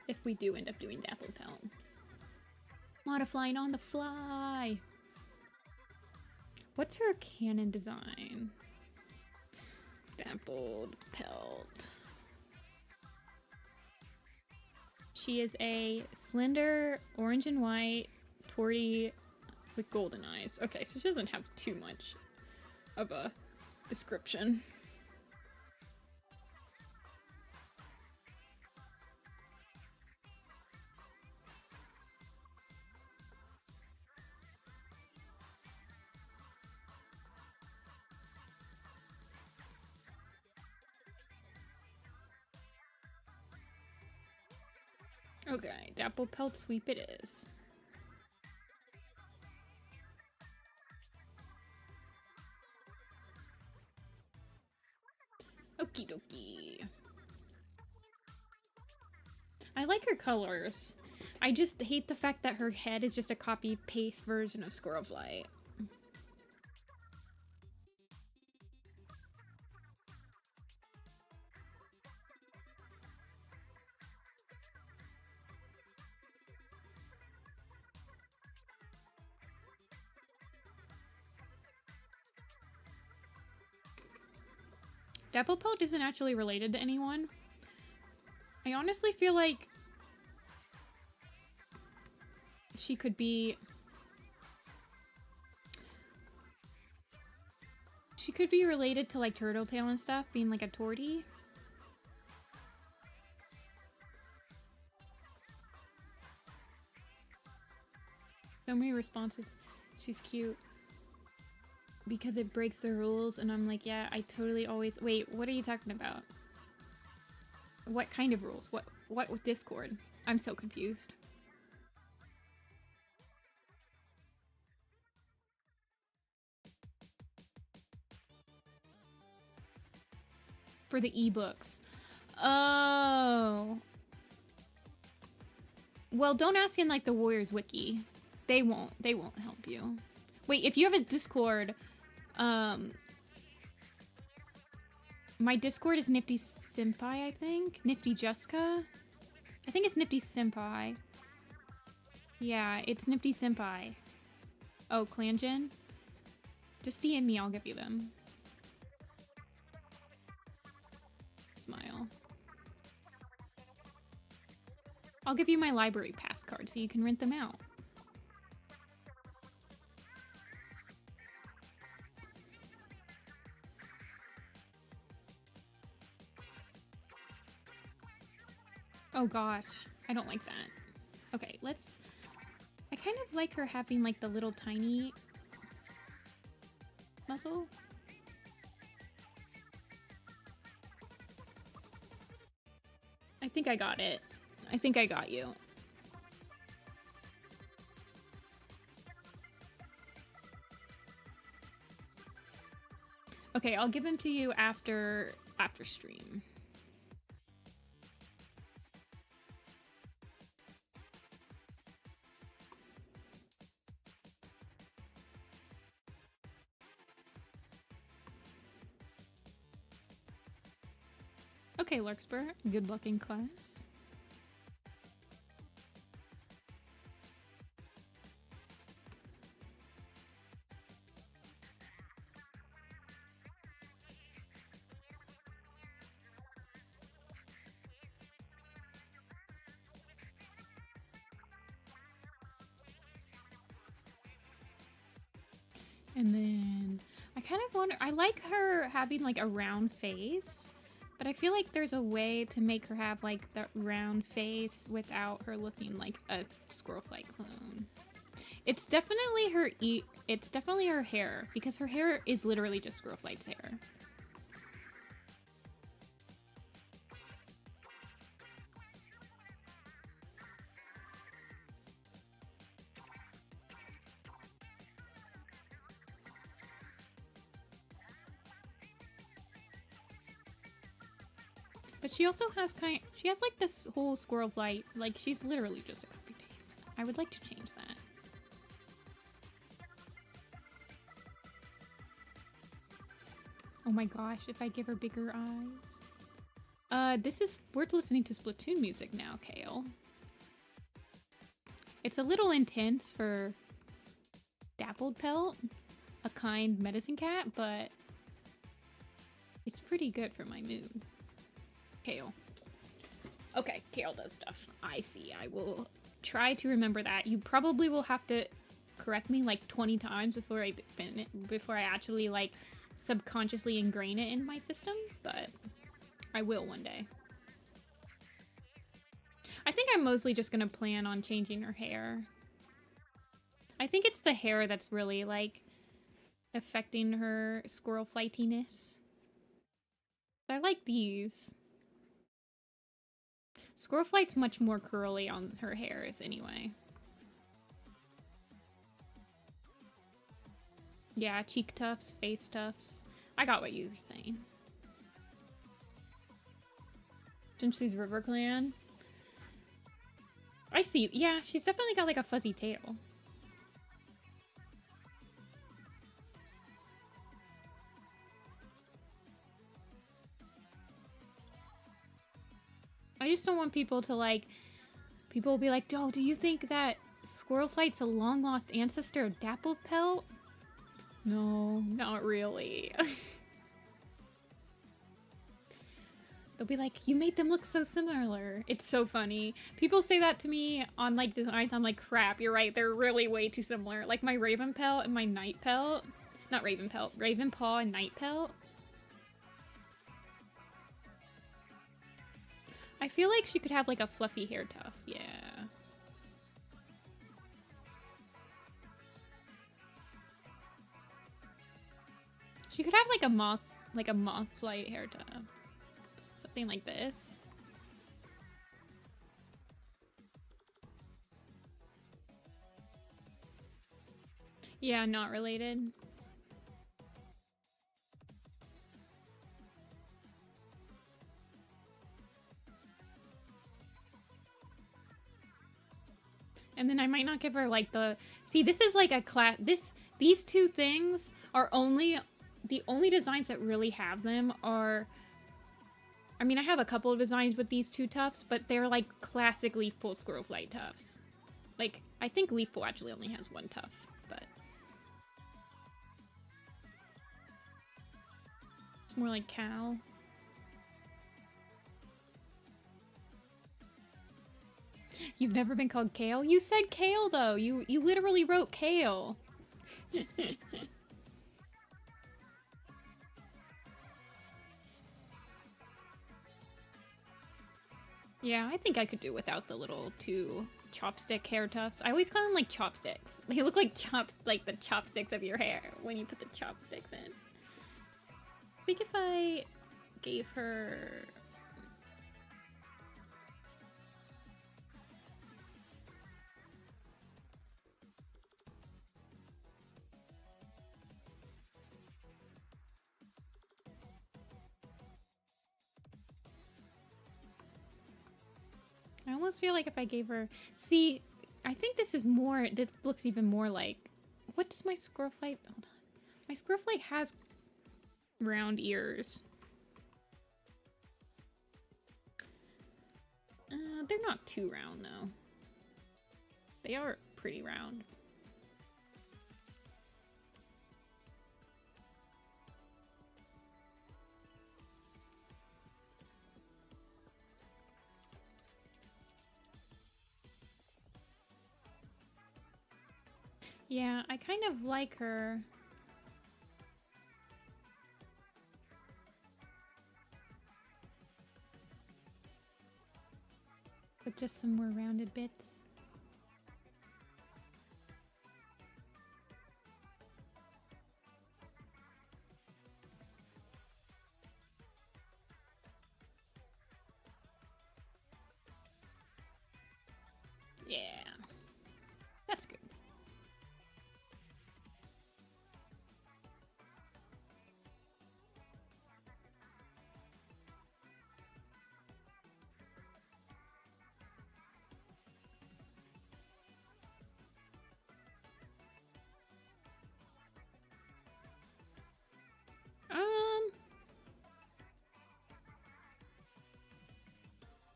if we do end up doing dappled pelt. Modifying on the fly. What's her cannon design? Dappled pelt. She is a slender orange and white torty with golden eyes. Okay, so she doesn't have too much of a description. Okay, dapple pelt sweep it is. Okie dokie. I like her colors. I just hate the fact that her head is just a copy-paste version of Squirrel Flight. Dapple pelt isn't actually related to anyone. I honestly feel like she could be... She could be related to like Turtletail and stuff, being like a tortie. So many responses. She's cute. Because it breaks the rules, and I'm like, yeah, I totally always... Wait, what are you talking about? What kind of rules? What with Discord? I'm so confused. For the ebooks. Oh. Well, don't ask in like the Warriors Wiki. They won't help you. Wait, if you have a Discord, my Discord is Nifty-Senpai, I think? Nifty Jessica? I think it's Nifty-Senpai. Yeah, it's Nifty-Senpai. Oh, ClanGen? Just DM me, I'll give you them. Smile. I'll give you my library pass card so you can rent them out. Oh gosh, I don't like that. Okay, let's... I kind of like her having like the little tiny muzzle. I think I got it. I think I got you. Okay, I'll give him to you after stream. Okay, Larkspur, good luck in class. And then I kind kind of wonder, I like her having like a round face, but I feel like there's a way to make her have like that round face without her looking like a Squirrelflight clone. It's definitely it's definitely her hair, because her hair is literally just Squirrelflight's hair. But she also has she has like this whole Squirrelflight, like she's literally just a copy paste. I would like to change that. Oh my gosh, if I give her bigger eyes. We're listening to Splatoon music now, Kale. It's a little intense for Dappled Pelt, a kind medicine cat, but it's pretty good for my mood. Kale. Okay, Kale does stuff. I see. I will try to remember that. You probably will have to correct me like 20 times before I actually like subconsciously ingrain it in my system, but I will one day. I think I'm mostly just gonna plan on changing her hair. I think it's the hair that's really like affecting her squirrel flightiness. I like these. Squirrelflight's much more curly on her hairs anyway. Yeah, cheek tufts, face tufts. I got what you were saying. Since she's River Clan. I see. Yeah, she's definitely got like a fuzzy tail. I just don't want people to like, people will be like, oh, do you think that Squirrelflight's a long lost ancestor of Dappled Pelt? No, not really. They'll be like, you made them look so similar. It's so funny. People say that to me on like designs. I'm like, crap, you're right. They're really way too similar. Like my Raven Pelt and my Night Pelt. Not Raven Pelt. Raven Paw and Night Pelt. I feel like she could have like a fluffy hair tuft. Yeah. She could have like a moth flight hair tuft. Something like this. Yeah, not related. And then I might not give her like the... See, this is like a class... These two things are only... The only designs that really have them are... I mean, I have a couple of designs with these two tufts, but they're like classic Leaf Pool Squirrelflight tufts. Like, I think Leaf Pool actually only has one tuft, but... It's more like Cal. You've never been called Kale? You said Kale, though. You literally wrote Kale. Yeah, I think I could do without the little two chopstick hair tufts. I always call them like chopsticks. They look like like the chopsticks of your hair when you put the chopsticks in. I think if I gave her... I almost feel like if I gave her... See, I think this is more... This looks even more like... What does my Squirrelflight... Hold on. My Squirrelflight has round ears. They're not too round, though. They are pretty round. Yeah, I kind of like her. just some more rounded bits. Yeah, that's good.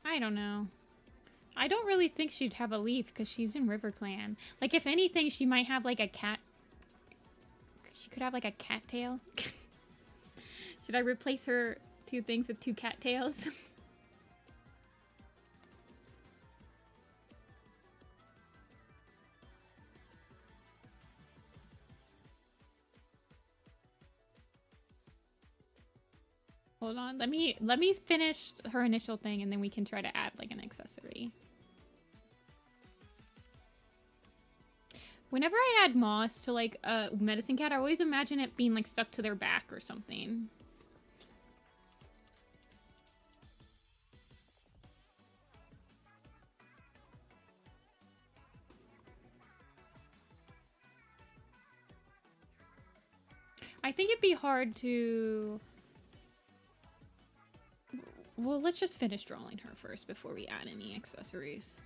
I don't know. I don't really think she'd have a leaf because she's in River Clan. Like, if anything, she might have like a cat. She could have like a cat tail. Should I replace her two things with two cat tails? Hold on, let me finish her initial thing and then we can try to add like an accessory. Whenever I add moss to like a medicine cat, I always imagine it being like stuck to their back or something. I think it'd be hard to... Well, let's just finish drawing her first before we add any accessories.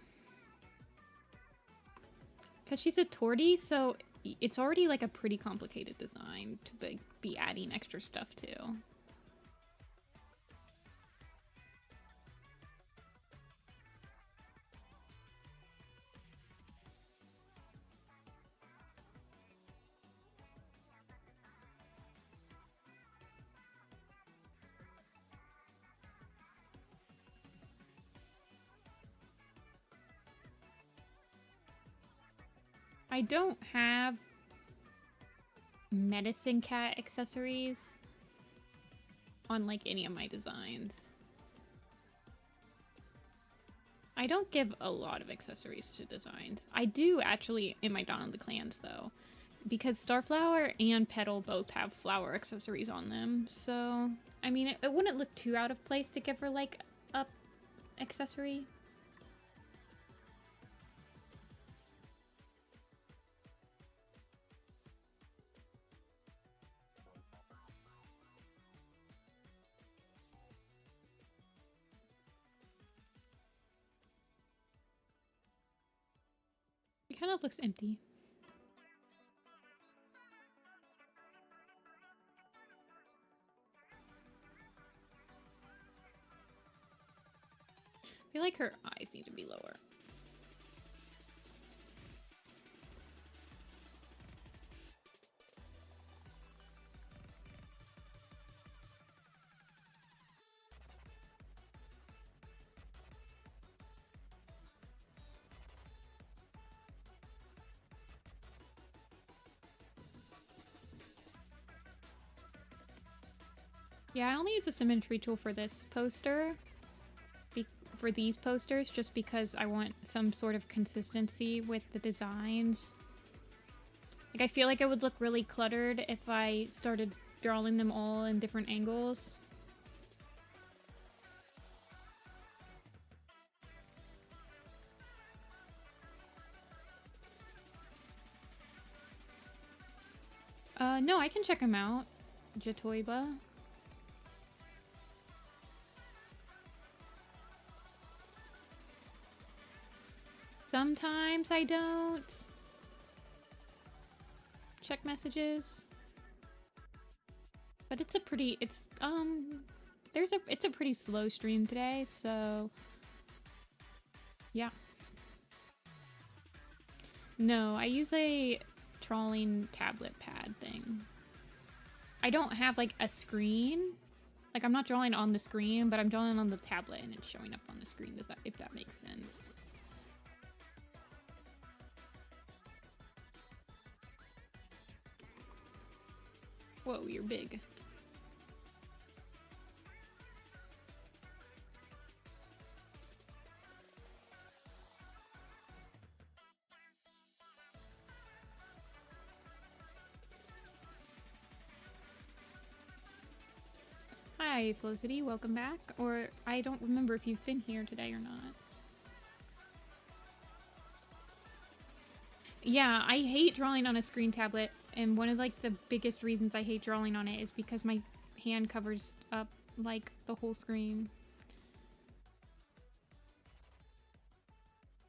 Because she's a tortie, so it's already like a pretty complicated design to be adding extra stuff to. I don't have medicine cat accessories on like any of my designs. I don't give a lot of accessories to designs. I do actually in my Dawn of the Clans though, because Starflower and Petal both have flower accessories on them. So, I mean, it wouldn't look too out of place to give her like a accessory. It kind of looks empty. I feel like her eyes need to be lower. Yeah, I only use a symmetry tool for this poster, for these posters, just because I want some sort of consistency with the designs. Like, I feel like it would look really cluttered if I started drawing them all in different angles. No, I can check them out, Jatoiba. Sometimes I don't check messages, but it's a pretty, it's a pretty slow stream today, so yeah. No, I use a trawling tablet pad thing. I don't have like a screen. Like, I'm not drawing on the screen, but I'm drawing on the tablet and it's showing up on the screen. Does that, if that makes sense? Whoa, you're big. Hi, Felicity, welcome back. Or I don't remember if you've been here today or not. Yeah, I hate drawing on a screen tablet, and one of like the biggest reasons I hate drawing on it is because my hand covers up like the whole screen.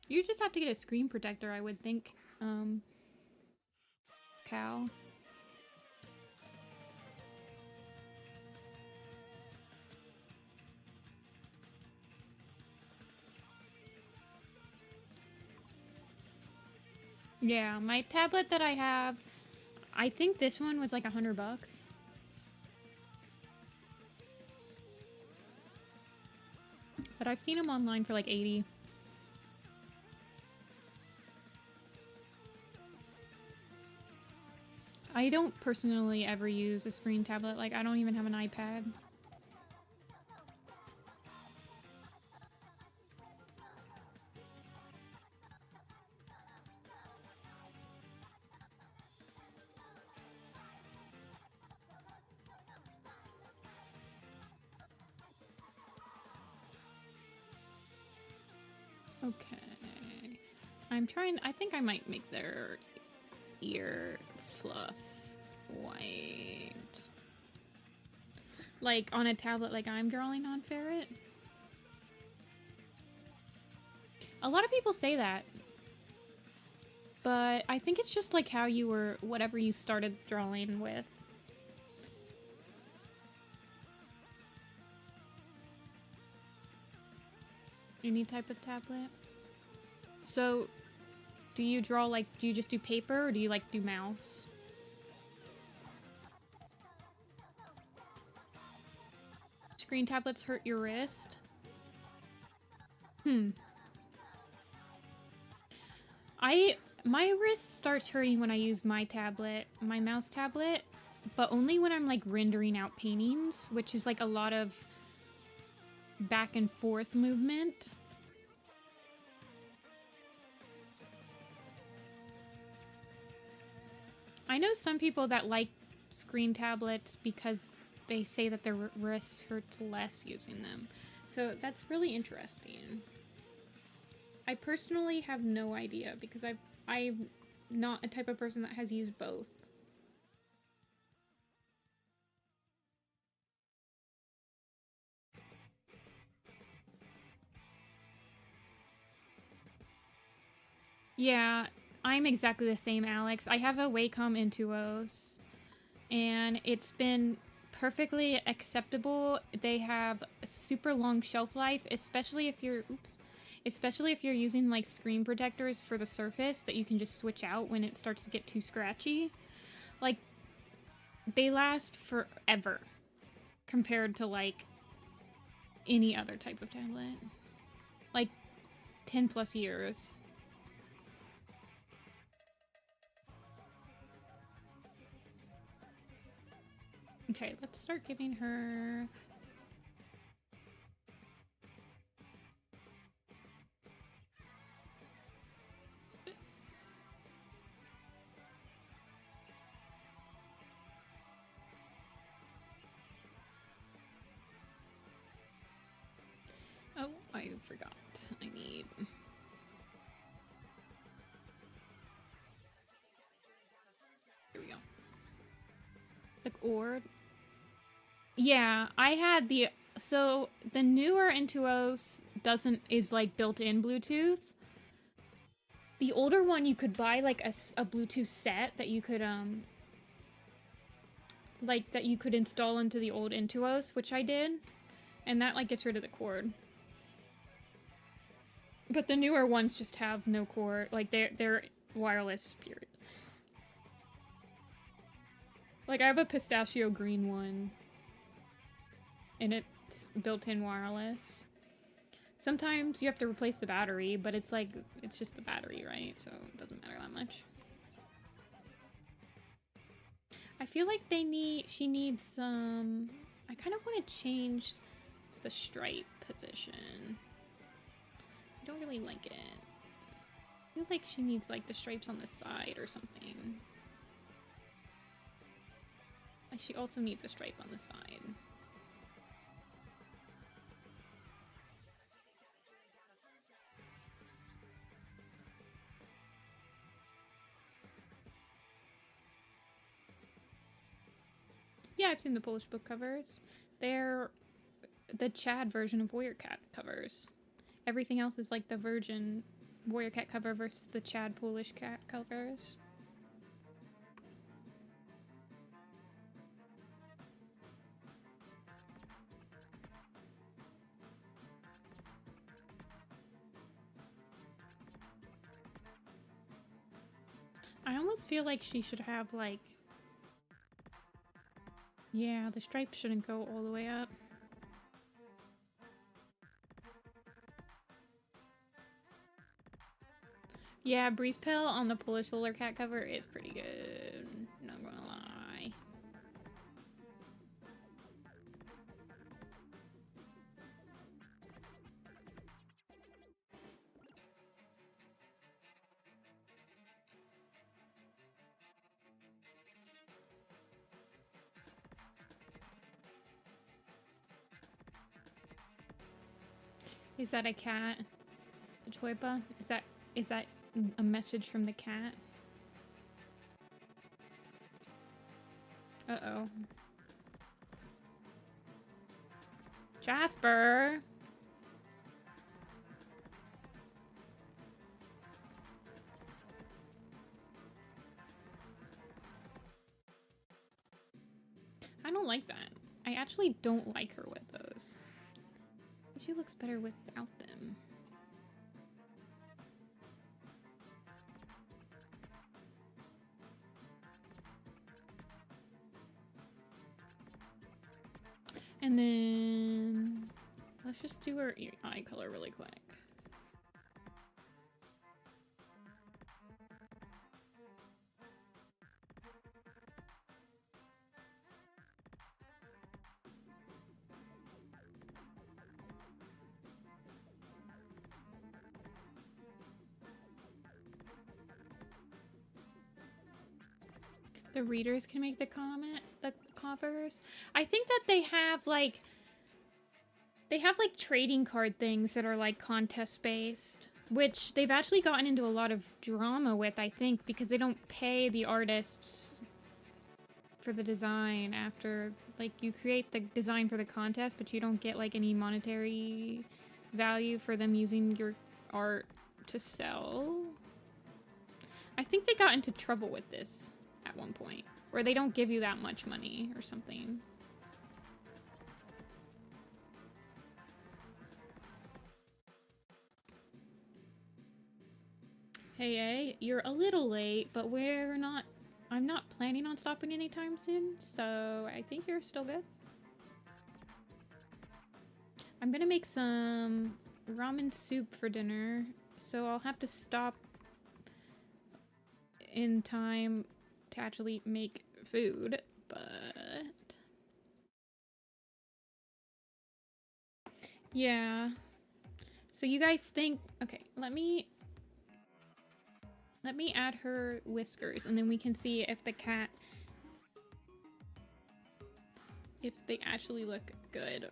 You just have to get a screen protector, I would think. Cal. Yeah, my tablet that I have, I think this one was like $100. But I've seen them online for like 80. I don't personally ever use a screen tablet. Like, I don't even have an iPad. Okay. I'm trying, I think I might make their ear fluff white. Like on a tablet like I'm drawing on Ferret. A lot of people say that. But I think it's just like how you were, whatever you started drawing with. Any type of tablet. So, do you draw like, do you just do paper or do you like do mouse? Screen tablets hurt your wrist? My wrist starts hurting when I use my tablet, my mouse tablet, but only when I'm like rendering out paintings, which is like a lot of back and forth movement. I know some people that like screen tablets because they say that their wrist hurts less using them. So that's really interesting. I personally have no idea because I'm not a type of person that has used both. Yeah, I'm exactly the same, Alex. I have a Wacom Intuos, and it's been perfectly acceptable. They have a super long shelf life, especially if you're using like screen protectors for the surface that you can just switch out when it starts to get too scratchy. Like, they last forever compared to like any other type of tablet. Like 10 plus years. Okay, let's start giving her... this. Oh, I forgot. I need... Here we go. The cord. Yeah, I had the... So, the newer Intuos is like built-in Bluetooth. The older one, you could buy like a Bluetooth set that you could, like, that you could install into the old Intuos, which I did. And that, like, gets rid of the cord. But the newer ones just have no cord. Like, they're wireless, period. Like, I have a pistachio green one. And it's built-in wireless. Sometimes you have to replace the battery, but it's like, it's just the battery, right? So it doesn't matter that much. I feel like she needs some... I kind of want to change the stripe position. I don't really like it. I feel like she needs like the stripes on the side or something. Like she also needs a stripe on the side. Yeah, I've seen the Polish book covers. They're the Chad version of Warrior Cat covers. Everything else is like the Virgin Warrior Cat cover versus the Chad Polish cat covers. I almost feel like she should have like... Yeah, the stripes shouldn't go all the way up. Yeah, Breeze Pill on the Polish Roller Cat cover is pretty good. Not gonna lie. Is that a cat? Choipa? Is that a message from the cat? Uh-oh. Jasper! I don't like that. I actually don't like her with those. She looks better without them. And then let's just do her eye color really quick. The readers can make the covers. I think that they have like trading card things that are like contest based, which they've actually gotten into a lot of drama with, I think, because they don't pay the artists for the design after, like, you create the design for the contest, but you don't get like any monetary value for them using your art to sell. I think they got into trouble with this at one point, where they don't give you that much money or something. Hey, you're a little late, but I'm not planning on stopping anytime soon, so I think you're still good. I'm gonna make some ramen soup for dinner, so I'll have to stop in time to actually make food, but yeah. So you guys think, okay, let me add her whiskers, and then we can see if the cat, if they actually look good.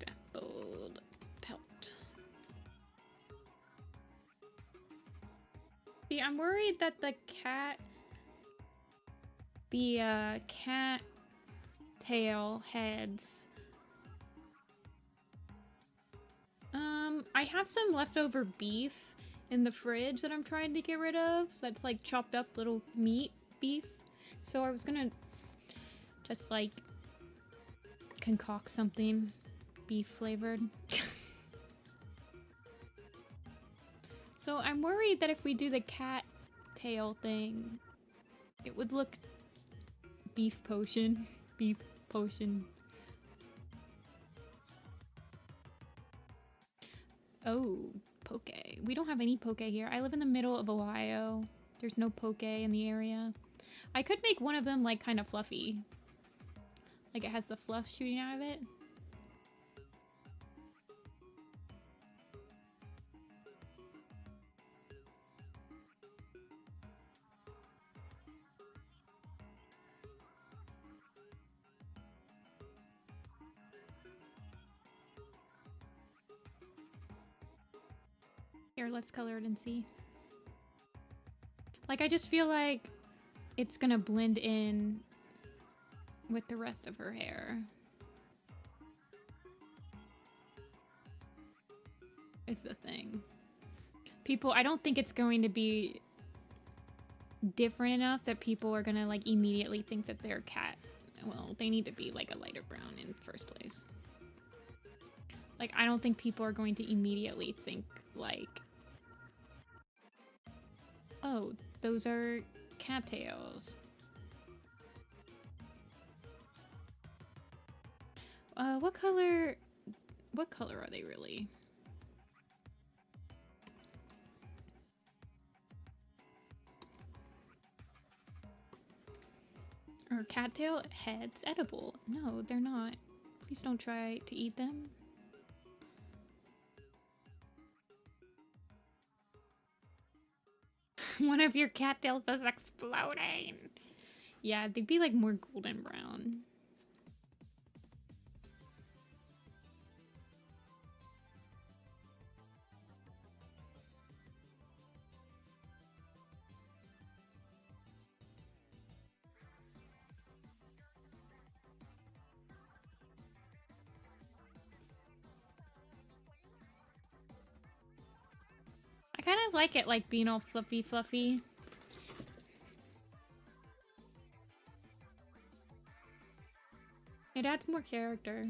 Dappled pelt. See, I'm worried that the cat tail heads. I have some leftover beef in the fridge that I'm trying to get rid of. That's like chopped up little meat beef. So I was gonna just like concoct something beef flavored. So I'm worried that if we do the cat tail thing, it would look beef potion. Beef potion. Oh, poke. We don't have any poke here. I live in the middle of Ohio. There's no poke in the area. I could make one of them like kind of fluffy. Like it has the fluff shooting out of it. Here, let's color it and see. Like, I just feel like it's gonna blend in with the rest of her hair. Is the thing. People, I don't think it's going to be different enough that people are gonna like immediately think that they're cat. Well, they need to be like a lighter brown in first place. Like, I don't think people are going to immediately think like, oh, those are cattails. What color are they really? Are cattail heads edible? No, they're not. Please don't try to eat them. One of your cattails is exploding. Yeah, they'd be like more golden brown. I kind of like it like being all fluffy. It adds more character.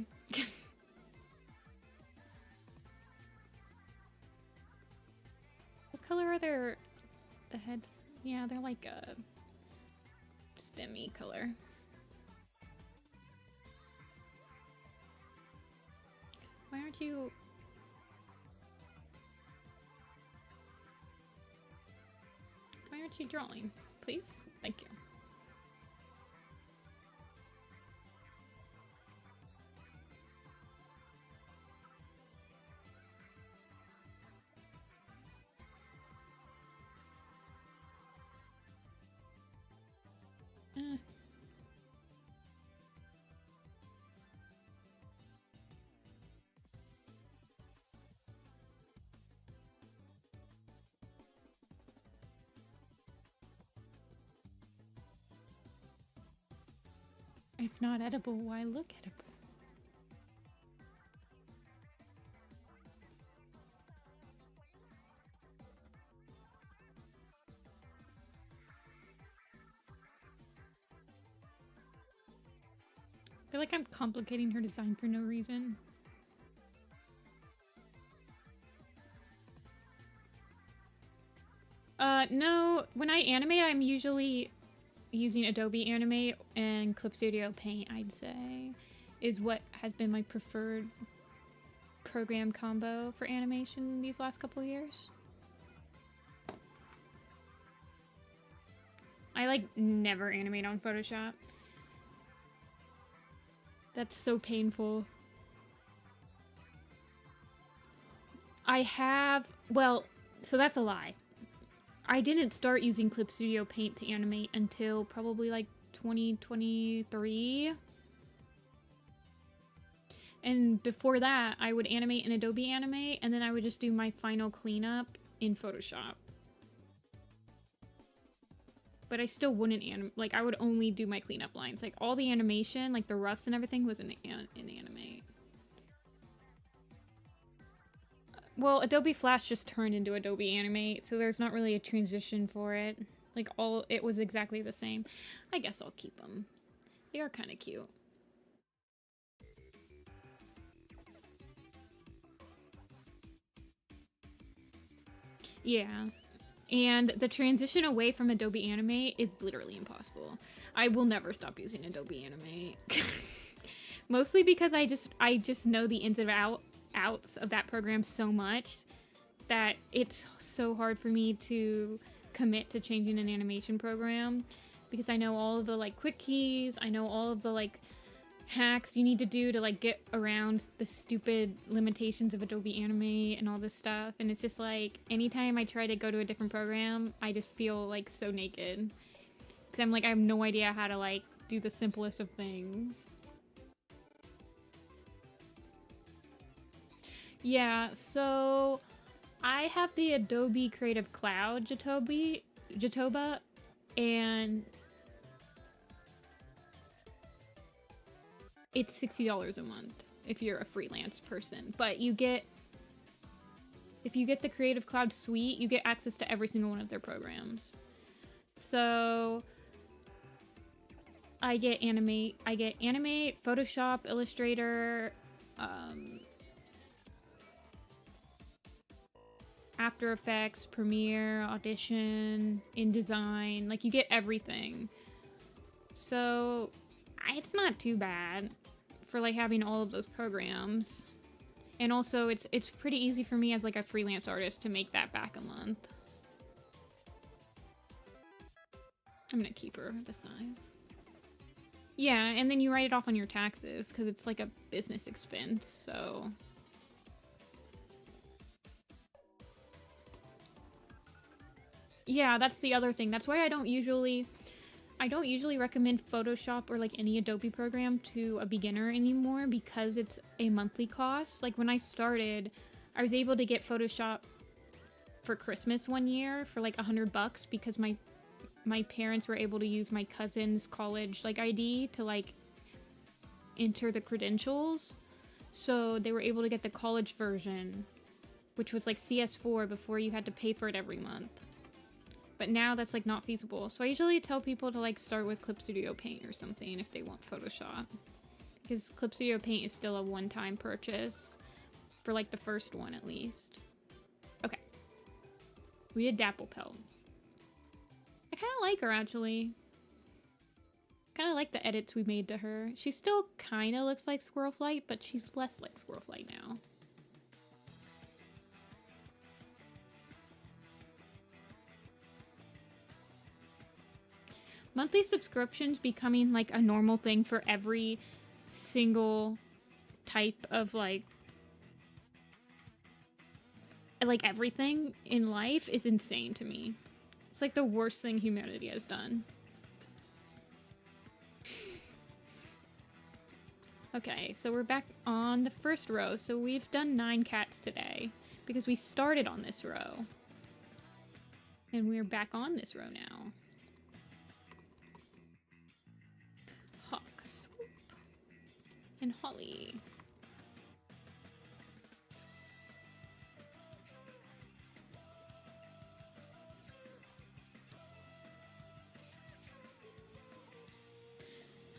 What color are the heads? Yeah, they're like a stemmy color. Why aren't you... Why aren't you drawing? Please? Thank you. If not edible, why look edible? I feel like I'm complicating her design for no reason. No, when I animate, I'm usually using Adobe Animate and Clip Studio Paint, I'd say, is what has been my preferred program combo for animation these last couple years. I like never animate on Photoshop. That's so painful. I have, well, so that's a lie. I didn't start using Clip Studio Paint to animate until probably like 2023. And before that, I would animate in Adobe Animate, and then I would just do my final cleanup in Photoshop. But I still wouldn't like, I would only do my cleanup lines. Like, all the animation, like the roughs and everything was in Animate. Well, Adobe Flash just turned into Adobe Animate, so there's not really a transition for it. Like, it was exactly the same. I guess I'll keep them. They are kind of cute. Yeah. And the transition away from Adobe Animate is literally impossible. I will never stop using Adobe Animate. Mostly because I just know the ins and outs of that program so much that it's so hard for me to commit to changing an animation program, because I know all of the like quick keys, I know all of the like hacks you need to do to like get around the stupid limitations of Adobe Animate and all this stuff, and it's just like anytime I try to go to a different program, I just feel like so naked, because I'm like, I have no idea how to like do the simplest of things. Yeah, so I have the Adobe Creative Cloud Jatobi Jatoba, and it's $60 a month if you're a freelance person. But you get, if you get the Creative Cloud Suite, you get access to every single one of their programs. So I get Animate, Photoshop, Illustrator, After Effects, Premiere, Audition, InDesign. Like, you get everything. So it's not too bad for like having all of those programs. And also it's pretty easy for me as like a freelance artist to make that back a month. I'm gonna keep her the size. Yeah, and then you write it off on your taxes because it's like a business expense, so. Yeah, that's the other thing. That's why I don't usually recommend Photoshop or like any Adobe program to a beginner anymore, because it's a monthly cost. Like when I started, I was able to get Photoshop for Christmas one year for like $100 because my parents were able to use my cousin's college like ID to like enter the credentials. So they were able to get the college version, which was like CS4 before you had to pay for it every month. But now that's like not feasible. So I usually tell people to like start with Clip Studio Paint or something if they want Photoshop. Because Clip Studio Paint is still a one-time purchase for like the first one at least. Okay. We did Dapple Pelt. I kind of like her actually. Kind of like the edits we made to her. She still kind of looks like Squirrel Flight, but she's less like Squirrel Flight now. Monthly subscriptions becoming like a normal thing for every single type of like everything in life is insane to me. It's like the worst thing humanity has done. Okay, so we're back on the first row. So we've done 9 cats today because we started on this row. And we're back on this row now. Hawk, Swoop, and Holly.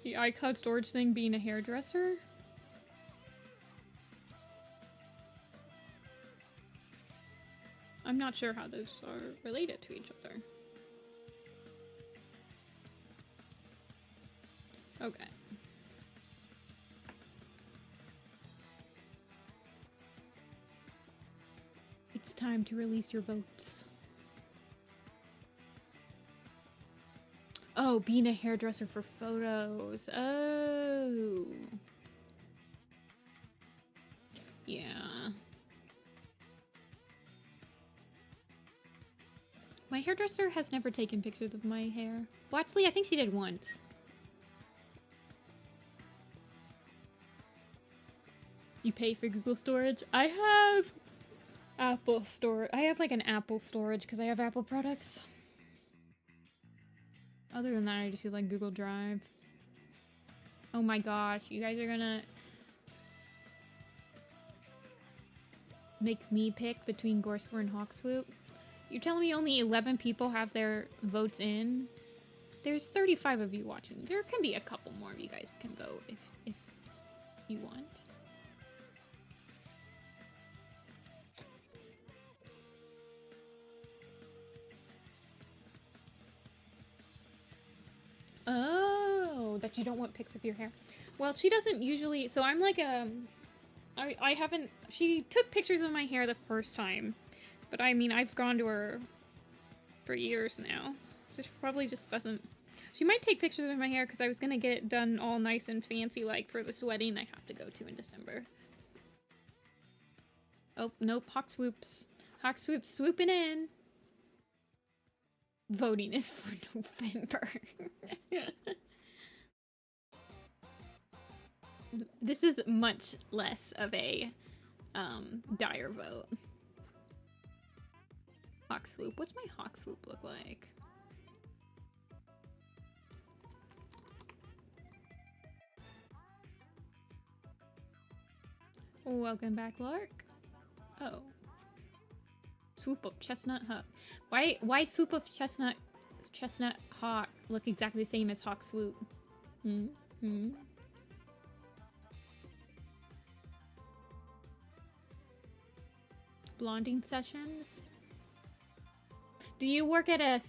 The iCloud storage thing being a hairdresser? I'm not sure how those are related to each other. Okay. It's time to release your votes. Oh, being a hairdresser for photos. Oh. Yeah. My hairdresser has never taken pictures of my hair. Well, actually, I think she did once. You pay for Google storage? I have Apple storage. I have like an Apple storage because I have Apple products. Other than that, I just use like Google Drive. Oh my gosh, you guys are gonna make me pick between Gorspur and Hawkswoop? You're telling me only 11 people have their votes in? There's 35 of you watching. There can be a couple more of you guys can vote if you want. Oh, that you don't want pics of your hair. Well, she doesn't usually, so I'm like I haven't, she took pictures of my hair the first time, but I mean, I've gone to her for years now, so she probably just doesn't, she might take pictures of my hair because I was gonna get it done all nice and fancy like for this wedding I have to go to in December. Oh, nope, Hawkswoop's swooping in. Voting is for November. This is much less of a dire vote. Hawkswoop. What's my Hawkswoop look like? Welcome back, Lark. Oh. Swoop of Chestnut Hawk. Why Swoop of Chestnut Hawk look exactly the same as Hawk Swoop? Blonding sessions? Do you work at a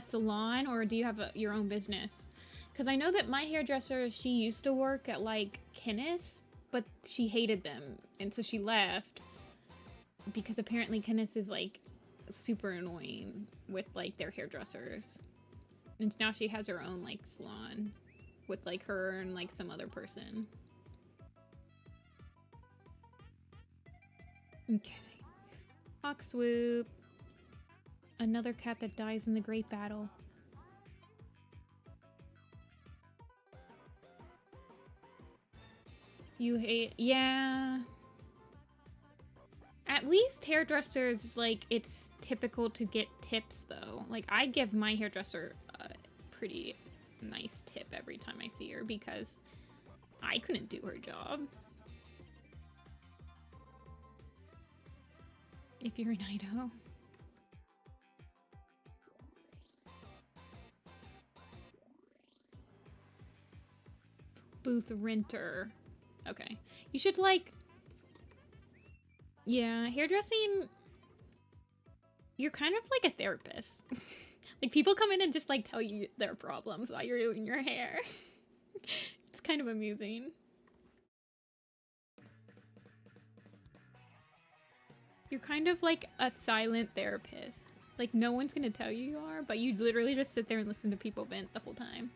salon, or do you have your own business? Because I know that my hairdresser, she used to work at like Kenneth, but she hated them, and so she left because apparently Kenneth is like super annoying with like their hairdressers, and now she has her own like salon with like her and like some other person. Okay. Hawk Swoop. Another cat that dies in the great battle. You hate... Yeah. At least hairdressers, like, it's typical to get tips, though. Like, I give my hairdresser a pretty nice tip every time I see her because I couldn't do her job. If you're an Idaho. Booth renter. Okay. You should, like... Yeah, hairdressing... You're kind of like a therapist. Like, people come in and just, like, tell you their problems while you're doing your hair. It's kind of amusing. You're kind of like a silent therapist. Like, no one's gonna tell you are, but you literally just sit there and listen to people vent the whole time.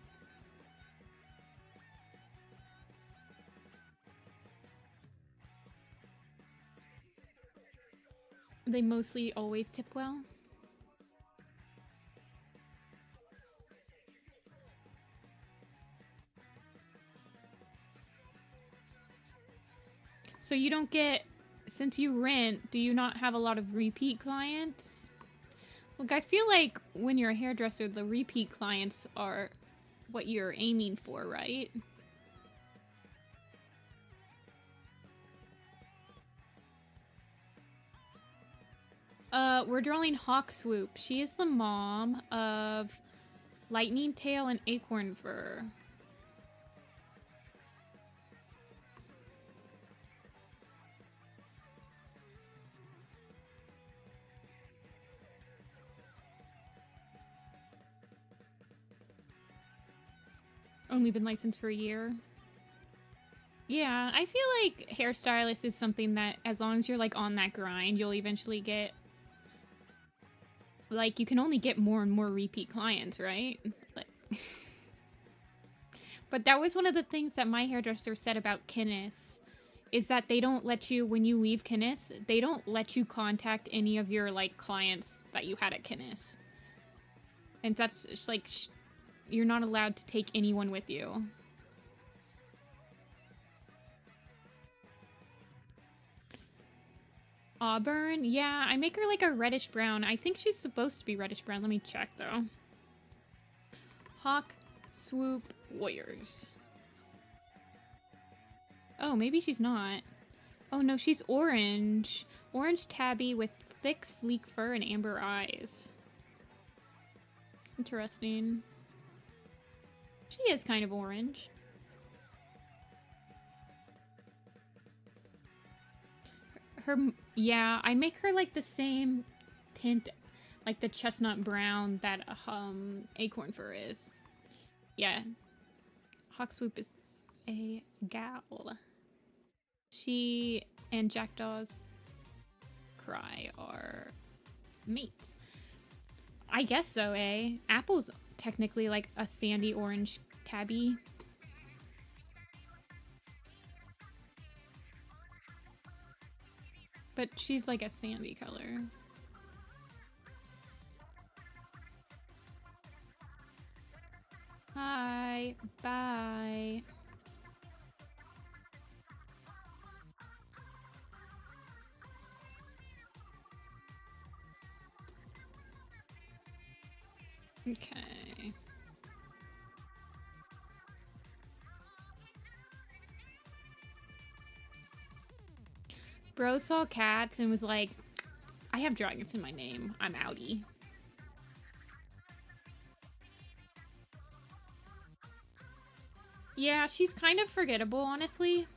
They mostly always tip well. So you don't get, since you rent, do you not have a lot of repeat clients? Look, I feel like when you're a hairdresser, the repeat clients are what you're aiming for, right? We're drawing Hawk Swoop. She is the mom of Lightning Tail and Acorn Fur. Only been licensed for a year. Yeah, I feel like hairstylist is something that as long as you're like on that grind, you'll eventually get, like, you can only get more and more repeat clients, right? Like, but that was one of the things that my hairdresser said about Kenneth, is that they don't let you, when you leave Kenneth, they don't let you contact any of your like clients that you had at Kenneth. And that's just, like, you're not allowed to take anyone with you. Auburn? Yeah, I make her like a reddish brown. I think she's supposed to be reddish brown. Let me check though. Hawk Swoop Warriors. Oh, maybe she's not. Oh no, she's orange. Orange tabby with thick, sleek fur and amber eyes. Interesting. She is kind of orange. Yeah, I make her like the same tint, like the chestnut brown that Acorn Fur is. Yeah, Hawk Swoop is a gal. She and Jackdaw's Cry are mates. I guess so, eh? Apple's technically like a sandy orange tabby. But she's like a sandy color. Hi, bye. Okay. Bro saw cats and was like, I have dragons in my name. I'm outie. Yeah, she's kind of forgettable, honestly.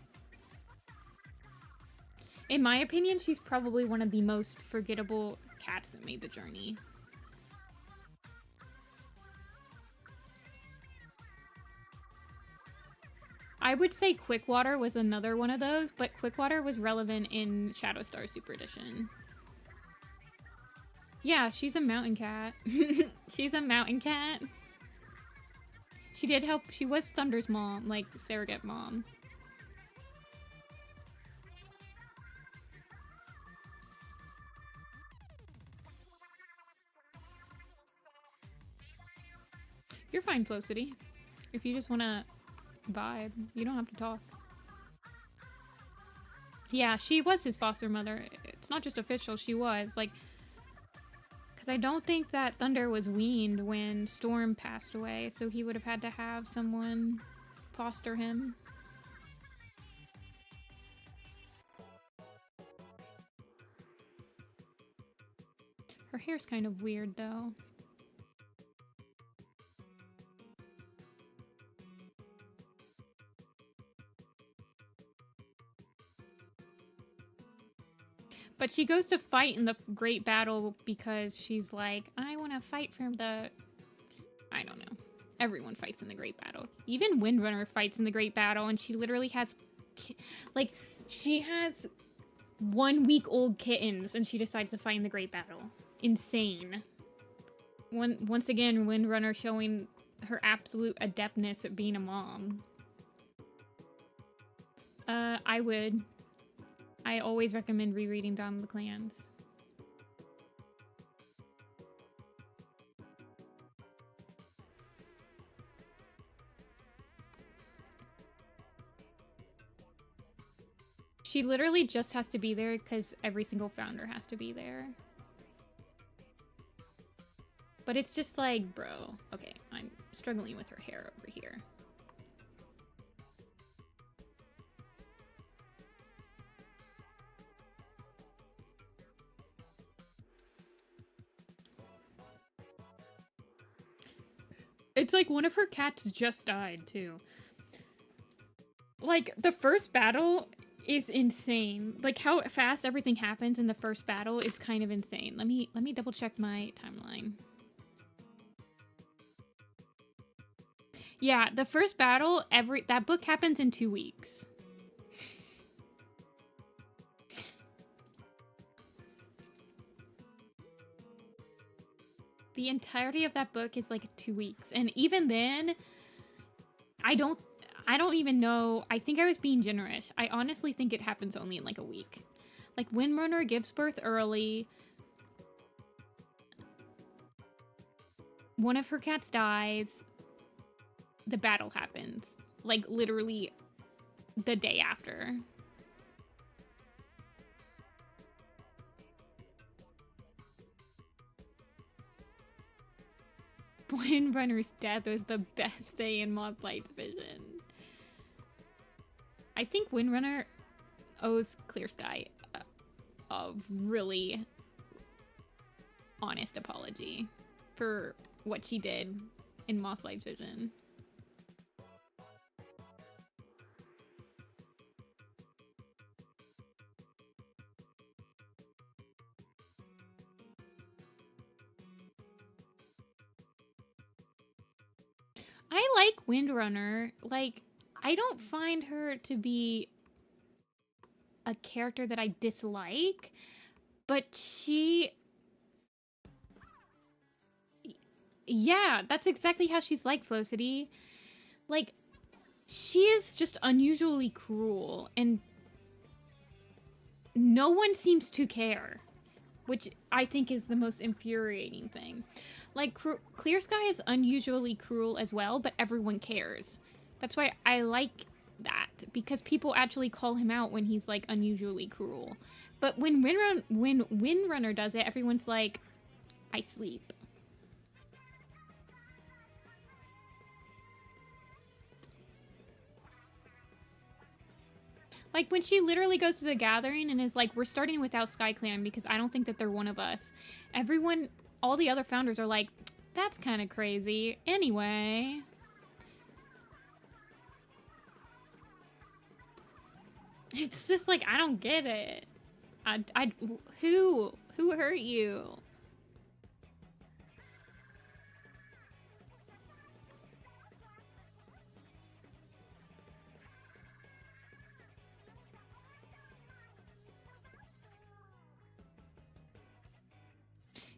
In my opinion, she's probably one of the most forgettable cats that made the journey. I would say Quickwater was another one of those, but Quickwater was relevant in Shadowstar Super Edition. Yeah, she's a mountain cat. She's a mountain cat. She did help. She was Thunder's mom, like surrogate mom. You're fine, Flow City. If you just want to vibe, you don't have to talk. Yeah, she was his foster mother. It's not just official, she was. Like, because I don't think that Thunder was weaned when Storm passed away, so he would have had to have someone foster him. Her hair's kind of weird, though. But she goes to fight in the great battle because she's like, I want to fight for the... I don't know. Everyone fights in the great battle. Even Windrunner fights in the great battle, and she literally has... Like, she has 1-week-old kittens, and she decides to fight in the great battle. Insane. Once again, Windrunner showing her absolute adeptness at being a mom. I would... I always recommend rereading Dawn of the Clans. She literally just has to be there because every single founder has to be there. But it's just like, bro, okay, I'm struggling with her hair over here. It's like one of her cats just died, too. Like, the first battle is insane. Like, how fast everything happens in the first battle is kind of insane. Let me double check my timeline. Yeah, the first battle, that book happens in 2 weeks. The entirety of that book is like 2 weeks. And even then, I don't even know. I think I was being generous. I honestly think it happens only in like a week. Like, Windrunner gives birth early. One of her cats dies. The battle happens. Like, literally the day after. Windrunner's death was the best day in Mothlight's vision. I think Windrunner owes Clear Sky a really honest apology for what she did in Mothlight's vision. I like Windrunner. Like, I don't find her to be a character that I dislike, but she... Yeah, that's exactly how she's like, Flowcity. Like, she is just unusually cruel, and no one seems to care, which I think is the most infuriating thing. Like, Clear Sky is unusually cruel as well, but everyone cares. That's why I like that, because people actually call him out when he's, like, unusually cruel. But when Windrunner does it, everyone's like, I sleep. Like, when she literally goes to the gathering and is like, we're starting without SkyClan because I don't think that they're one of us. Everyone, all the other founders are like, that's kind of crazy. Anyway. It's just like, I don't get it. Who hurt you?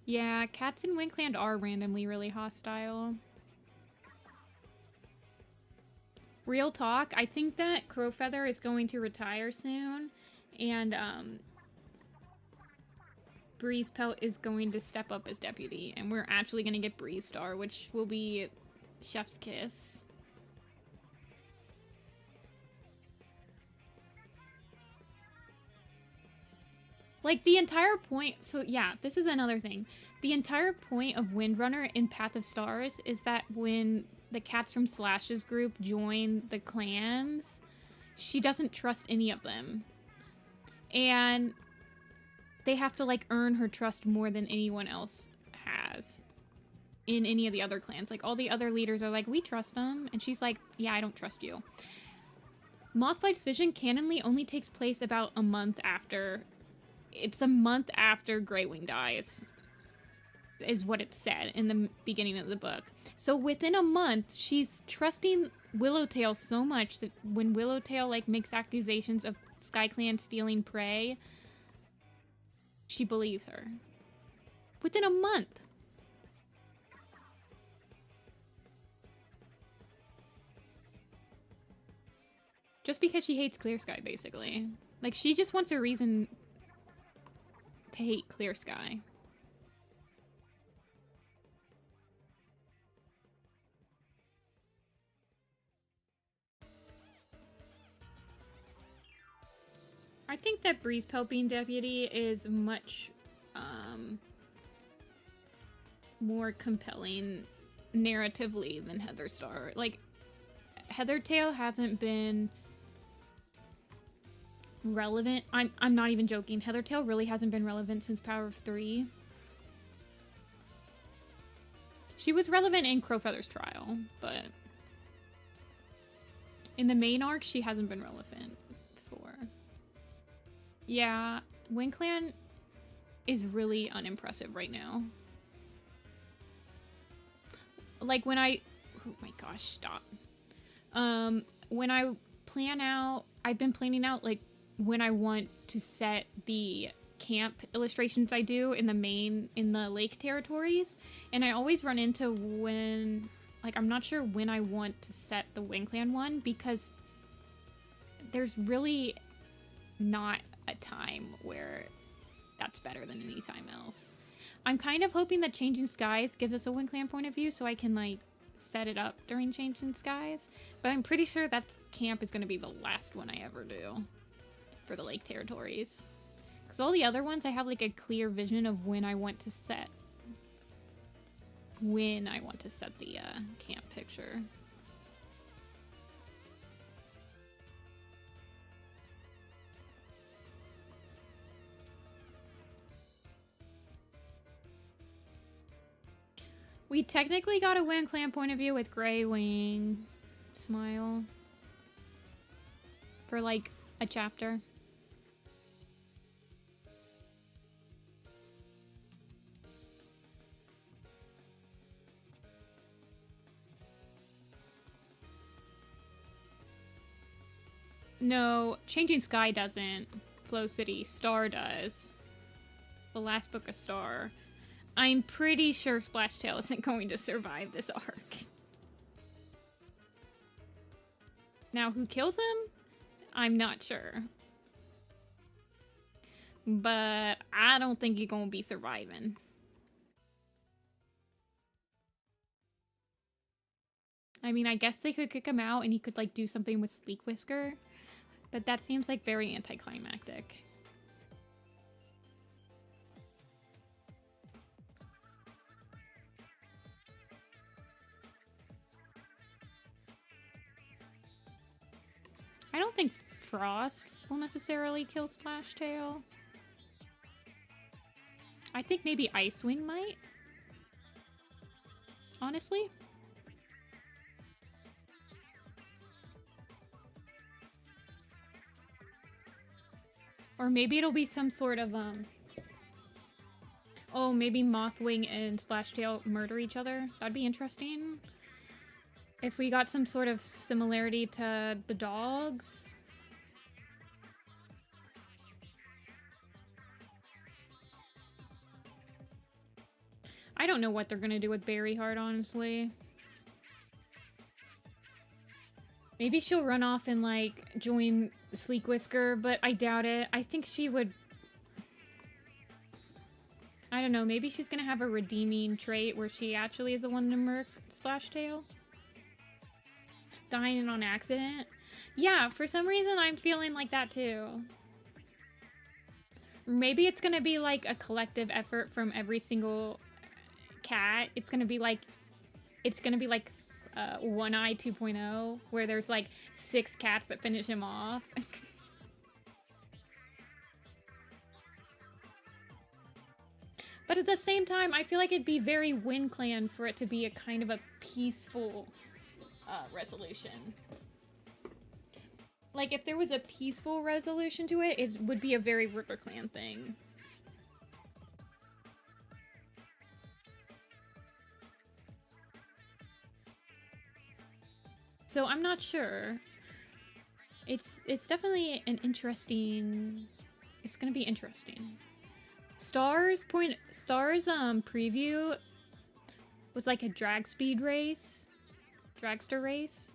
Yeah, cats in Winkland are randomly really hostile. Real talk, I think that Crowfeather is going to retire soon, and Breeze Pelt is going to step up as deputy, and we're actually going to get Breeze Star, which will be chef's kiss. Like, the entire point... So, yeah, this is another thing. The entire point of Windrunner in Path of Stars is that when the cats from Slash's group join the clans, she doesn't trust any of them. And they have to, like, earn her trust more than anyone else has in any of the other clans. Like, all the other leaders are like, we trust them. And she's like, yeah, I don't trust you. Mothlight's vision canonly only takes place about a month after... It's a month after Greywing dies, is what it said in the beginning of the book. So within a month, she's trusting Willowtail so much that when Willowtail, like, makes accusations of SkyClan stealing prey, she believes her. Within a month. Just because she hates Clear Sky, basically. Like, she just wants a reason to hate Clear Sky. I think that Breeze Pelt being deputy is much more compelling narratively than Heather Star. Like, Heathertail hasn't been relevant. I'm not even joking. Heathertail really hasn't been relevant since Power of 3. She was relevant in Crowfeather's trial, but in the main arc, she hasn't been relevant for. Yeah, Winkland is really unimpressive right now. Like, when I... Oh my gosh, stop. When I plan out... I've been planning out, like, when I want to set the camp illustrations I do in the lake territories. And I always run into when... Like, I'm not sure when I want to set the Winkland one, because there's really not a time where that's better than any time else. I'm kind of hoping that Changing Skies gives us a Winkland point of view so I can, like, set it up during Changing Skies. But I'm pretty sure that camp is going to be the last one I ever do for the lake territories. Because all the other ones, I have, like, a clear vision of when I want to set the camp picture. We technically got a Winkland point of view with Greywing Smile for, like, a chapter. No, Changing Sky doesn't. Flow City. Star does. The last book of Star. I'm pretty sure Splashtail isn't going to survive this arc. Now, who kills him? I'm not sure. But I don't think he's gonna be surviving. I mean, I guess they could kick him out and he could, like, do something with Sleek Whisker. But that seems, like, very anticlimactic. I don't think Frost will necessarily kill Splash Tail. I think maybe Ice Wing might. Honestly. Or maybe it'll be some sort of, oh, maybe Mothwing and Splashtail murder each other. That'd be interesting. If we got some sort of similarity to the dogs. I don't know what they're gonna do with Berry Heart, honestly. Maybe she'll run off and, like, join Sleek Whisker, but I doubt it. I think she would... I don't know, maybe she's gonna have a redeeming trait where she actually is the one to murk Splashtail. Dying on accident. Yeah, for some reason I'm feeling like that too. Maybe it's gonna be like a collective effort from every single cat. It's gonna be like One Eye 2.0, where there's like 6 cats that finish him off. But at the same time, I feel like it'd be very Wind Clan for it to be a kind of a peaceful resolution. Like, if there was a peaceful resolution to it, it would be a very River Clan thing. So I'm not sure. It's definitely an interesting... It's gonna be interesting. Star's preview was like a drag speed race. Dragster race.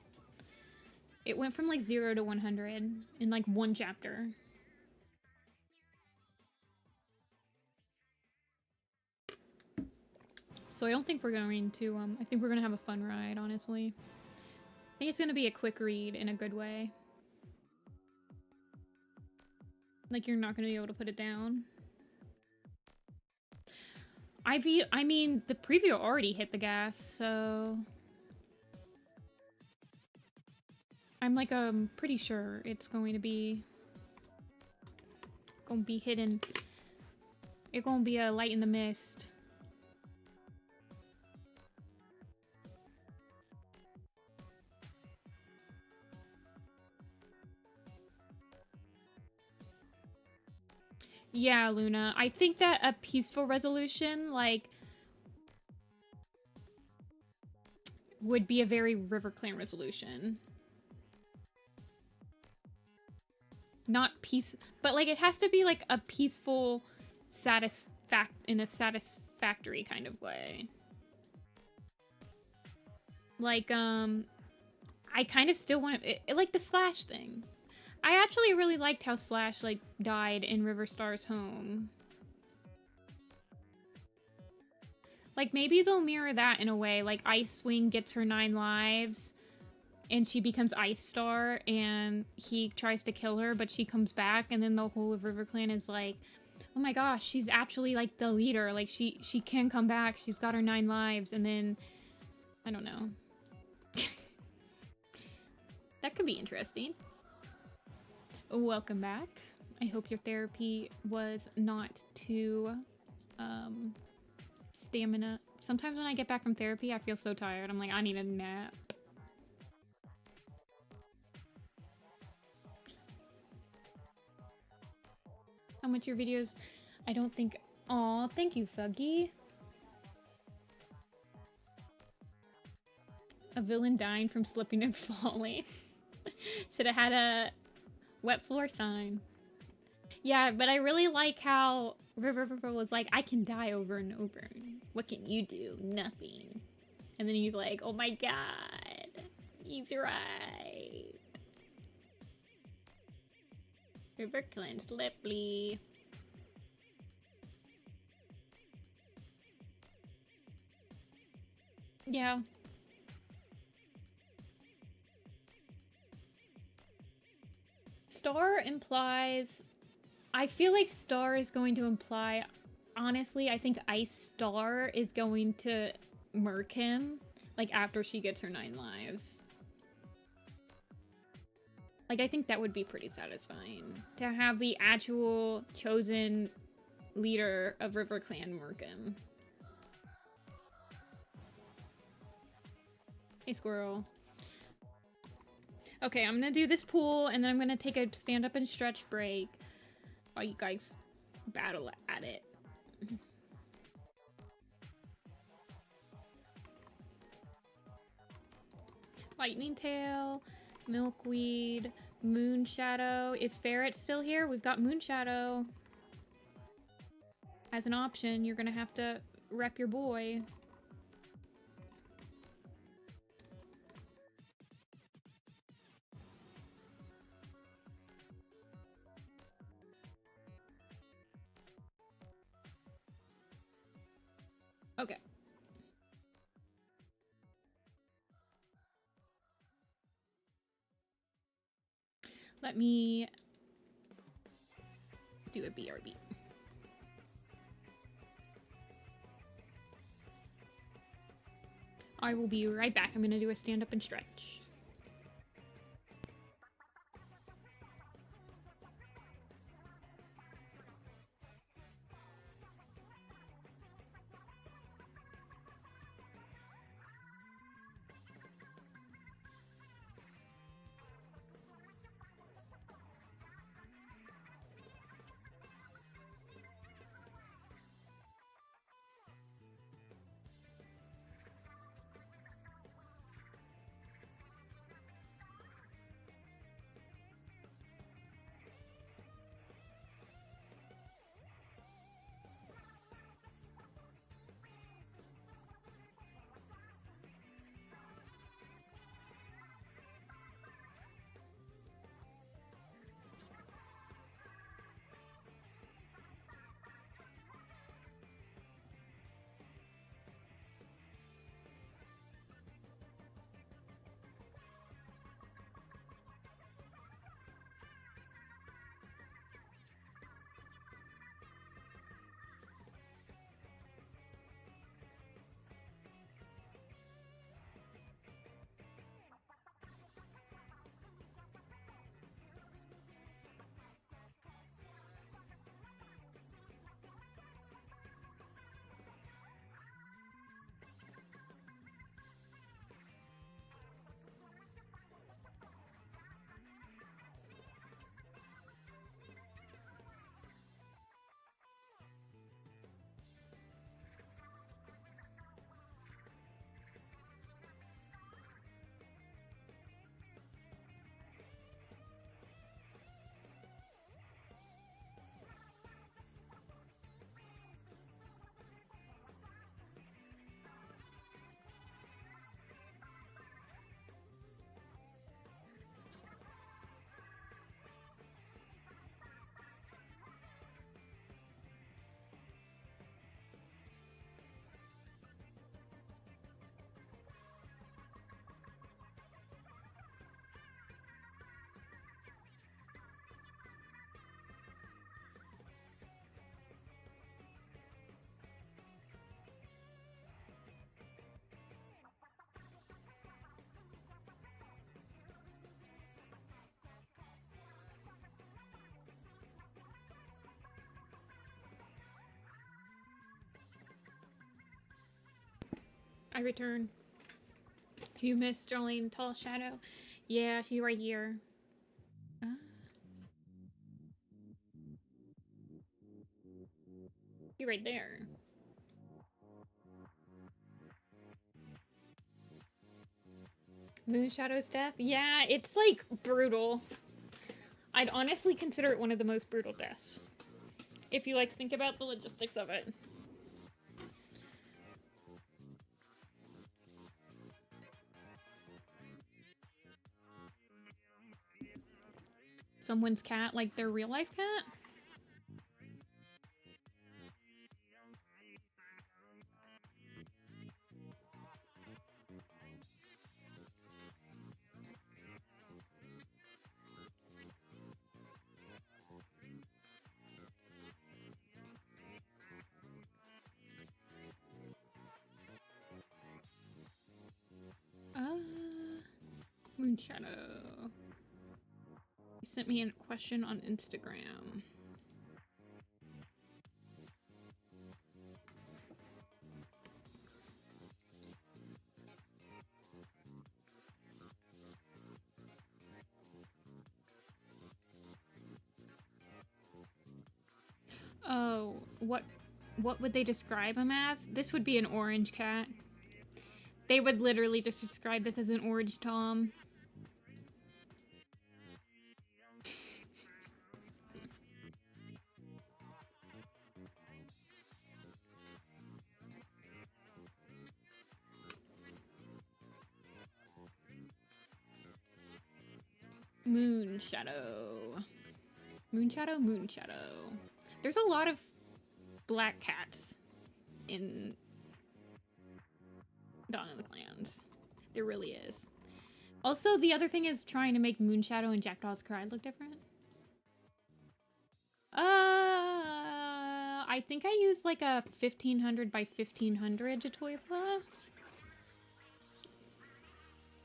It went from like 0 to 100 in like 1 chapter. So I don't think we're going to, I think we're gonna have a fun ride, honestly. I think it's gonna be a quick read in a good way. Like, you're not gonna be able to put it down. I mean, the preview already hit the gas, so... I'm like, pretty sure it's going to be hidden. It's gonna be a light in the mist. Yeah, Luna. I think that a peaceful resolution, like, would be a very River Clan resolution. Not peace, but like it has to be like a peaceful, in a satisfactory kind of way. Like, I kind of still want it, like the Slash thing. I actually really liked how Slash, like, died in River Star's home. Like, maybe they'll mirror that in a way. Like, Ice Wing gets her 9 lives, and she becomes Ice Star, and he tries to kill her, but she comes back, and then the whole of River Clan is like, oh my gosh, she's actually, like, the leader. Like, she can come back. She's got her 9 lives, and then... I don't know. That could be interesting. Welcome back. I hope your therapy was not too stamina. Sometimes when I get back from therapy, I feel so tired. I'm like, I need a nap. How much your videos? I don't think... Aw, thank you, Fuggy. A villain dying from slipping and falling. Should have had a wet floor sign. Yeah, but I really like how River was like, I can die over and over. What can you do? Nothing. And then he's like, oh my god. He's right. River Clan Slipply. Yeah. Star implies... I feel like Star is going to imply... Honestly, I think Ice Star is going to murk him, like, after she gets her 9 lives. Like, I think that would be pretty satisfying to have the actual chosen leader of River Clan Markham. Hey, squirrel. Okay, I'm gonna do this pool, and then I'm gonna take a stand up and stretch break while you guys battle at it. Lightning Tail, Milkweed, Moonshadow. Is Ferret still here? We've got Moonshadow. As an option, you're gonna have to rep your boy. Okay. Let me do a BRB. I will be right back. I'm gonna do a stand up and stretch. I return. You missed Jolene Tall Shadow. Yeah, she's right here. You're right there. Moonshadow's death? Yeah, it's like brutal. I'd honestly consider it one of the most brutal deaths. If you like think about the logistics of it. Someone's cat, like their real life cat? Moonshadow. sent me a question on Instagram. Oh, what would they describe him as? This would be an orange cat. They would literally just describe this as an orange Tom. Moon Shadow. Moon Shadow, Moon Shadow. There's a lot of black cats in Dawn of the Clans. There really is. Also, the other thing is trying to make Moon Shadow and Jackdaw's Cry look different. I think I used like a 1500 by 1500 Jatoipa.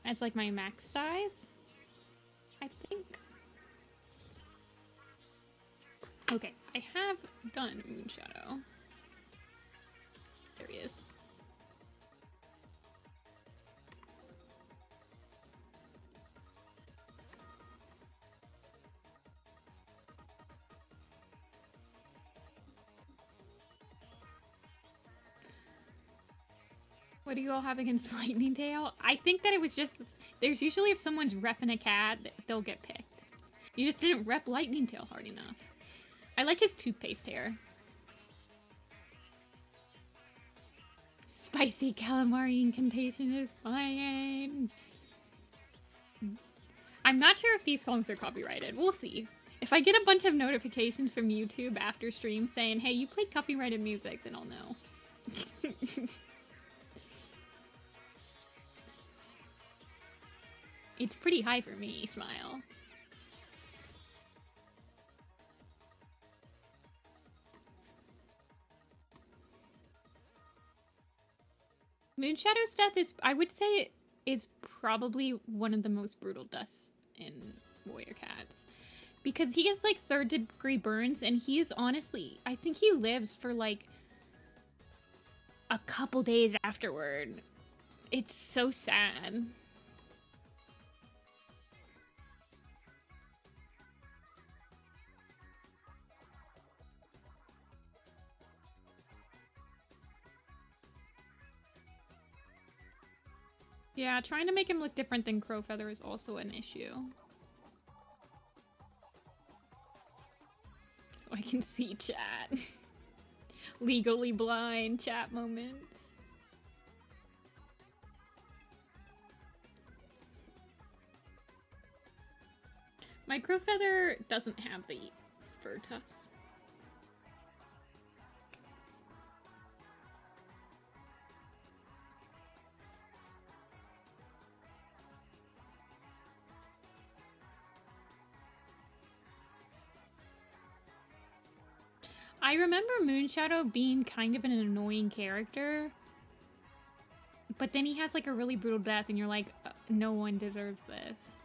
That's like my max size, I think. Okay, I have done Moon Shadow. There he is. What do you all have against Lightning Tail? I think that it was just, there's usually if someone's repping a cat, they'll get picked. You just didn't rep Lightning Tail hard enough. I like his toothpaste hair. Spicy calamari incantation is fine. I'm not sure if these songs are copyrighted. We'll see. If I get a bunch of notifications from YouTube after stream saying, hey, you played copyrighted music, then I'll know. It's pretty high for me, smile. Moonshadow's death is, I would say, is probably one of the most brutal deaths in Warrior Cats. Because he gets like 3rd degree burns, and he is honestly, I think he lives for like a couple days afterward. It's so sad. Yeah, trying to make him look different than Crowfeather is also an issue. Oh, I can see chat. Legally blind chat moments. My Crowfeather doesn't have the fur tufts. I remember Moonshadow being kind of an annoying character, but then he has like a really brutal death and you're like, no one deserves this.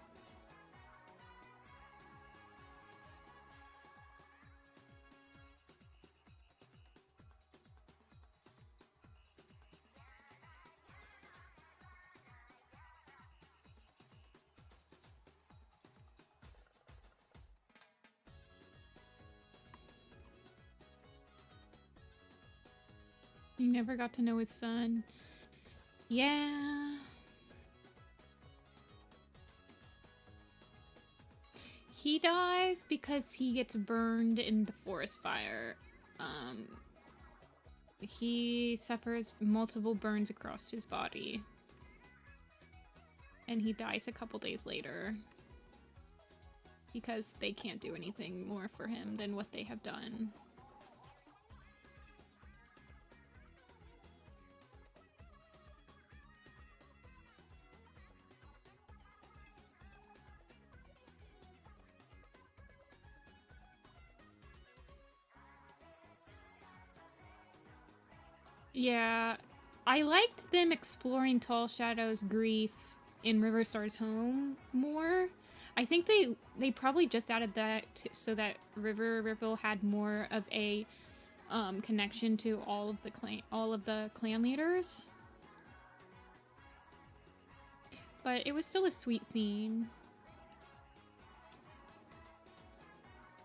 You never got to know his son. Yeah. He dies because he gets burned in the forest fire. He suffers multiple burns across his body. And he dies a couple days later. Because they can't do anything more for him than what they have done. Yeah, I liked them exploring Tall Shadow's grief in Riverstar's home more, I think they probably just added that so that River Ripple had more of a connection to all of the clan leaders. But it was still a sweet scene.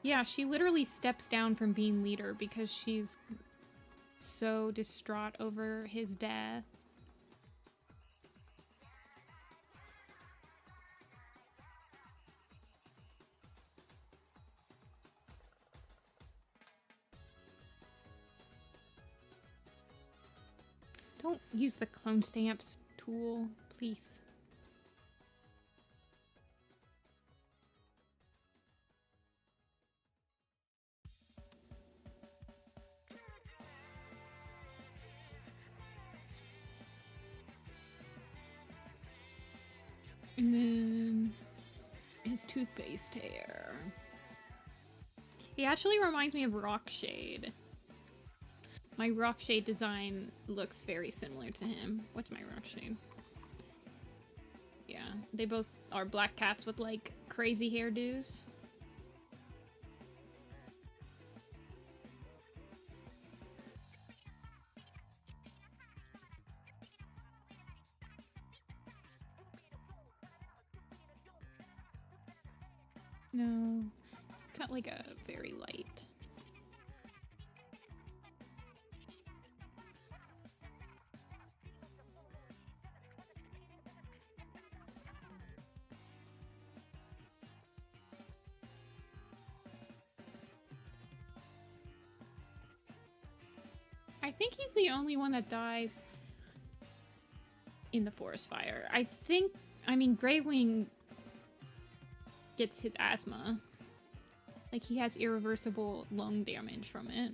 Yeah, she literally steps down from being leader because she's so distraught over his death. Don't use the clone stamps tool, please. And then his toothpaste hair. He actually reminds me of Rockshade. My Rockshade design looks very similar to him. What's my Rockshade? Yeah, they both are black cats with like crazy hairdos. No, it's got like a very light. I think he's the only one that dies in the forest fire. I mean, Greywing gets his asthma. Like, he has irreversible lung damage from it.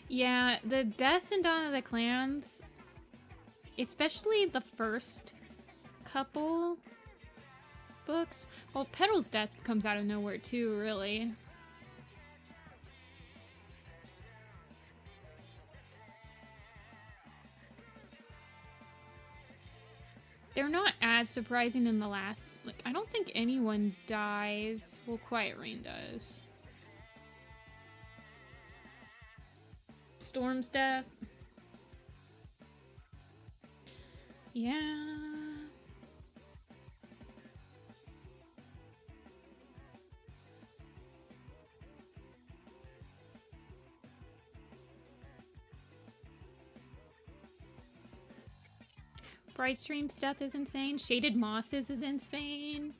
Yeah, the deaths in Dawn of the Clans, especially the first couple books. Well, Petal's death comes out of nowhere too, really. They're not as surprising in the last. Like, I don't think anyone dies. Well, Quiet Rain does. Storm's death. Yeah. Brightstream's death is insane. Shaded Moss's is insane.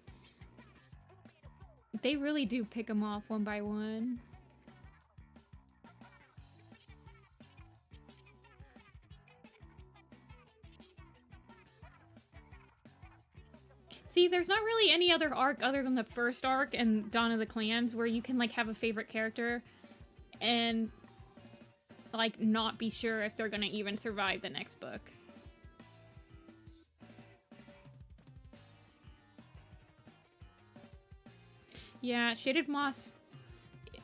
They really do pick them off one by one. See, there's not really any other arc other than the first arc and Dawn of the Clans where you can, like, have a favorite character and, like, not be sure if they're gonna even survive the next book. Yeah, Shaded Moss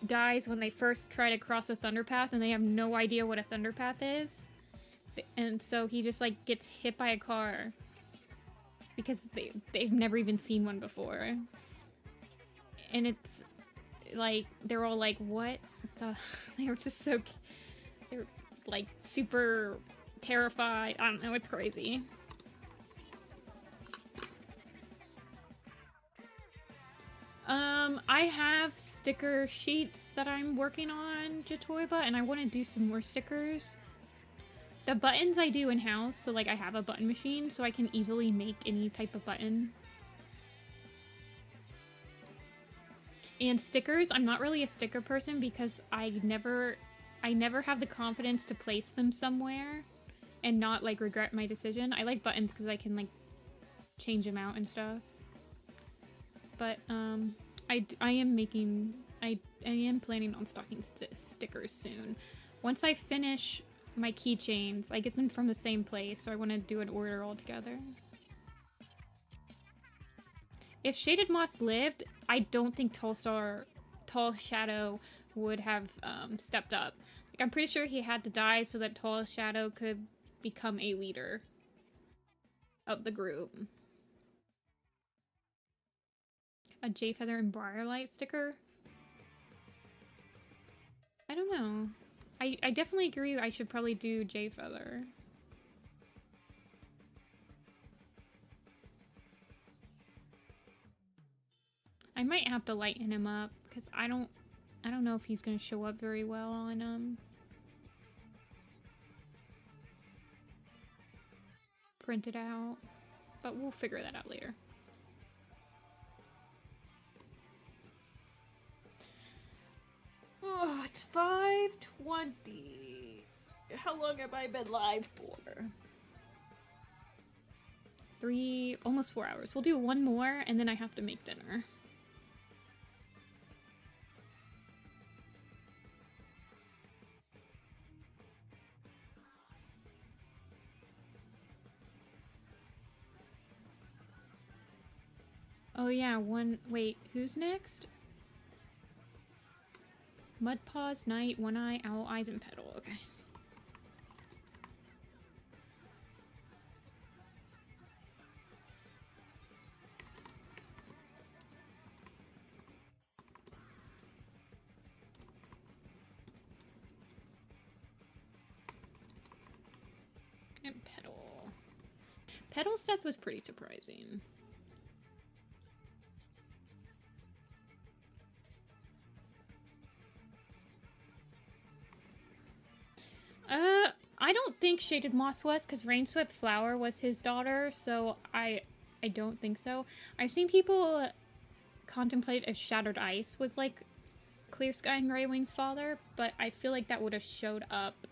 dies when they first try to cross a thunder path and they have no idea what a thunder path is. And so he just, like, gets hit by a car. Because they've never even seen one before. And it's like, they're all like, what? They were just so, they're like super terrified. I don't know, it's crazy. I have sticker sheets that I'm working on, Jatoiba, and I want to do some more stickers. The buttons I do in-house, so like I have a button machine, so I can easily make any type of button. And stickers, I'm not really a sticker person because I never have the confidence to place them somewhere and not like regret my decision. I like buttons because I can like change them out and stuff. But I am planning on stocking stickers soon. Once I finish my keychains, I get them from the same place, so I want to do an order all together. If Shaded Moss lived, I don't think Tall Shadow would have stepped up. Like, I'm pretty sure he had to die so that Tall Shadow could become a leader of the group. A J Feather and Briarlight sticker? I don't know. I definitely agree I should probably do J Feather. I might have to lighten him up because I don't know if he's gonna show up very well on printed out, but we'll figure that out later. Oh, it's 5:20. How long have I been live for? Almost 4 hours. We'll do one more and then I have to make dinner. Oh yeah, wait, who's next? Mudpaws, Knight, One Eye, Owl Eyes, and Petal. Okay. And Petal. Petal's death was pretty surprising. I don't think Shaded Moss was, because Rainswept Flower was his daughter, so I don't think so. I've seen people contemplate if Shattered Ice was, like, Clear Sky and Grey Wing's father, but I feel like that would have showed up.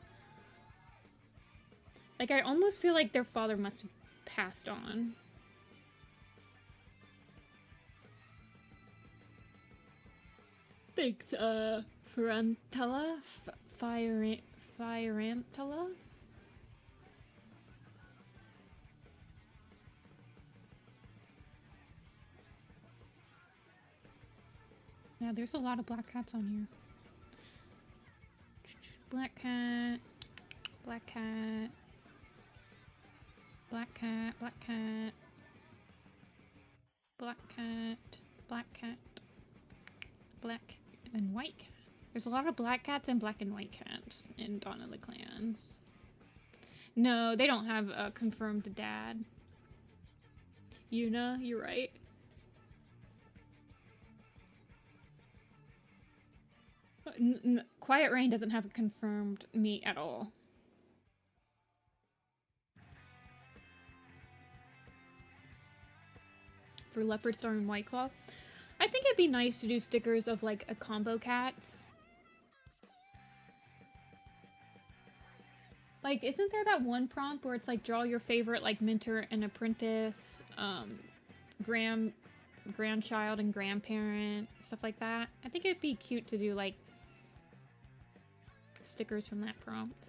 Like, I almost feel like their father must have passed on. Thanks, Ferrantella? Firantella? Yeah, there's a lot of black cats on here. Black cat, black cat, black cat, black cat, black cat, black cat, black and white cat. There's a lot of black cats and black and white cats in Dawn of the Clans. No, they don't have a confirmed dad. Yuna, you're right. Quiet Rain doesn't have a confirmed mate at all. For Leopard Star and White Claw, I think it'd be nice to do stickers of like a combo cats. Like, isn't there that one prompt where it's like draw your favorite like mentor and apprentice, grandchild and grandparent, stuff like that? I think it'd be cute to do like stickers from that prompt.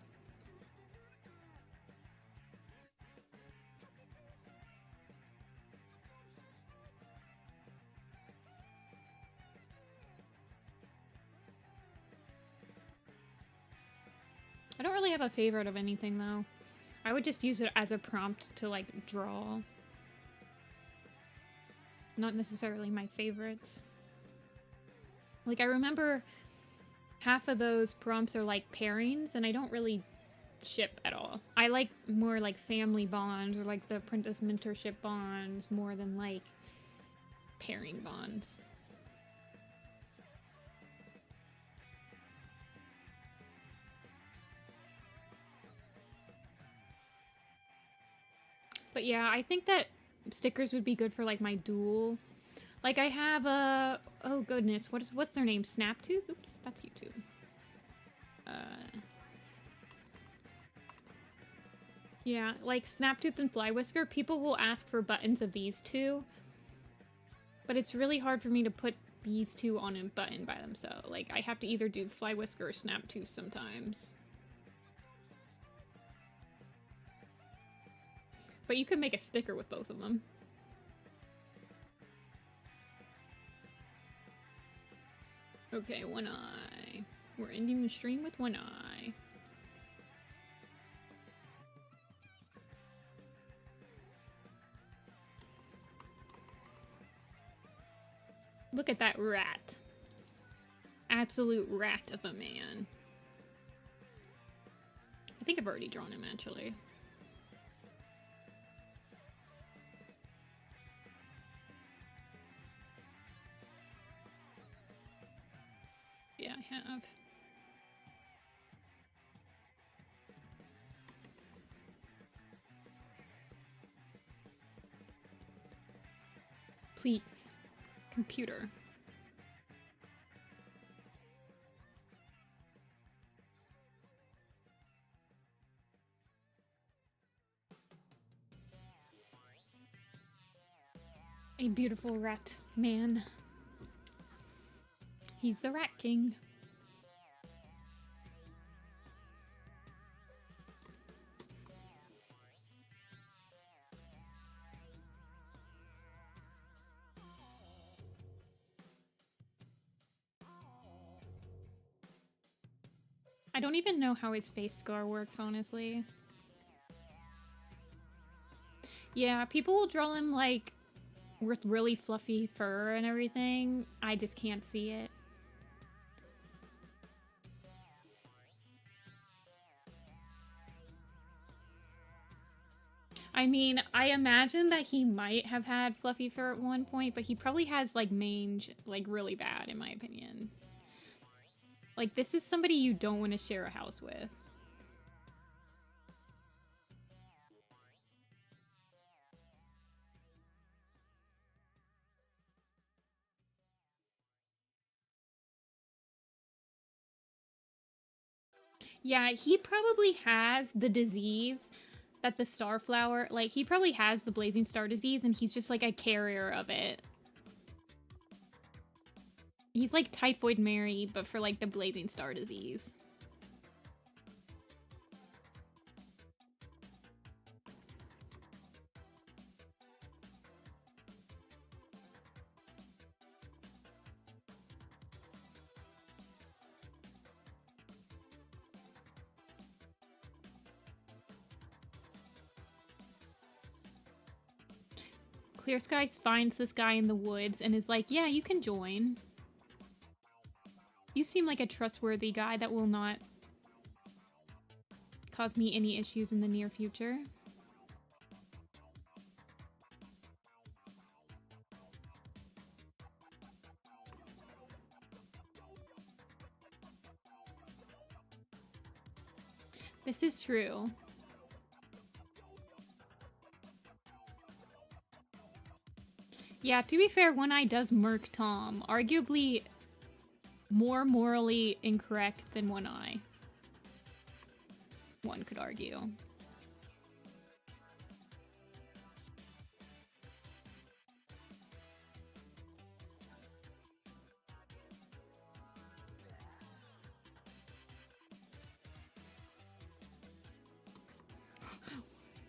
I don't really have a favorite of anything though. I would just use it as a prompt to like draw. Not necessarily my favorites. Like, I remember half of those prompts are like pairings, and I don't really ship at all. I like more like family bonds or like the apprentice mentorship bonds more than like pairing bonds. But yeah, I think that stickers would be good for like my duel. Like, I have a, oh goodness, what's their name? Snaptooth? Oops, that's YouTube. Yeah, like Snaptooth and Flywhisker, people will ask for buttons of these two, but it's really hard for me to put these two on a button by themselves. Like, I have to either do Flywhisker or Snaptooth sometimes. But you could make a sticker with both of them. Okay, one eye. We're ending the stream with one eye. Look at that rat. Absolute rat of a man. I think I've already drawn him, actually. Yeah, I have. Please, computer. A beautiful rat man. He's the Rat King. I don't even know how his face scar works, honestly. Yeah, people will draw him, like, with really fluffy fur and everything. I just can't see it. I mean, I imagine that he might have had fluffy fur at one point, but he probably has, like, mange, like, really bad, in my opinion. Like, this is somebody you don't want to share a house with. Yeah, he probably has the disease that the starflower, like, he probably has the blazing star disease, and he's just, like, a carrier of it. He's like Typhoid Mary, but for, like, the blazing star disease. Clear Skies finds this guy in the woods and is like, yeah, you can join. You seem like a trustworthy guy that will not cause me any issues in the near future. This is true. Yeah, to be fair, One Eye does murk Tom. Arguably more morally incorrect than One Eye. One could argue.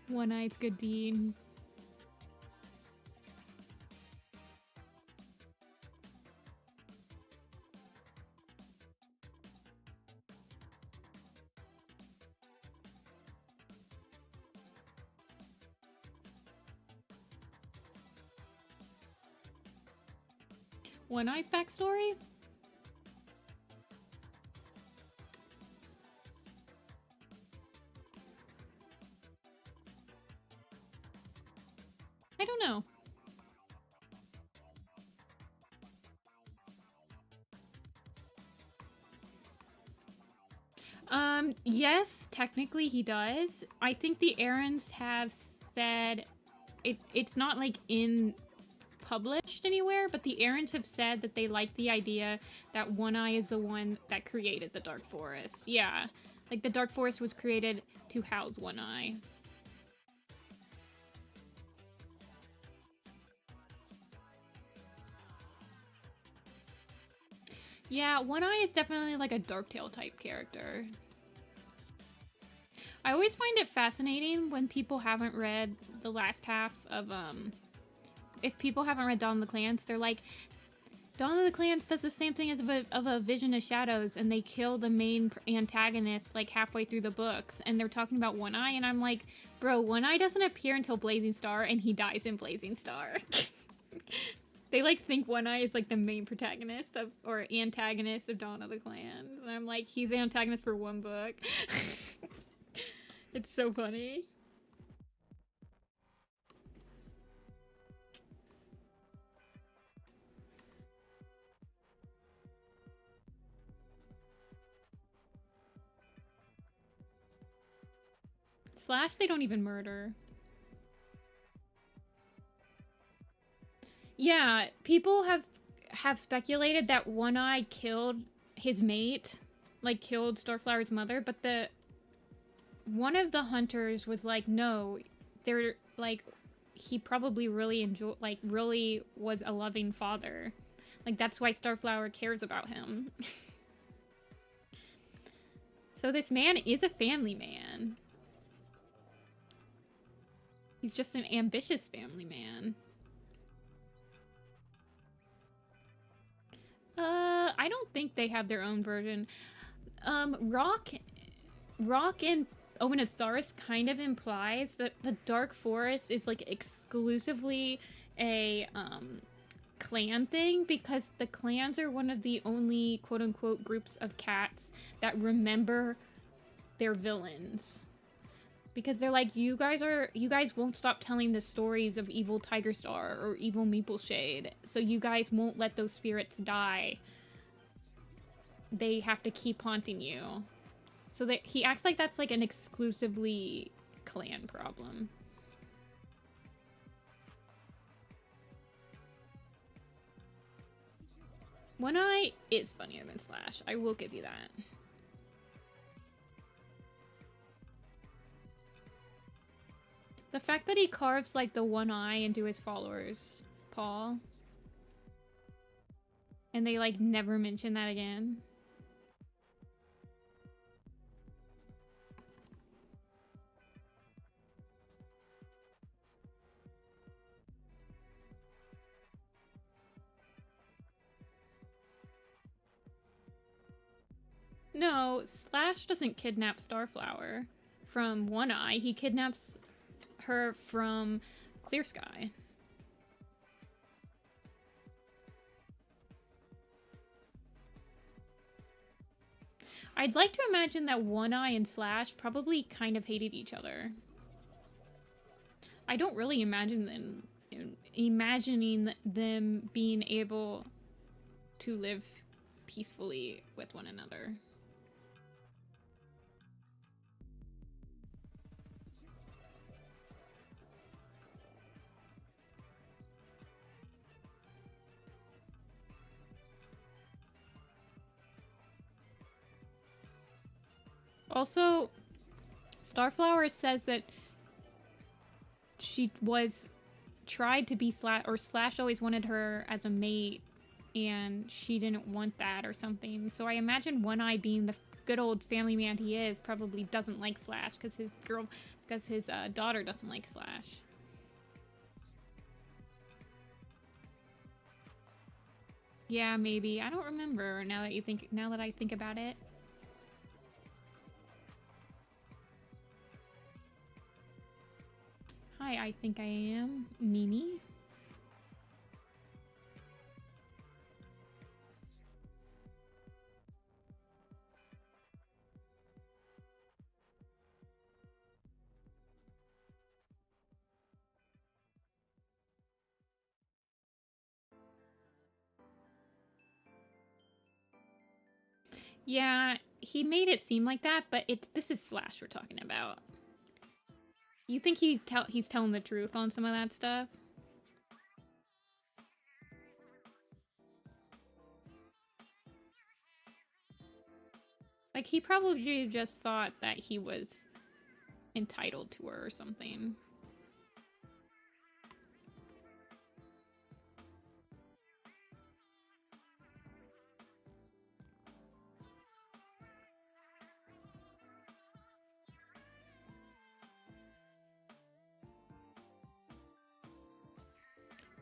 One Eye's good deed. One Eye's backstory? I don't know. Yes, technically he does. I think the Errands have said it's not like in published anywhere, but the Errands have said that they like the idea that One Eye is the one that created the Dark Forest. Yeah, like the Dark Forest was created to house One Eye. Yeah, One Eye is definitely like a Darktail type character. I always find it fascinating when people haven't read the last half of, if people haven't read Dawn of the Clans, they're like, Dawn of the Clans does the same thing as of a Vision of Shadows, and they kill the main antagonist like halfway through the books, and they're talking about One Eye, and I'm like, bro, One Eye doesn't appear until Blazing Star, and he dies in Blazing Star. They like think One Eye is like the main protagonist of, or antagonist of Dawn of the Clans, and I'm like, he's the antagonist for one book. It's so funny. Slash, they don't even murder. Yeah, people have speculated that One Eye killed his mate, like killed Starflower's mother, but one of the hunters was like, no, they're like, he probably really was a loving father. Like, that's why Starflower cares about him. So this man is a family man. He's just an ambitious family man. I don't think they have their own version. Rock and Omen of Stars kind of implies that the Dark Forest is like exclusively a clan thing, because the clans are one of the only quote-unquote groups of cats that remember their villains. Because they're like, you guys won't stop telling the stories of evil Tiger Star or evil Maple Shade, so you guys won't let those spirits die. They have to keep haunting you. So that he acts like that's like an exclusively clan problem. One Eye is funnier than Slash. I will give you that. The fact that he carves like the one eye into his followers' paw. And they like never mention that again. No, Slash doesn't kidnap Starflower from One Eye. He kidnaps her from Clear Sky. I'd like to imagine that One Eye and Slash probably kind of hated each other. I don't really imagine imagining them being able to live peacefully with one another. Also, Starflower says that she was tried to be Slash, or Slash always wanted her as a mate, and she didn't want that or something. So I imagine One Eye, being the good old family man he is, probably doesn't like Slash because his daughter doesn't like Slash. Yeah, maybe. I don't remember now that I think about it. Hi, I think I am Mimi. Yeah, he made it seem like that, but this is Slash we're talking about. You think he's telling the truth on some of that stuff? Like, he probably just thought that he was entitled to her or something.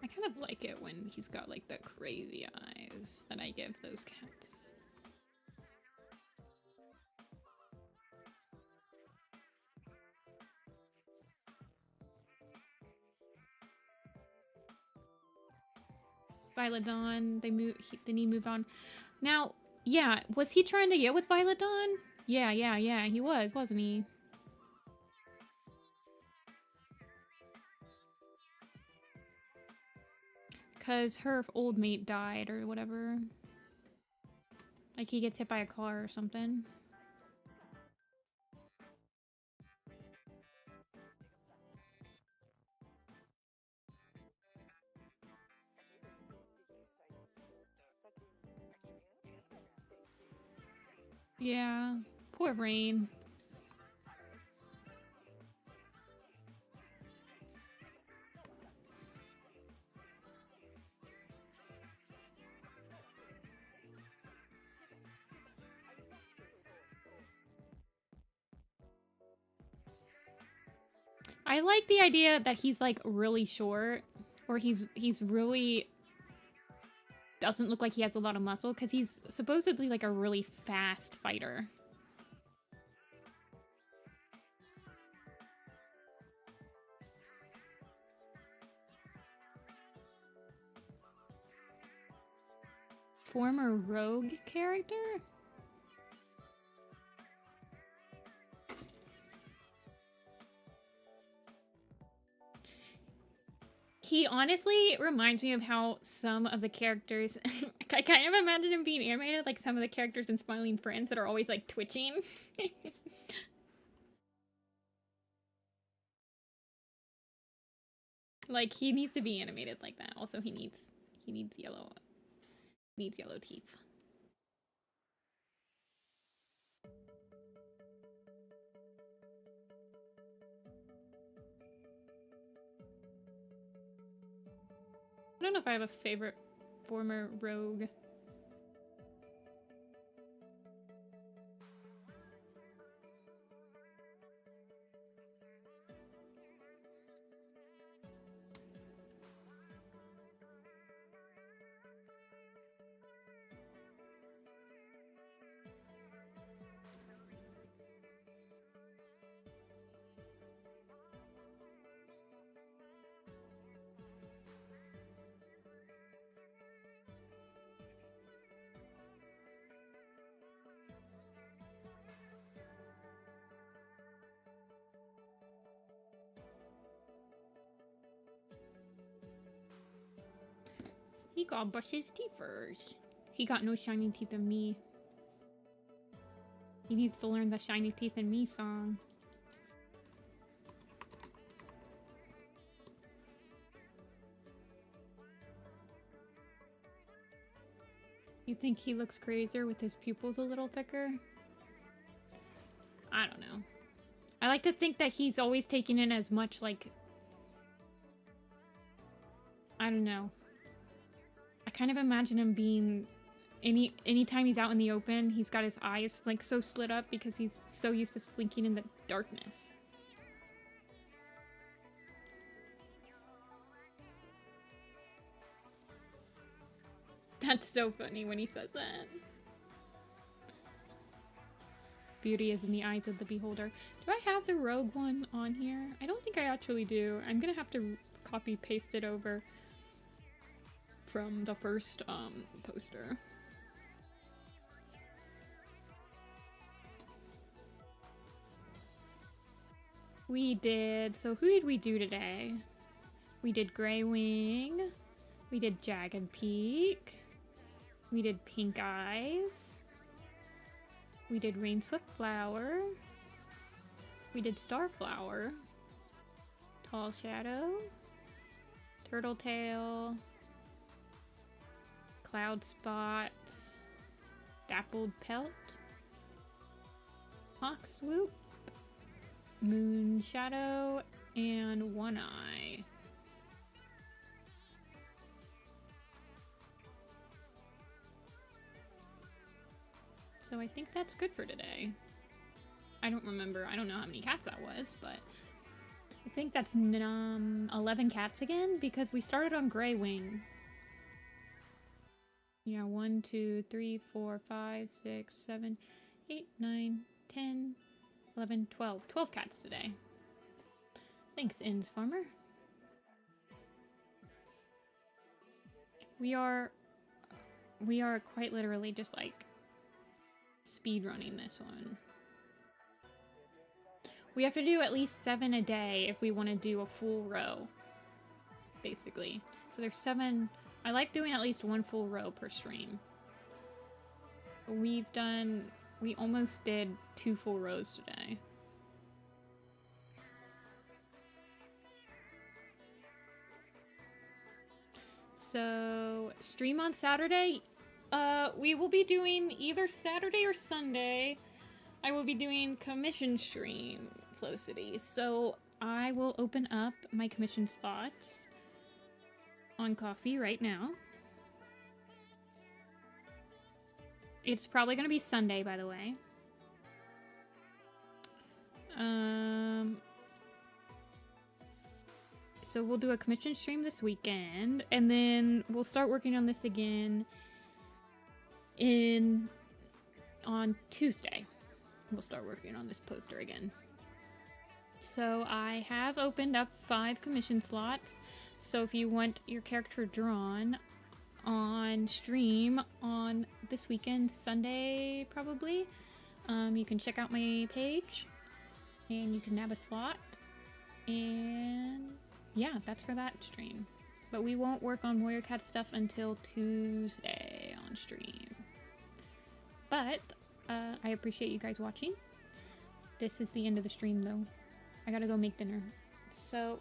I kind of like it when he's got like the crazy eyes that I give those cats. Violet Dawn, they need to move on. Now, yeah, was he trying to get with Violet Dawn? Yeah, he was, wasn't he? Because her old mate died or whatever. Like he gets hit by a car or something. Yeah, poor Rain. I like the idea that he's like really short, or he's really doesn't look like he has a lot of muscle because he's supposedly like a really fast fighter. Former rogue character? He honestly reminds me of how some of the characters, I kind of imagine him being animated like some of the characters in Smiling Friends that are always like twitching. Like he needs to be animated like that. Also, he needs yellow teeth. I don't know if I have a favorite former rogue. He got brush his teeth first. He got no shiny teeth in me. He needs to learn the shiny teeth in me song. You think he looks crazier with his pupils a little thicker? I don't know. I like to think that he's always taking in as much, like... I don't know. I kind of imagine him being... Anytime he's out in the open, he's got his eyes, like, so slit up because he's so used to slinking in the darkness. That's so funny when he says that. Beauty is in the eyes of the beholder. Do I have the rogue one on here? I don't think I actually do. I'm gonna have to copy paste it over from the first poster. We did, so who did we do today? We did Grey Wing, we did Jagged Peak, we did Pink Eyes, we did Rainswept Flower, we did Starflower, Tall Shadow, Turtle Tail, Cloud Spots, Dappled Pelt, Hawk Swoop, Moon Shadow, and One Eye. So I think that's good for today. I don't remember. I don't know how many cats that was, but I think that's 11 cats again, because we started on Grey Wing. Yeah, 1, 2, 3, 4, 5, 6, 7, 8, 9, 10, 11, 12. 12 cats today. Thanks, Inns Farmer. We are quite literally just like speed running this one. We have to do at least 7 a day if we want to do a full row, basically. So there's 7. I like doing at least 1 full row per stream. We almost did 2 full rows today. So, stream on Saturday. We will be doing either Saturday or Sunday. I will be doing commission stream, Flow City. So, I will open up my commission slots on Coffee right now. It's probably going to be Sunday, by the way. So we'll do a commission stream this weekend, and then we'll start working on this again on Tuesday. We'll start working on this poster again. So I have opened up 5 commission slots. So if you want your character drawn on stream on this weekend, Sunday probably, you can check out my page and you can nab a slot. And yeah, that's for that stream. But we won't work on Warrior Cat stuff until Tuesday on stream. But I appreciate you guys watching. This is the end of the stream though. I gotta go make dinner. So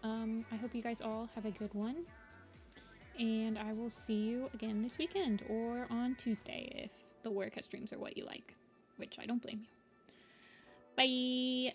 I hope you guys all have a good one. And I will see you again this weekend or on Tuesday if the Warrior Cat streams are what you like. Which I don't blame you. Bye!